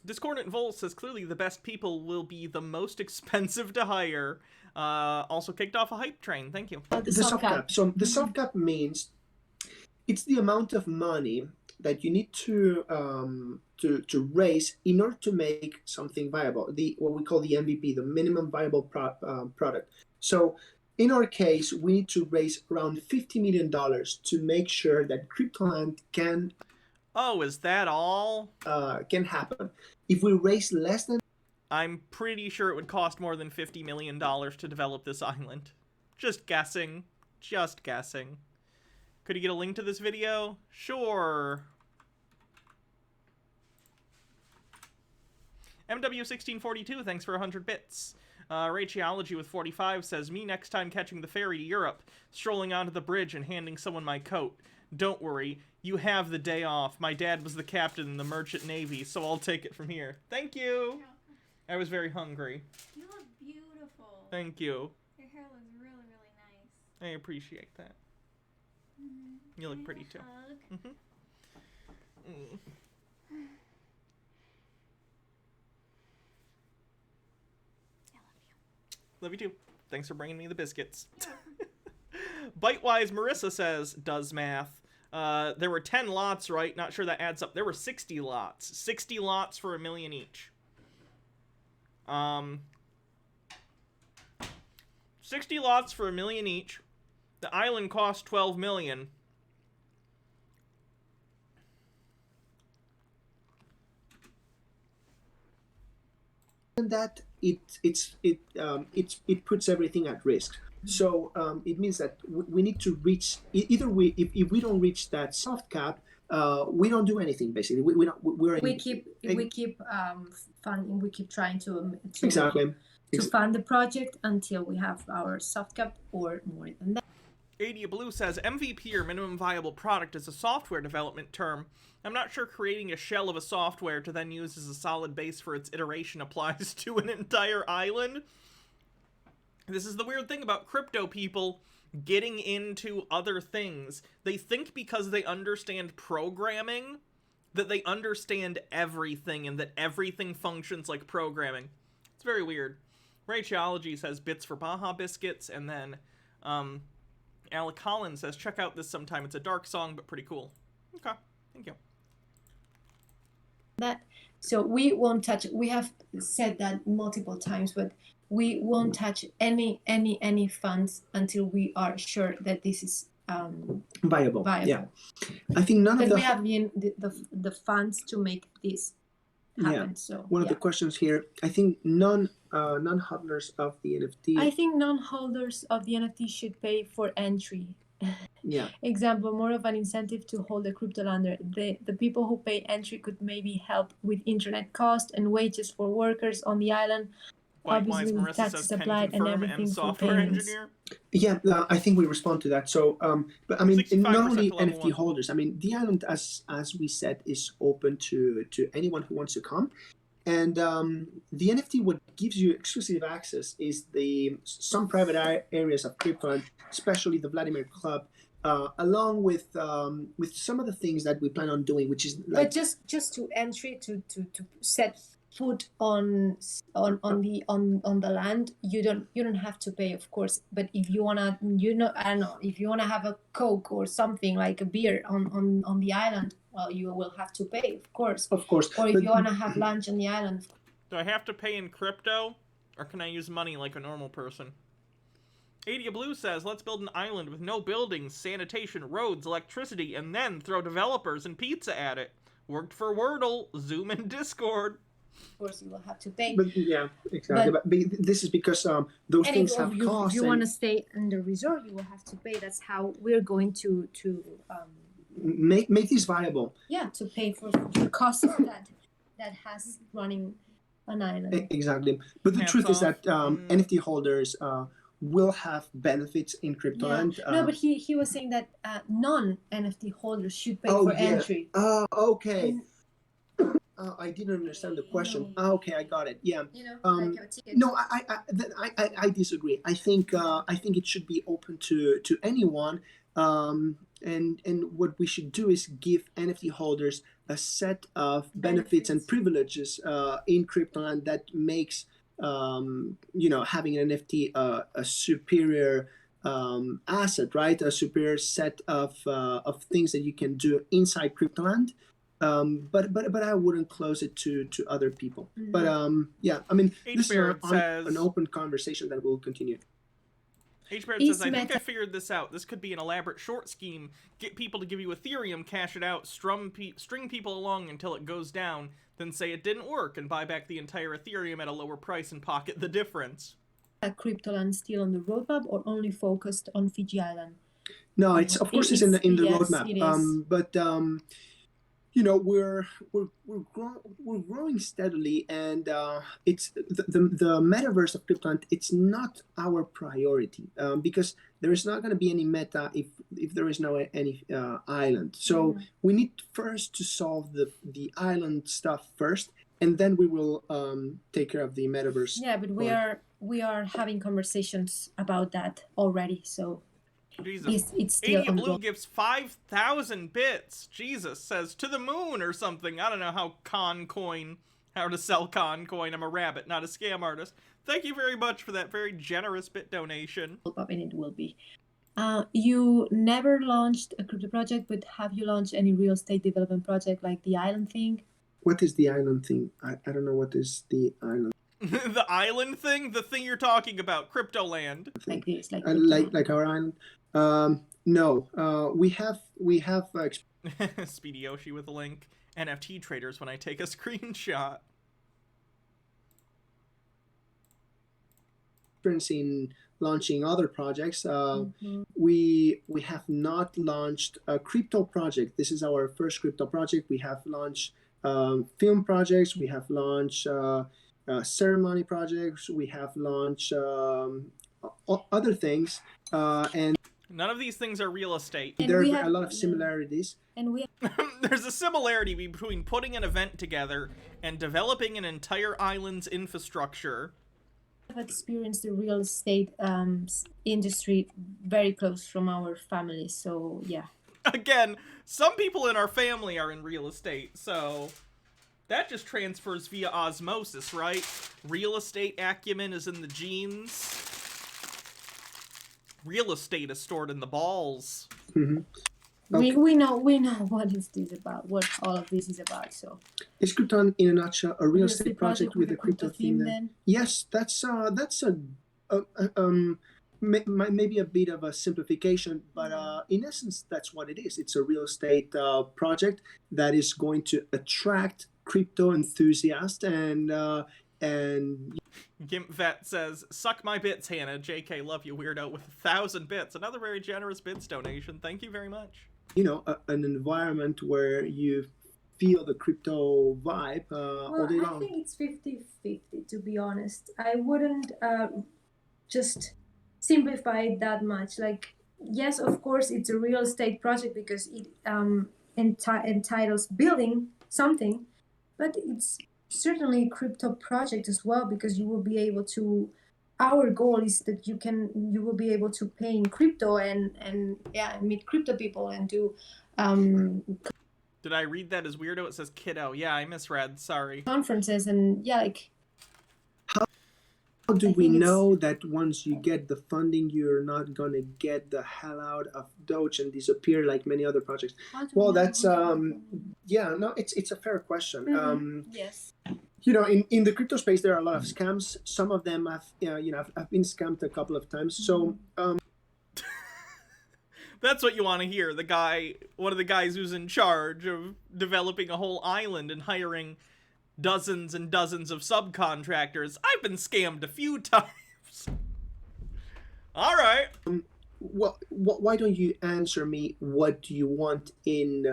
Discordant Volt says clearly the best people will be the most expensive to hire. Also kicked off a hype train. Thank you. The soft cap. So the soft cap means it's the amount of money that you need to raise in order to make something viable. What we call the MVP, the minimum viable product. So in our case, we need to raise around $50 million to make sure that CryptoLand can. Oh, is that all? Can happen. If we raise less than... I'm pretty sure it would cost more than $50 million to develop this island. Just guessing. Just guessing. Could you get a link to this video? Sure. MW1642, thanks for 100 bits. Rachology with 45 says, me next time catching the ferry to Europe, strolling onto the bridge and handing someone my coat. Don't worry, you have the day off. My dad was the captain in the Merchant Navy, so I'll take it from here. Thank you! I was very hungry. You look beautiful. Thank you. Your hair looks really, really nice. I appreciate that. You look pretty too. Hug. Love you too. Thanks for bringing me the biscuits. Bitewise Marissa says, does math. There were 10 lots, right? Not sure that adds up. There were 60 lots. 60 lots for $1 million each. 60 lots for $1 million each. The island cost $12 million. And that it puts everything at risk. So it means that we need to reach either if we don't reach that soft cap, we don't do anything basically. We keep funding. We keep trying to fund the project until we have our soft cap or more than that. Adia Blue says, MVP or minimum viable product is a software development term. I'm not sure creating a shell of a software to then use as a solid base for its iteration applies to an entire island. This is the weird thing about crypto people getting into other things. They think because they understand programming that they understand everything and that everything functions like programming. It's very weird. Rachology says bits for Baja biscuits, and then Alec Collins says, check out this sometime. It's a dark song, but pretty cool. Okay, thank you. That so we won't touch. We have said that multiple times, but we won't touch any funds until we are sure that this is Viable. viable. Yeah, I think none of That the we have the funds to make this happen. So one of the questions here, I think non-hodlers of the NFT. I think non-holders of the NFT should pay for entry. Yeah. Example, more of an incentive to hold a CryptoLander. The people who pay entry could maybe help with internet cost and wages for workers on the island. Likewise, Obviously, with Marissa taxes says, applied can and confirm everything and for software payments. engineer. Yeah, I think we respond to that. So, but I mean, not 65% only to level NFT 1. holders. I mean, the island, as we said, is open to anyone who wants to come. And the NFT, what gives you exclusive access is some private areas of CryptoLand, especially the Vladimir Club, along with some of the things that we plan on doing, which is like. But just to entry to set foot on the land, you don't have to pay, of course. But if you wanna, I don't know, if you wanna have a Coke or something like a beer on the island, well, you will have to pay, of course. Of course. Or if you wanna have lunch on the island. Do I have to pay in crypto, or can I use money like a normal person? Adia Blue says, let's build an island with no buildings, sanitation, roads, electricity, and then throw developers and pizza at it. Worked for Wordle, Zoom, and Discord. Of course, you will have to pay. But yeah, exactly. But this is because those things have costs. If you want to stay in the resort, you will have to pay. That's how we're going to make this viable. Yeah, to pay for the cost that has running an island. Exactly. But the truth is that NFT holders will have benefits in CryptoLand. No, but he was saying that non-NFT holders should pay for entry. Oh, okay. I didn't understand the question. Okay, I got it. Yeah. Like a ticket. No, I disagree. I think it should be open to anyone. And what we should do is give NFT holders a set of benefits and privileges in CryptoLand that makes having an NFT a superior asset, right? A superior set of things that you can do inside CryptoLand. But I wouldn't close it to other people. Mm-hmm. But yeah, I mean, this is an open conversation that will continue. H-Barrett says, I think I figured this out. This could be an elaborate short scheme. Get people to give you Ethereum, cash it out, string people along until it goes down, then say it didn't work and buy back the entire Ethereum at a lower price and pocket the difference. CryptoLand still on the roadmap or only focused on Fiji Island? No, it's of course it's in the roadmap. It is. But we're growing steadily, and it's the metaverse of CryptoLand. It's not our priority because there is not going to be any meta if there is no any island. So we need first to solve the island stuff first, and then we will take care of the metaverse. Yeah, but we are having conversations about that already. So. Jesus. It's still Adia Blue gives 5,000 bits. Jesus says to the moon or something. I don't know how to sell Concoin. I'm a rabbit, not a scam artist. Thank you very much for that very generous bit donation. And it will be. You never launched a crypto project, but have you launched any real estate development project like the island thing? What is the island thing? I don't know what is the island. The island thing? The thing you're talking about, CryptoLand. Like this, like our island. No. We have Speedy Yoshi with a link. NFT traders when I take a screenshot. In launching other projects, we have not launched a crypto project. This is our first crypto project. We have launched film projects. We have launched ceremony projects. We have launched other things, and none of these things are real estate. There are a lot of similarities. And we there's a similarity between putting an event together and developing an entire island's infrastructure. I've experienced the real estate industry very close from our family, so yeah. Again, some people in our family are in real estate, so that just transfers via osmosis, right? Real estate acumen is in the genes. real estate is stored in the balls. Mm-hmm. Okay. We know what is this about, what all of this is about. So is Krypton in a nutshell a real estate project with a crypto theme? Then yes, that's maybe a bit of a simplification, but in essence, that's what it is. It's a real estate project that is going to attract crypto enthusiasts and. Gimp Vet says, "Suck my bits, Hannah. JK, love you, weirdo," with 1,000 bits. Another very generous bits donation. Thank you very much. You know, an environment where you feel the crypto vibe all day long. I think it's 50-50, to be honest. I wouldn't just simplify it that much. Like, yes, of course, it's a real estate project because it entitles building something, but it's certainly a crypto project as well, because you will be able to, our goal is that you will be able to pay in crypto and meet crypto people and do did I read that as weirdo? It says kiddo. Yeah, I misread, sorry. Conferences and like how do we know that once you get the funding, you're not going to get the hell out of Doge and disappear like many other projects? Well, that's, it's a fair question. Yes. You know, in the crypto space, there are a lot of scams. Some of them have, I've been scammed a couple of times. So, that's what you want to hear. One of the guys who's in charge of developing a whole island and hiring dozens and dozens of subcontractors. I've been scammed a few times. All right. Well, why don't you answer me? What do you want in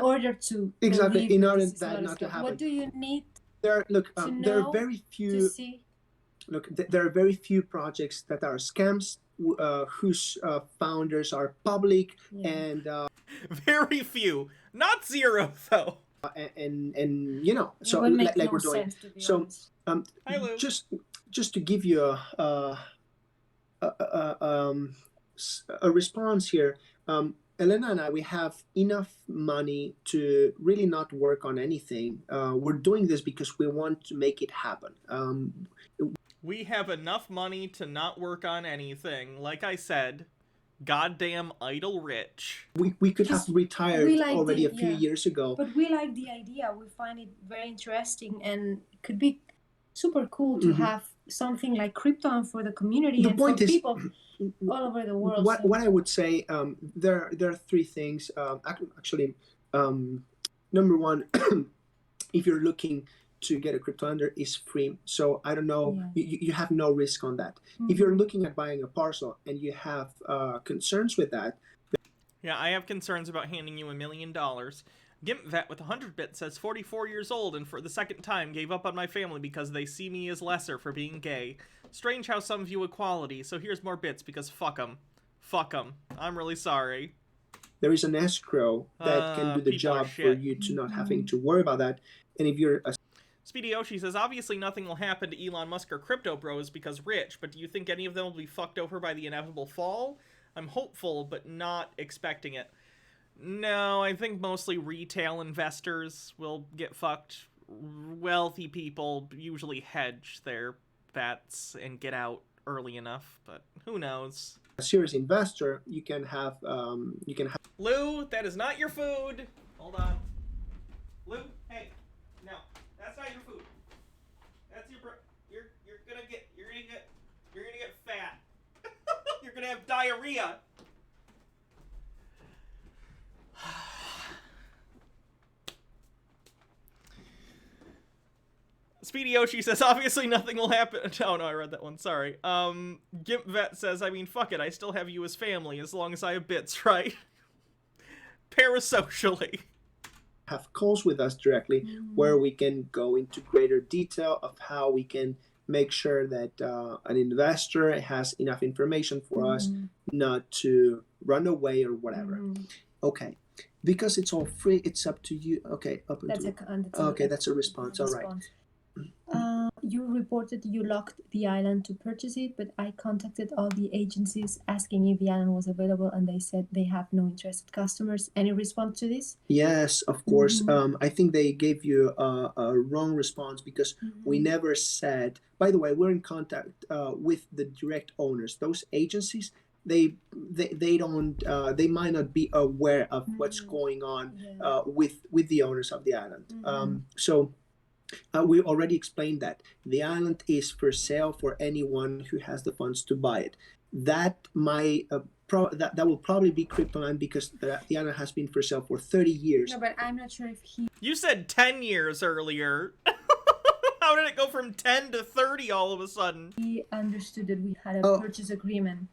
order to exactly in order that not to happen? What do you need? There are very few. There are very few projects that are scams whose founders are public and very few, not zero though. And you know, so like we're doing. So just to give you a response here, Elena and I, we have enough money to really not work on anything. We're doing this because we want to make it happen. We have enough money to not work on anything. Like I said, goddamn idle rich. We could have retired already a few years ago. But we like the idea. We find it very interesting and it could be super cool to have something like Krypton for the community and for people all over the world. What I would say, there are three things. Actually, number one, if you're looking to get a crypto under, is free. So I don't know, you have no risk on that. If you're looking at buying a parcel and you have concerns with that. Yeah, I have concerns about handing you $1 million. Gimp Vet with 100 bits says 44 years old and for the second time gave up on my family because they see me as lesser for being gay. Strange how some view equality, so here's more bits because fuck 'em. Fuck 'em. I'm really sorry. There is an escrow that can do the job for you to not having to worry about that. And if you're a Speedy Yoshi says, obviously nothing will happen to Elon Musk or crypto bros because rich, but do you think any of them will be fucked over by the inevitable fall? I'm hopeful, but not expecting it. No, I think mostly retail investors will get fucked. Wealthy people usually hedge their bets and get out early enough, but who knows? A serious investor, you can have Lou, that is not your food. Hold on. Lou, hey. No, that's not your food. That's your you're gonna get fat. You're gonna have diarrhea. Speedy Yoshi says, obviously nothing will happen. Oh, no, I read that one. Sorry. Gimp Vet says, I mean, fuck it. I still have you as family as long as I have bits, right? Parasocially. Have calls with us directly where we can go into greater detail of how we can make sure that an investor has enough information for us not to run away or whatever. Okay. Because it's all free, it's up to you. Okay, up until... That's a response. All right. You reported you locked the island to purchase it, but I contacted all the agencies asking if the island was available, and they said they have no interested customers. Any response to this? Yes, of course. I think they gave you a wrong response because we never said... By the way, we're in contact with the direct owners. Those agencies they don't they might not be aware of what's going on with the owners of the island. So we already explained that the island is for sale for anyone who has the funds to buy it. That might that will probably be CryptoLand, because the island has been for sale for 30 years. No, but I'm not sure if he. You said 10 years earlier. How did it go from 10 to 30 all of a sudden? He understood that we had a purchase agreement.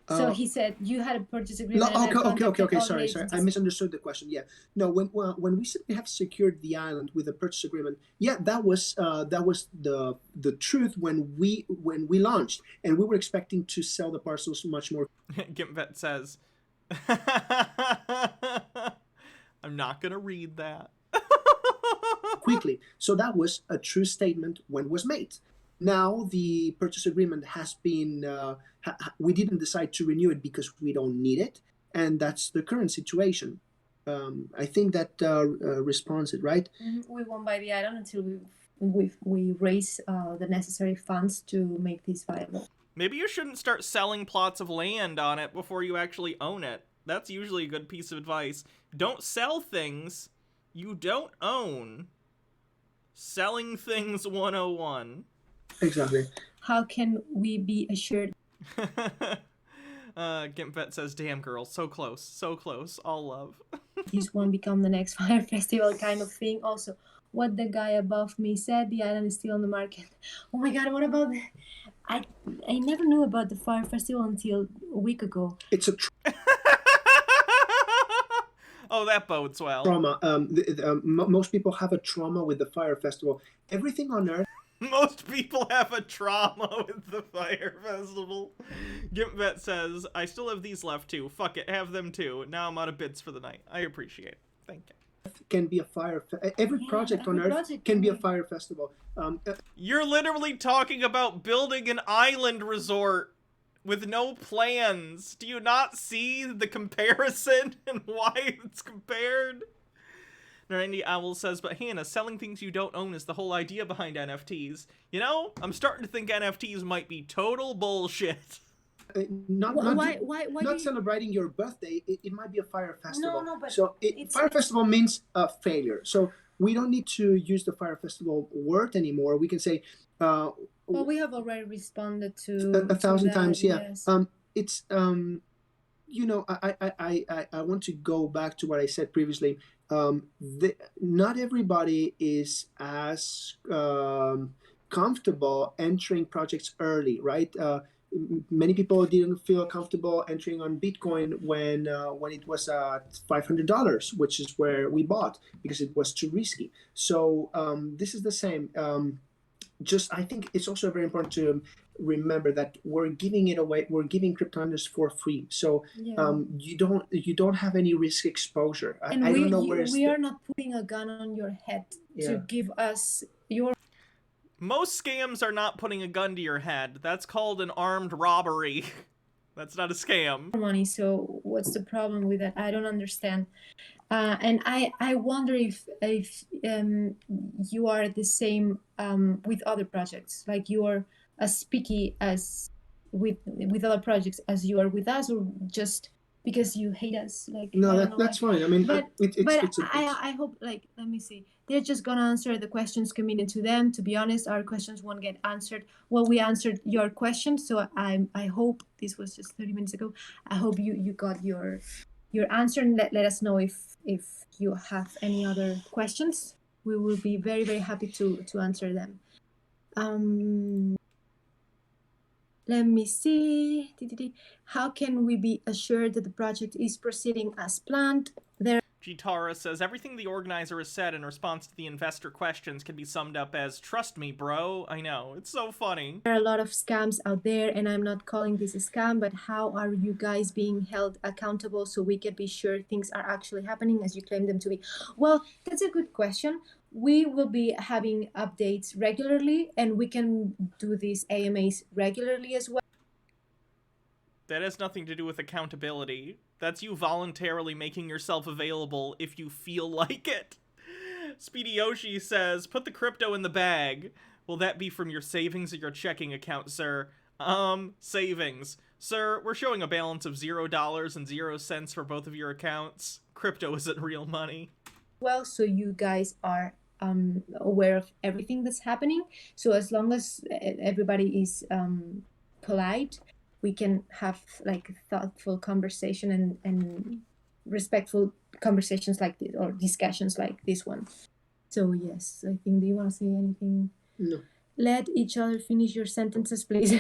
So he said you had a purchase agreement. Okay. Sorry. I misunderstood the question. Yeah. No, when we said we have secured the island with a purchase agreement, yeah, that was the truth when we launched, and we were expecting to sell the parcels much more. Gimpvet says, "I'm not gonna read that." Quickly. So that was a true statement when it was made. Now the purchase agreement has been, we didn't decide to renew it because we don't need it, and that's the current situation. I think that responds it, right? We won't buy the island until we raise the necessary funds to make this viable. Maybe you shouldn't start selling plots of land on it before you actually own it. That's usually a good piece of advice. Don't sell things you don't own. Selling things 101. Exactly. How can we be assured? Gimpvet says, "Damn girl, so close, all love." This won't become the next fire festival kind of thing. Also, what the guy above me said, the island is still on the market. Oh my god, what about the... I never knew about the fire festival until a week ago. It's a Oh, that bodes well. Trauma. Most people have a trauma with the fire festival. Everything on Earth. Most people have a trauma with the fire festival. Gimpvet says, "I still have these left too. Fuck it, have them too. Now I'm out of bids for the night. I appreciate it. Thank you." Can be a fire. Every project on Earth can be a fire festival. You're literally talking about building an island resort with no plans. Do you not see the comparison and why it's compared? Randy Owl says, "But Hannah, selling things you don't own is the whole idea behind NFTs. You know, I'm starting to think NFTs might be total bullshit." Not celebrating your birthday, it might be a fire festival. No, but so fire festival means a failure. So we don't need to use the fire festival word anymore. We can say... well, we have already responded to... A thousand times, yeah. Yes. It's... you know, I want to go back to what I said previously. Not everybody is as comfortable entering projects early, right? Many people didn't feel comfortable entering on Bitcoin when it was at $500, which is where we bought, because it was too risky. So this is the same. I think it's also very important to remember that we're giving it away. We're giving CryptoLanders for free, so you don't have any risk exposure. And I don't know where we are not putting a gun on your head to give us your... Most scams are not putting a gun to your head. That's called an armed robbery. That's not a scam. Money. So what's the problem with that? I don't understand. And I wonder if you are the same with other projects, like you are as picky as with other projects as you are with us, or just because you hate us? Like, no, that's fine. I mean, I hope, like, let me see. They're just gonna answer the questions committed to them. To be honest, our questions won't get answered. Well, we answered your questions, so I hope this was just 30 minutes ago. I hope you got your answer, and let us know if you have any other questions. We will be very, very happy to answer them. Let me see. How can we be assured that the project is proceeding as planned? Gitara says, "Everything the organizer has said in response to the investor questions can be summed up as, 'Trust me, bro.' I know, it's so funny." There are a lot of scams out there, and I'm not calling this a scam, but how are you guys being held accountable so we can be sure things are actually happening as you claim them to be? Well, that's a good question. We will be having updates regularly, and we can do these AMAs regularly as well. That has nothing to do with accountability. That's you voluntarily making yourself available if you feel like it. Speedy Yoshi says, "Put the crypto in the bag. Will that be from your savings or your checking account, sir?" Savings. Sir, we're showing a balance of $0 and 0 cents for both of your accounts. Crypto isn't real money. Well, so you guys are aware of everything that's happening. So as long as everybody is polite, we can have like thoughtful conversation and respectful conversations like this, or discussions like this one. So yes, I think, do you want to say anything? No. Let each other finish your sentences, please.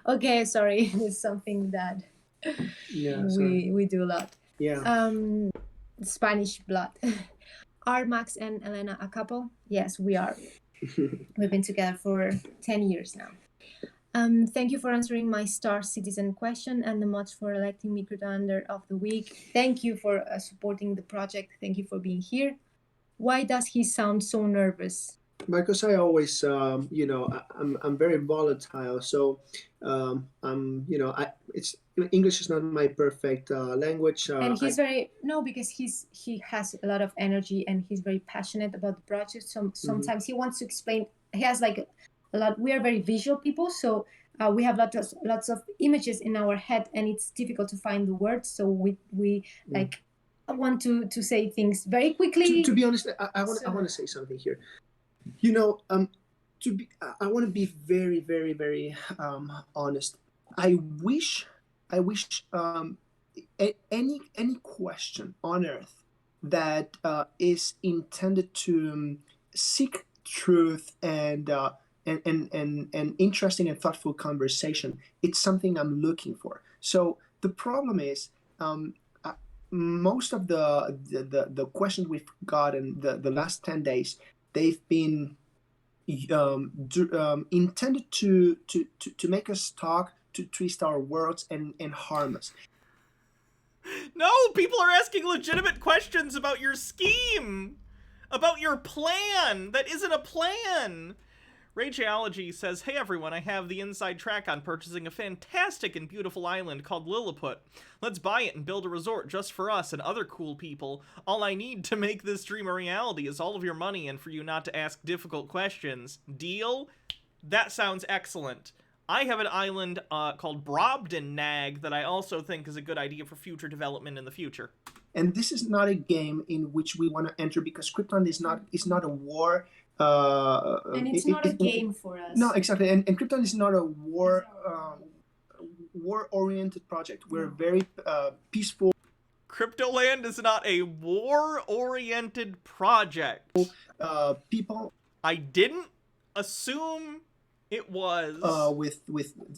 Okay, sorry. It's something that we do a lot. Yeah. Spanish blood. Are Max and Elena a couple? Yes, we are. We've been together for 10 years now. Thank you for answering my Star Citizen question, and the mods for electing me CryptoLander of the Week. Thank you for supporting the project. Thank you for being here. Why does he sound so nervous? Because I always, I'm very volatile. So, it's English is not my perfect language. And he's because he has a lot of energy and he's very passionate about the project. So sometimes he wants to explain. He has like a lot. We are very visual people, so we have lots of images in our head, and it's difficult to find the words. So we like want to say things very quickly. To be honest, I want to say something here. I want to be very, very, very honest. I wish any question on Earth that is intended to seek truth and interesting and thoughtful conversation, it's something I'm looking for. So the problem is, most of the questions we've gotten the last 10 days, they've been intended to make us talk, to twist our words and harm us. No, people are asking legitimate questions about your scheme, about your plan that isn't a plan. Rageology says, hey everyone, I have the inside track on purchasing a fantastic and beautiful island called Lilliput. Let's buy it and build a resort just for us and other cool people. All I need to make this dream a reality is all of your money and for you not to ask difficult questions. Deal? That sounds excellent. I have an island called Brobdingnag that I also think is a good idea for future development in the future. And this is not a game in which we want to enter, because CryptoLand is not a war. And it's not a game for us. No, exactly. And CryptoLand is not a war-oriented project. We're very peaceful. CryptoLand is not a war-oriented project. People. I didn't assume it was. With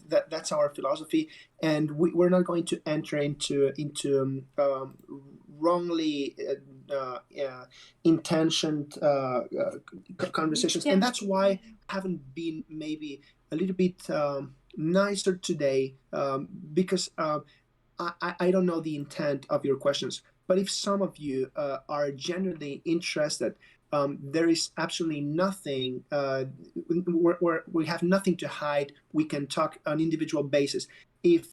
that's our philosophy, and we're not going to enter into wrongly intentioned conversations, and that's why I haven't been maybe a little bit nicer today, because I don't know the intent of your questions. But if some of you are genuinely interested, there is absolutely nothing. We have nothing to hide. We can talk on an individual basis. If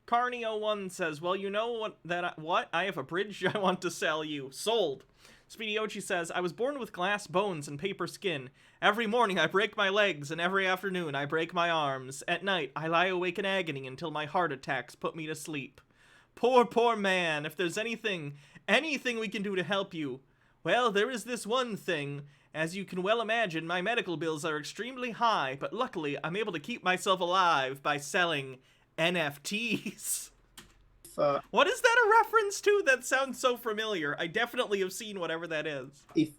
Carney01 says, well, you know what? I have a bridge I want to sell you. Sold. Speedy Ochi says, I was born with glass bones and paper skin. Every morning I break my legs, and every afternoon I break my arms. At night I lie awake in agony until my heart attacks put me to sleep. Poor, poor man. If there's anything we can do to help you. Well, there is this one thing. As you can well imagine, my medical bills are extremely high, but luckily I'm able to keep myself alive by selling NFTs. What is that a reference to? That sounds so familiar. I definitely have seen whatever that is. If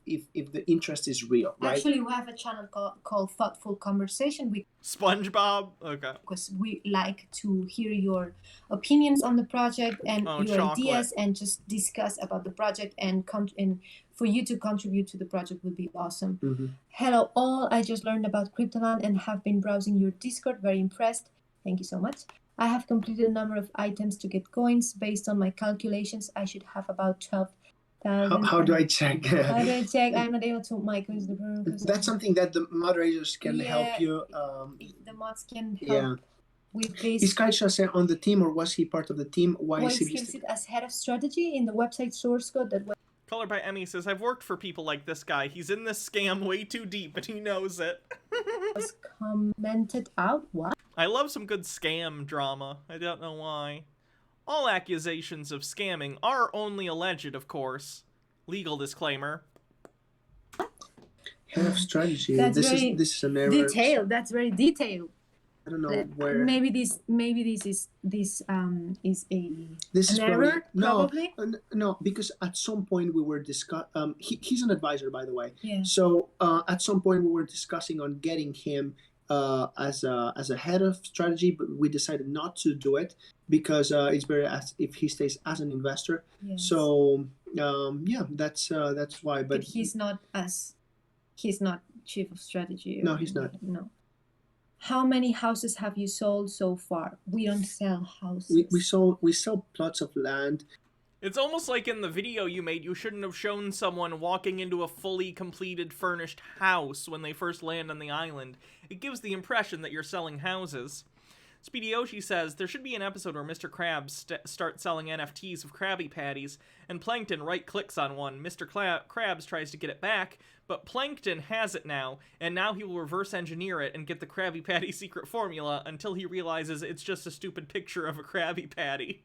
the interest is real, right? Actually, we have a channel called Thoughtful Conversation. SpongeBob? Okay. Because we like to hear your opinions on the project and your ideas, and just discuss about the project, and for you to contribute to the project would be awesome. Mm-hmm. Hello all, I just learned about CryptoLand and have been browsing your Discord. Very impressed. Thank you so much. I have completed a number of items to get coins. Based on my calculations, I should have about 12,000. How do I check? How do I check? I'm not able to. My coins. That's something that the moderators can help you. The mods can help with this. Is Kaisha on the team, or was he part of the team? Why is he listed as head of strategy in the website source code? Color by Emmy says, I've worked for people like this guy. He's in this scam way too deep, but he knows it. Was commented out. What? I love some good scam drama. I don't know why. All accusations of scamming are only alleged, of course. Legal disclaimer. Head of strategy. That's This very is an error. detailed. That's very detailed. I don't know where. Maybe this is an probably, error, probably. No, because at some point we were discussing. He's an advisor, by the way. Yeah. So at some point we were discussing on getting him as a head of strategy, but we decided not to do it because it's better if he stays as an investor. Yes. So yeah, that's why. But he's not chief of strategy. No, he's not. No. How many houses have you sold so far? We don't sell houses. We sell plots of land. It's almost like in the video you made, you shouldn't have shown someone walking into a fully completed furnished house when they first land on the island. It gives the impression that you're selling houses. Speedy Yoshi says, there should be an episode where Mr. Krabs starts selling NFTs of Krabby Patties, and Plankton right-clicks on one. Mr. Krabs tries to get it back, but Plankton has it now, and now he will reverse engineer it and get the Krabby Patty secret formula until he realizes it's just a stupid picture of a Krabby Patty.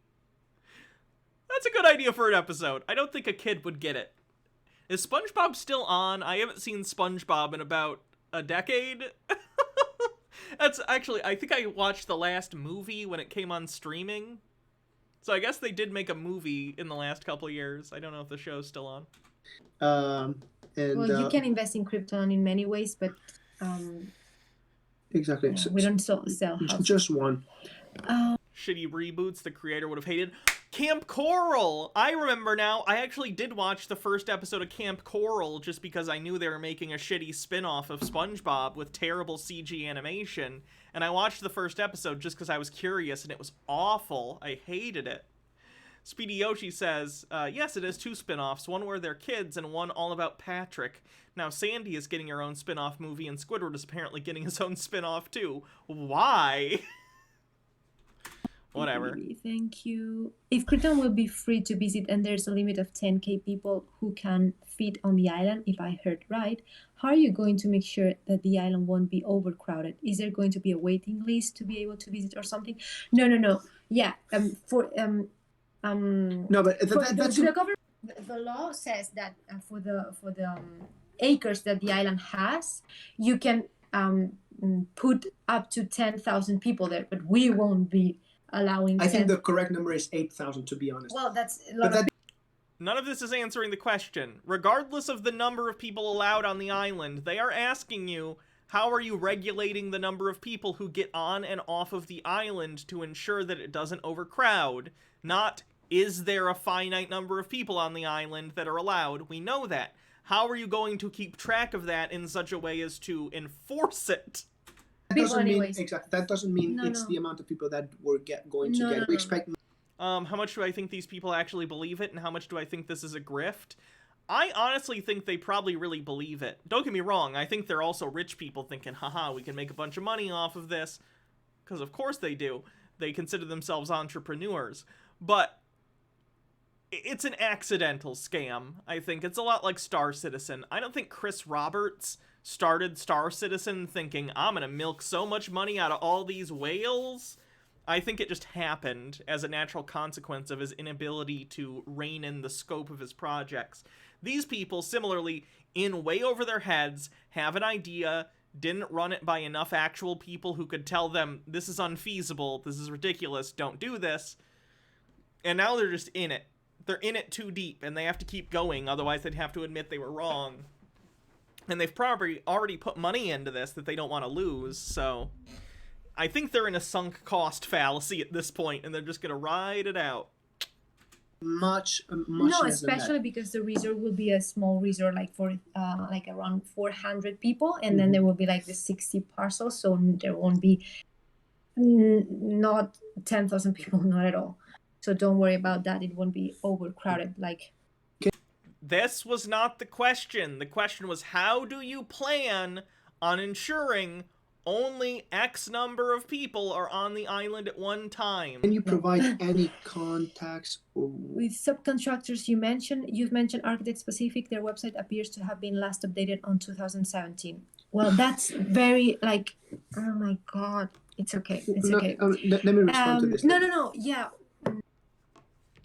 That's a good idea for an episode. I don't think a kid would get it. Is SpongeBob still on? I haven't seen SpongeBob in about a decade. That's actually, I think I watched the last movie when it came on streaming. So I guess they did make a movie in the last couple of years. I don't know if the show's still on. Well, you can invest in CryptoLand in many ways, but exactly. Yeah, we don't sell houses. Just one. Shitty reboots the creator would have hated. Camp Coral! I remember now, I actually did watch the first episode of Camp Coral just because I knew they were making a shitty spin-off of SpongeBob with terrible CG animation, and I watched the first episode just because I was curious, and it was awful. I hated it. Speedy Yoshi says, yes, it is 2 spin-offs, one where they're kids and one all about Patrick. Now Sandy is getting her own spin-off movie, and Squidward is apparently getting his own spin-off too. Why? Whatever. Thank you. If CryptoLand will be free to visit and there's a limit of 10k people who can fit on the island, if I heard right, how are you going to make sure that the island won't be overcrowded? Is there going to be a waiting list to be able to visit or something? No. Yeah. No, but that's the government. The law says that for the acres that the island has, you can put up to 10,000 people there, but we won't be allowing. I think the correct number is 8,000, to be honest. Well, that's a lot of. None of this is answering the question. Regardless of the number of people allowed on the island, they are asking you, how are you regulating the number of people who get on and off of the island to ensure that it doesn't overcrowd? Not, is there a finite number of people on the island that are allowed? We know that. How are you going to keep track of that in such a way as to enforce it? That doesn't mean exactly. That doesn't mean it's the amount of people that we're going to get. We expect. How much do I think these people actually believe it, and how much do I think this is a grift? I honestly think they probably really believe it. Don't get me wrong. I think they're also rich people thinking, haha, we can make a bunch of money off of this. Because of course they do. They consider themselves entrepreneurs. But it's an accidental scam, I think. It's a lot like Star Citizen. I don't think Chris Roberts started Star Citizen thinking, I'm gonna milk so much money out of all these whales. I think it just happened as a natural consequence of his inability to rein in the scope of his projects. These people, similarly, in way over their heads, have an idea, didn't run it by enough actual people who could tell them, this is unfeasible, this is ridiculous, don't do this, and now they're just in it. They're in it too deep, and they have to keep going, otherwise they'd have to admit they were wrong. And they've probably already put money into this that they don't want to lose, so I think they're in a sunk cost fallacy at this point, and they're just going to ride it out. Much no, especially because the resort will be a small resort, like for like around 400 people, and then there will be like the 60 parcels, so there won't be not 10,000 people, not at all. So don't worry about that. It won't be overcrowded. Like. This was not the question. The question was, how do you plan on ensuring only X number of people are on the island at one time? Can you provide any contacts? With subcontractors you've mentioned Architect Specific, their website appears to have been last updated on 2017. Well, that's very, like, oh my God. It's okay. It's No, okay. let me respond to this. No. Yeah,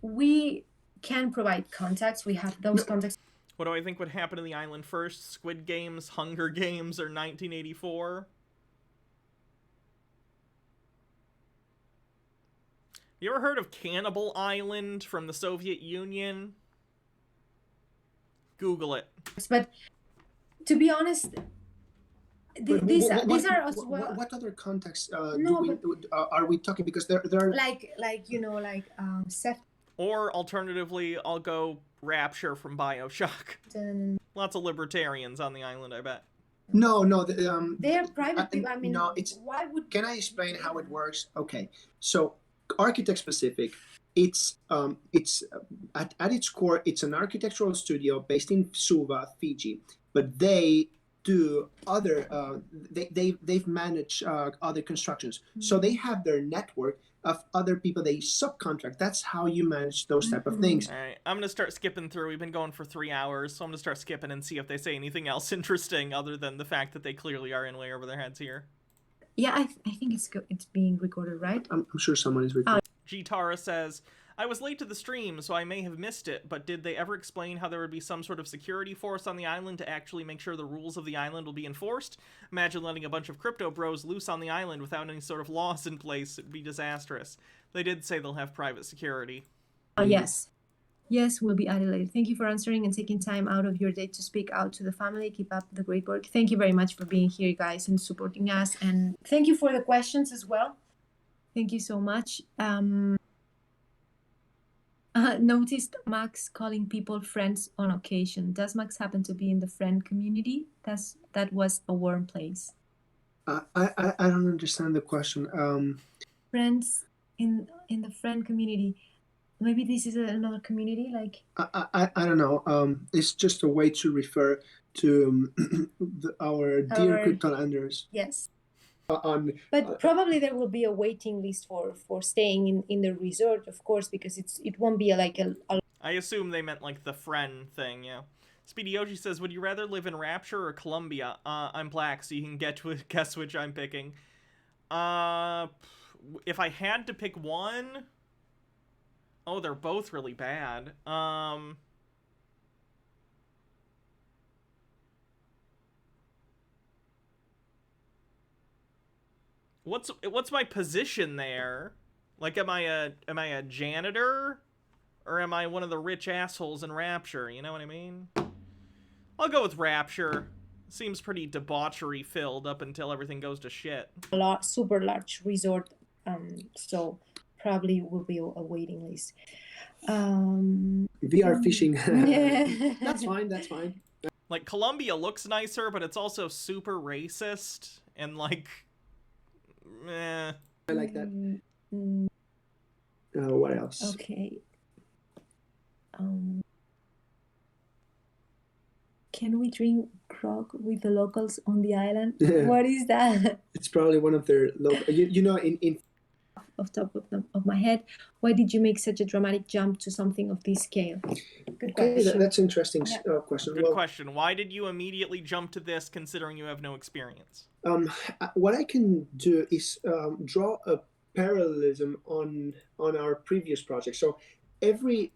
we can provide contacts. We have those contacts. What do I think would happen to the island first? Squid Games, Hunger Games, or 1984? You ever heard of Cannibal Island from the Soviet Union? Google it. But to be honest, these are as well. What other contexts No, are we talking? Because there are like Seth. Or alternatively, I'll go Rapture from BioShock. Lots of libertarians on the island, I bet. No. They're private people. I mean, no, it's. Why would? Can I explain how it works? Okay, so architect specific. It's at its core, it's an architectural studio based in Suva, Fiji, but they do other they've managed other constructions, so they have their network of other people they subcontract. That's how you manage those type of things. All right, I'm gonna start skipping through. We've been going for 3 hours, so I'm gonna start skipping and see if they say anything else interesting other than the fact that they clearly are in way over their heads here. Yeah, I think it's being recorded, right? I'm sure someone is recording. G-Tara says, I was late to the stream, so I may have missed it, but did they ever explain how there would be some sort of security force on the island to actually make sure the rules of the island will be enforced? Imagine letting a bunch of crypto bros loose on the island without any sort of laws in place. It'd be disastrous. They did say they'll have private security. Yes. Yes, we'll be added later. Thank you for answering and taking time out of your day to speak out to the family. Keep up the great work. Thank you very much for being here, guys, and supporting us. And thank you for the questions as well. Thank you so much. Noticed Max calling people friends on occasion. Does Max happen to be in the friend community? That was a warm place. I don't understand the question. Friends in the friend community. Maybe this is another community, like. I don't know. It's just a way to refer to our dear CryptoLanders. Yes. But probably there will be a waiting list for staying in the resort, of course, because it won't be a I assume they meant like the friend thing, yeah. Speedy Yoshi says, would you rather live in Rapture or Columbia? I'm black, so you can guess which I'm picking. If I had to pick one, oh, they're both really bad. What's my position there? Like, am I a janitor, or am I one of the rich assholes in Rapture? You know what I mean? I'll go with Rapture. Seems pretty debauchery filled up until everything goes to shit. Super large resort, so probably will be a waiting list. VR fishing. Yeah. That's fine. Like, Columbia looks nicer, but it's also super racist and like. I like that. What else? Okay. Can we drink grog with the locals on the island? Yeah. What is that? It's probably one of their local. You know, in off top of my head, why did you make such a dramatic jump to something of this scale? Good question. That's an interesting question. Good question. Why did you immediately jump to this, considering you have no experience? What I can do is draw a parallelism on our previous project. So every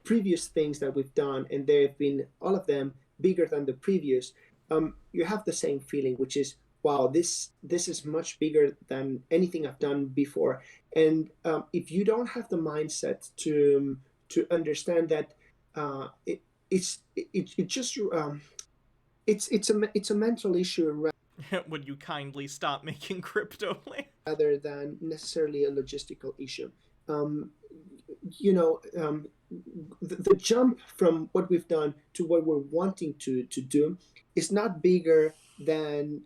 previous things that we've done, and they've been all of them bigger than the previous, you have the same feeling, which is, wow, this is much bigger than anything I've done before. And if you don't have the mindset to understand that it's a mental issue Would you kindly stop making CryptoLand? Rather than necessarily a logistical issue. The jump from what we've done to what we're wanting to do is not bigger than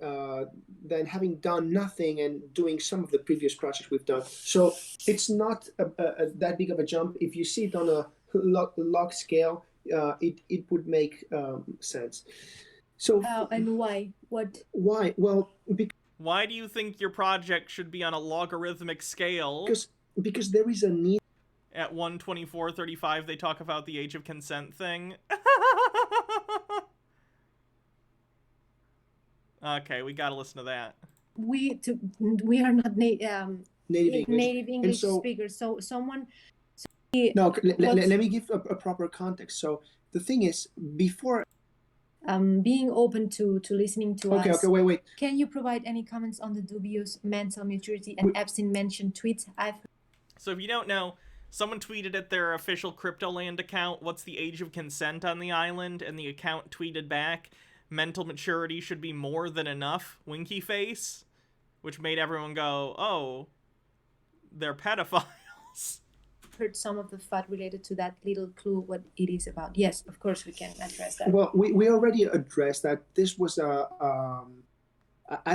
having done nothing and doing some of the previous projects we've done. So it's not that big of a jump. If you see it on a log scale, it would make sense. So and why? What? Why? Well, why do you think your project should be on a logarithmic scale? Because there is a need. At 1:24:35, they talk about the age of consent thing. Okay, we gotta listen to that. we are not native English so, speakers. So someone. No, let me give a proper context. So the thing is, before being open to listening to us. Okay, wait. Can you provide any comments on the dubious mental maturity and Epstein mentioned tweets? So if you don't know, someone tweeted at their official CryptoLand account, what's the age of consent on the island? And the account tweeted back, mental maturity should be more than enough, winky face, which made everyone go, oh, they're pedophiles. Heard some of the FUD related to that little clue what it is about. Yes, of course we can address that. Well, we already addressed that. This was I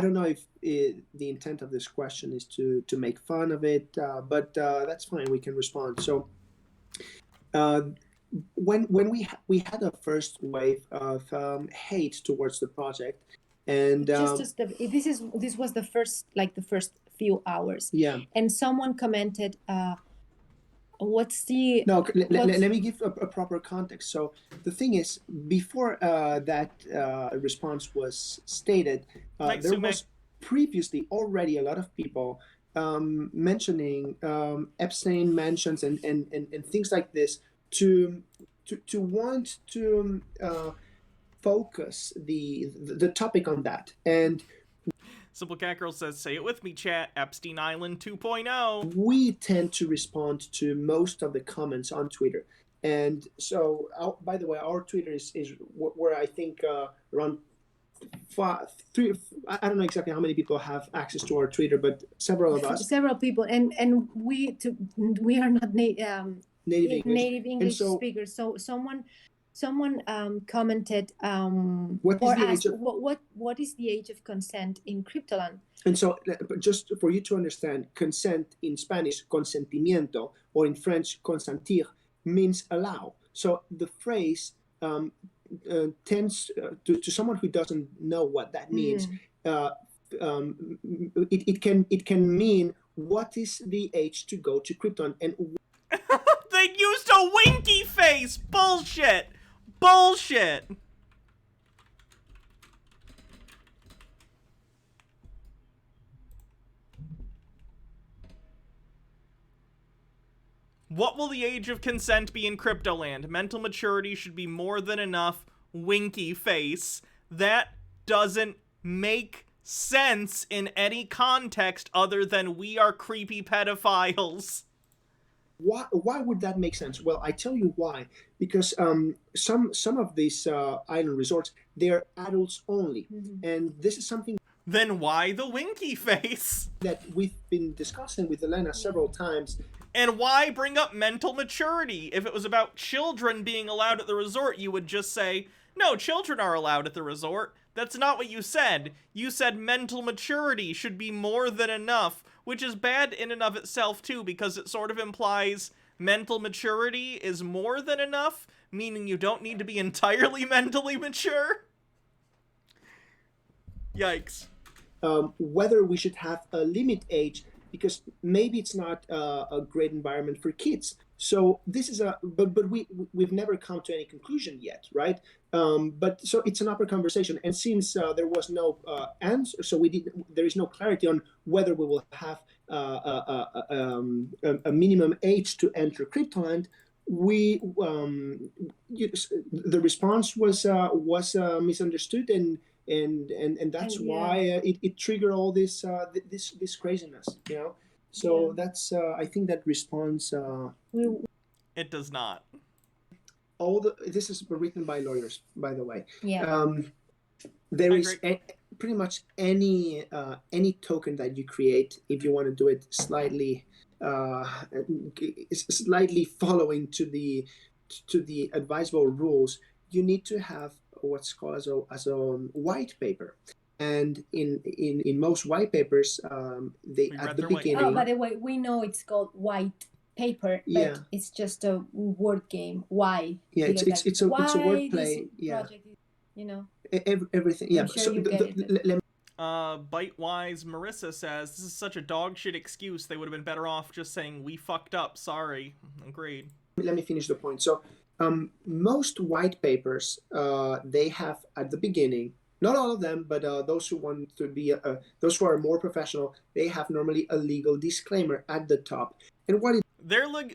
don't know if the intent of this question is to make fun of it, but that's fine. We can respond. So when we had a first wave of hate towards the project, and this was the first few hours. Yeah. And someone commented. Let me give a proper context. So the thing is, before that response was stated, there was previously already a lot of people mentioning Epstein mentions and things like this to want to focus the topic on that. And Simple Cat Girl says, say it with me, chat, Epstein Island 2.0. We tend to respond to most of the comments on Twitter. And so, by the way, our Twitter is where I think around 3, I don't know exactly how many people have access to our Twitter, but several of us. Several people. And we are not native English speakers. So someone commented what is the age of consent in CryptoLand? And so just for you to understand, consent in Spanish, consentimiento, or in French, consentir, means allow. So the phrase tends to someone who doesn't know what that means, it can mean what is the age to go to CryptoLand. And they used a winky face! Bullshit! Bullshit! What will the age of consent be in CryptoLand? Mental maturity should be more than enough, winky face. That doesn't make sense in any context other than we are creepy pedophiles. Why would that make sense? Well, I tell you why. Because some of these island resorts, they're adults only. And this is something... Then why the winky face? That we've been discussing with Elena several times. And why bring up mental maturity? If it was about children being allowed at the resort, you would just say, no, children are allowed at the resort. That's not what you said. You said mental maturity should be more than enough, which is bad in and of itself, too, because it sort of implies mental maturity is more than enough, meaning you don't need to be entirely mentally mature. Yikes. Whether we should have a limit age, because maybe it's not a great environment for kids. So this is but we've never come to any conclusion yet, right? But so it's an upper conversation, and since there was no answer, so there is no clarity on whether we will have a minimum age to enter CryptoLand. The response was misunderstood, and that's why it triggered all this this craziness, you know. So that's I think that response. It does not. This is written by lawyers, by the way. Yeah. There is pretty much any token that you create, if you want to do it slightly following to the advisable rules, you need to have what's called as a white paper. And in most white papers, they at the beginning. Oh, by the way, we know it's called white paper, but it's just a word game. Why? Yeah, it's a word play. Yeah, project is, you know. Everything. Yeah. I'm sure you get it. Bitewise Marissa says, this is such a dog shit excuse. They would have been better off just saying, we fucked up, sorry. Agreed. Let me finish the point. So most white papers, they have at the beginning Not all of them, but those who want to be, those who are more professional, they have normally a legal disclaimer at the top. And what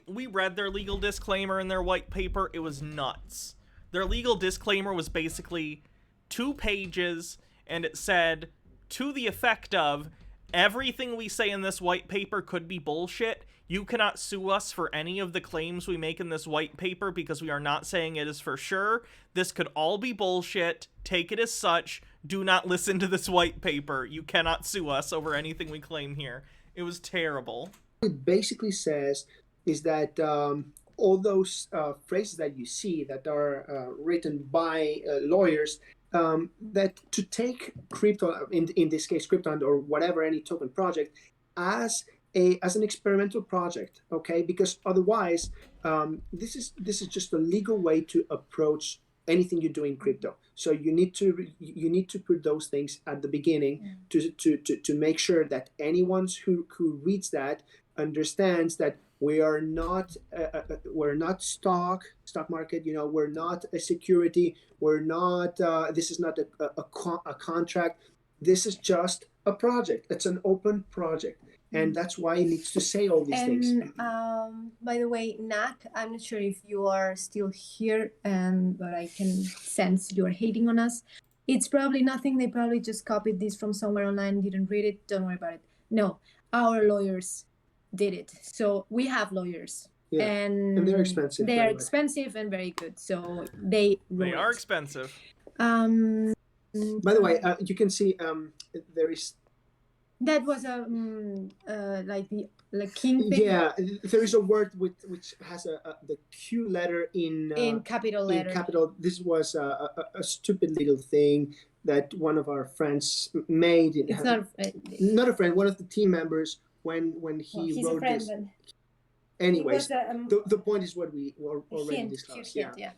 we read their legal disclaimer in their white paper. It was nuts. Their legal disclaimer was basically 2 pages, and it said, to the effect of, everything we say in this white paper could be bullshit. You cannot sue us for any of the claims we make in this white paper because we are not saying it is for sure. This could all be bullshit. Take it as such. Do not listen to this white paper. You cannot sue us over anything we claim here. It was terrible. it basically says is that all those phrases that you see that are written by lawyers, that to take crypto, in this case CryptoLand or whatever, any token project, as an experimental project, okay? Because otherwise, this is just a legal way to approach anything you do in crypto. So you need to put those things at the beginning to make sure that anyone who reads that understands that we're not stock market. You know, we're not a security. We're not. This is not a contract. This is just a project. It's an open project. And that's why it needs to say all these things. By the way, Nak, I'm not sure if you are still here, but I can sense you're hating on us. It's probably nothing. They probably just copied this from somewhere online, didn't read it. Don't worry about it. No, our lawyers did it. So we have lawyers. Yeah. And they're expensive. They are expensive and very good. So they are expensive. By the way, you can see there is. That was like the king thing. Yeah, there is a word which has the Q letter in capital letter. In capital. This was a stupid little thing that one of our friends made. It's not a friend. One of the team members when he he's wrote a friend, this. Then. Anyways, the point is what we already discussed. Yeah.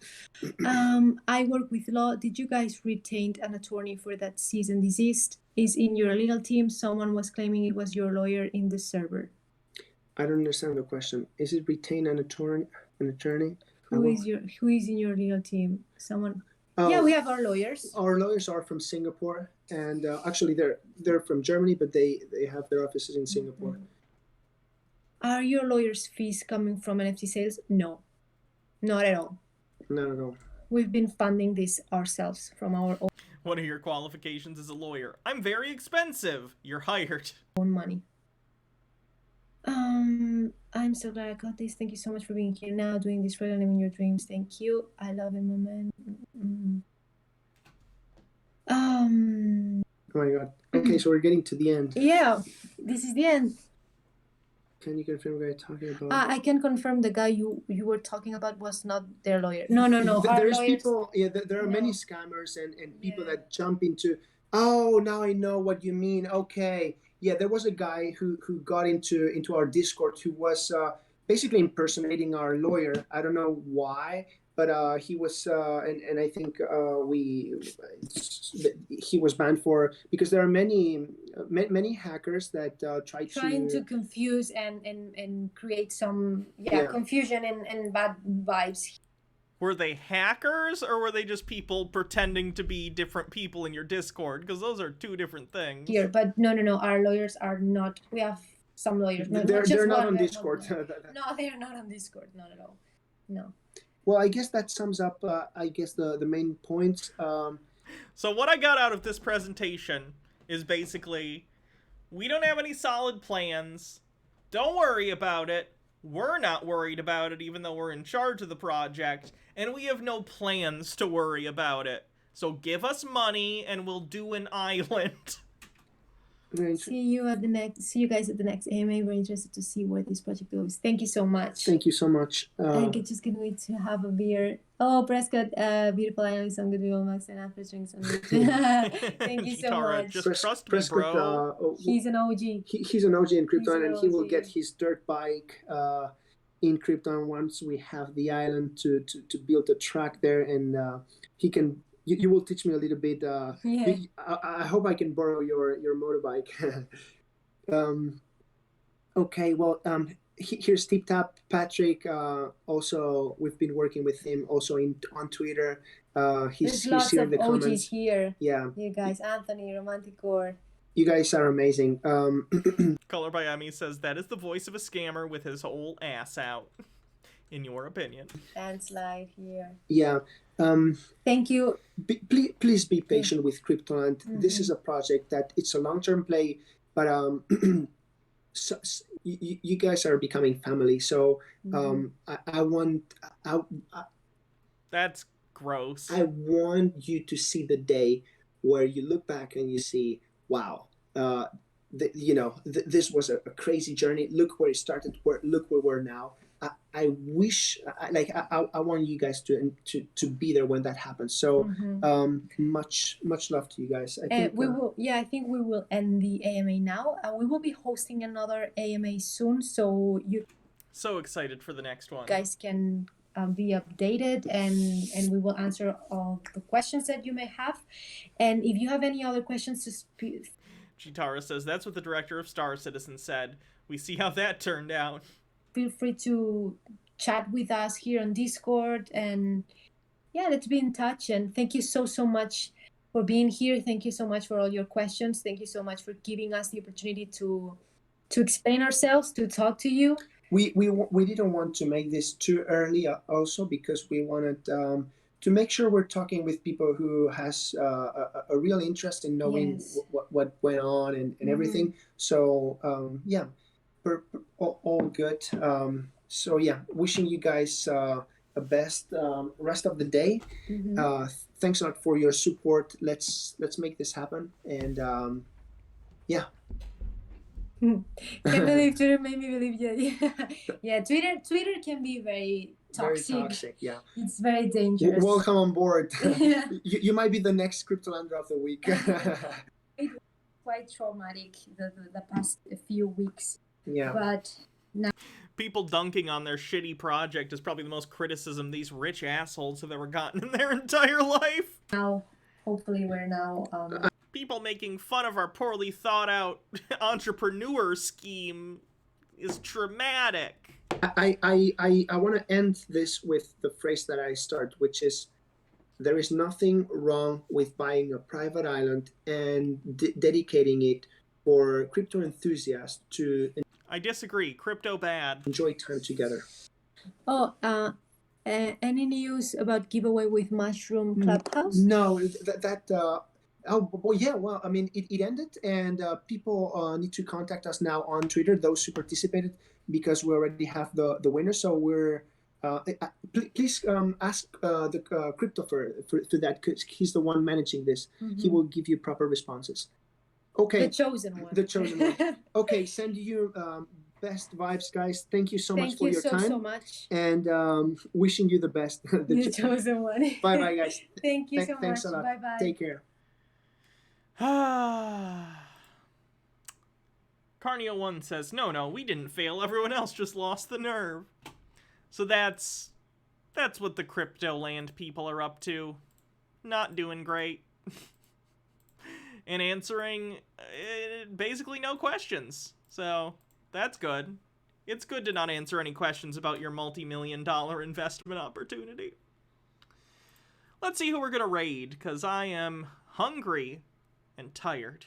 I work with law. Did you guys retain an attorney for that cease and desist? Is in your legal team? Someone was claiming it was your lawyer in the server. I don't understand the question. Is it retain an attorney? Who is in your legal team? Someone. Yeah, we have our lawyers. Our lawyers are from Singapore, and actually they're from Germany, but they have their offices in Singapore. Are your lawyers' fees coming from NFT sales? No, not at all. Not at all. We've been funding this ourselves from our own. One of your qualifications as a lawyer. I'm very expensive. You're hired. Own money. I'm so glad I got this. Thank you so much for being here now, doing this for living your dreams. Thank you. I love it, my man. Oh my god. Okay, so we're getting to the end. Yeah, this is the end. Can you confirm what you're talking about? I can confirm the guy you were talking about was not their lawyer. No. There's people. Yeah, there are many scammers and people that jump into. Oh, now I know what you mean. Okay, yeah, there was a guy who got into our Discord who was basically impersonating our lawyer. I don't know why, but he was, and I think he was banned because there are many hackers that trying to confuse and create some confusion and bad vibes. Were they hackers or were they just people pretending to be different people in your Discord? Because those are two different things. Here, but no. Our lawyers are not. We have some lawyers. They're not on Discord. No, they're not on Discord. Not at all. No. Well, I guess that sums up, the main points. So what I got out of this presentation is basically, we don't have any solid plans. Don't worry about it. We're not worried about it, even though we're in charge of the project. And we have no plans to worry about it. So give us money and we'll do an island. See you guys at the next AMA. We're interested to see where this project goes. Thank you so much. Thank you so much. I just can't wait to have a beer. Oh, Prescott, beautiful island, some good people, Max, and after drinks. Thank you so much. Just trust me, bro. He's an OG. He's an OG in CryptoLand, and he will get his dirt bike in CryptoLand once we have the island to build a track there, and he can. You will teach me a little bit. I hope I can borrow your motorbike. Okay, well, here's Tip Tap Patrick. Also, we've been working with him also on Twitter, There's He's lots here in of the OGs comments. here. Yeah, You guys, Anthony, Romanticor. you guys are amazing. Color by Emmy says that is the voice of a scammer with his whole ass out. In your opinion. And slide here. Yeah. Thank you. Please be patient with CryptoLand. This is a project that it's a long-term play, but you guys are becoming family. So That's gross. I want you to see the day where you look back and you see, wow, this was a crazy journey. Look where it started. Look where we're now. I wish, I want you guys to be there when that happens. So much love to you guys. I think we will. Yeah, I think we will end the AMA now. We will be hosting another AMA soon, so you. So excited for the next one. Guys can be updated, and we will answer all the questions that you may have. And if you have any other questions, just. Chitara says that's what the director of Star Citizen said. We see how that turned out. Feel free to chat with us here on Discord, and yeah, let's be in touch. And thank you so much for being here. Thank you so much for all your questions. Thank you so much for giving us the opportunity to explain ourselves, to talk to you. We didn't want to make this too early also because we wanted to make sure we're talking with people who has a real interest in knowing what went on and everything. So yeah. All good. So yeah, wishing you guys a best rest of the day. Thanks a lot for your support. Let's make this happen. And yeah. Can't believe Twitter made me believe yeah. Twitter can be very toxic. Very toxic. Yeah. It's very dangerous. Welcome on board. Yeah. You might be the next CryptoLander of the week. Quite traumatic the past few weeks. Yeah. But now people dunking on their shitty project is probably the most criticism these rich assholes have ever gotten in their entire life. Now, hopefully we're now people making fun of our poorly thought out entrepreneur scheme is traumatic. I want to end this with the phrase that I start, which is there is nothing wrong with buying a private island and dedicating it for crypto enthusiasts to. I disagree. Crypto bad. Enjoy time together. Oh, any news about giveaway with Mushroom Clubhouse? No, well, I mean, it ended, and people need to contact us now on Twitter, those who participated, because we already have the winner. So we're please ask the crypto for that, because he's the one managing this. He will give you proper responses. Okay. The chosen one. The chosen one. Okay, send you best vibes, guys. Thank you so much for your time. Thank you so much. And wishing you the best. The chosen one. Bye, guys. Thank you so much. Thanks a lot. Bye. Take care. Carnio1 says, no, we didn't fail. Everyone else just lost the nerve. So that's what the CryptoLand people are up to. Not doing great. And answering basically no questions. So that's good. It's good to not answer any questions about your multi-million-dollar investment opportunity. Let's see who we're going to raid, because I am hungry and tired.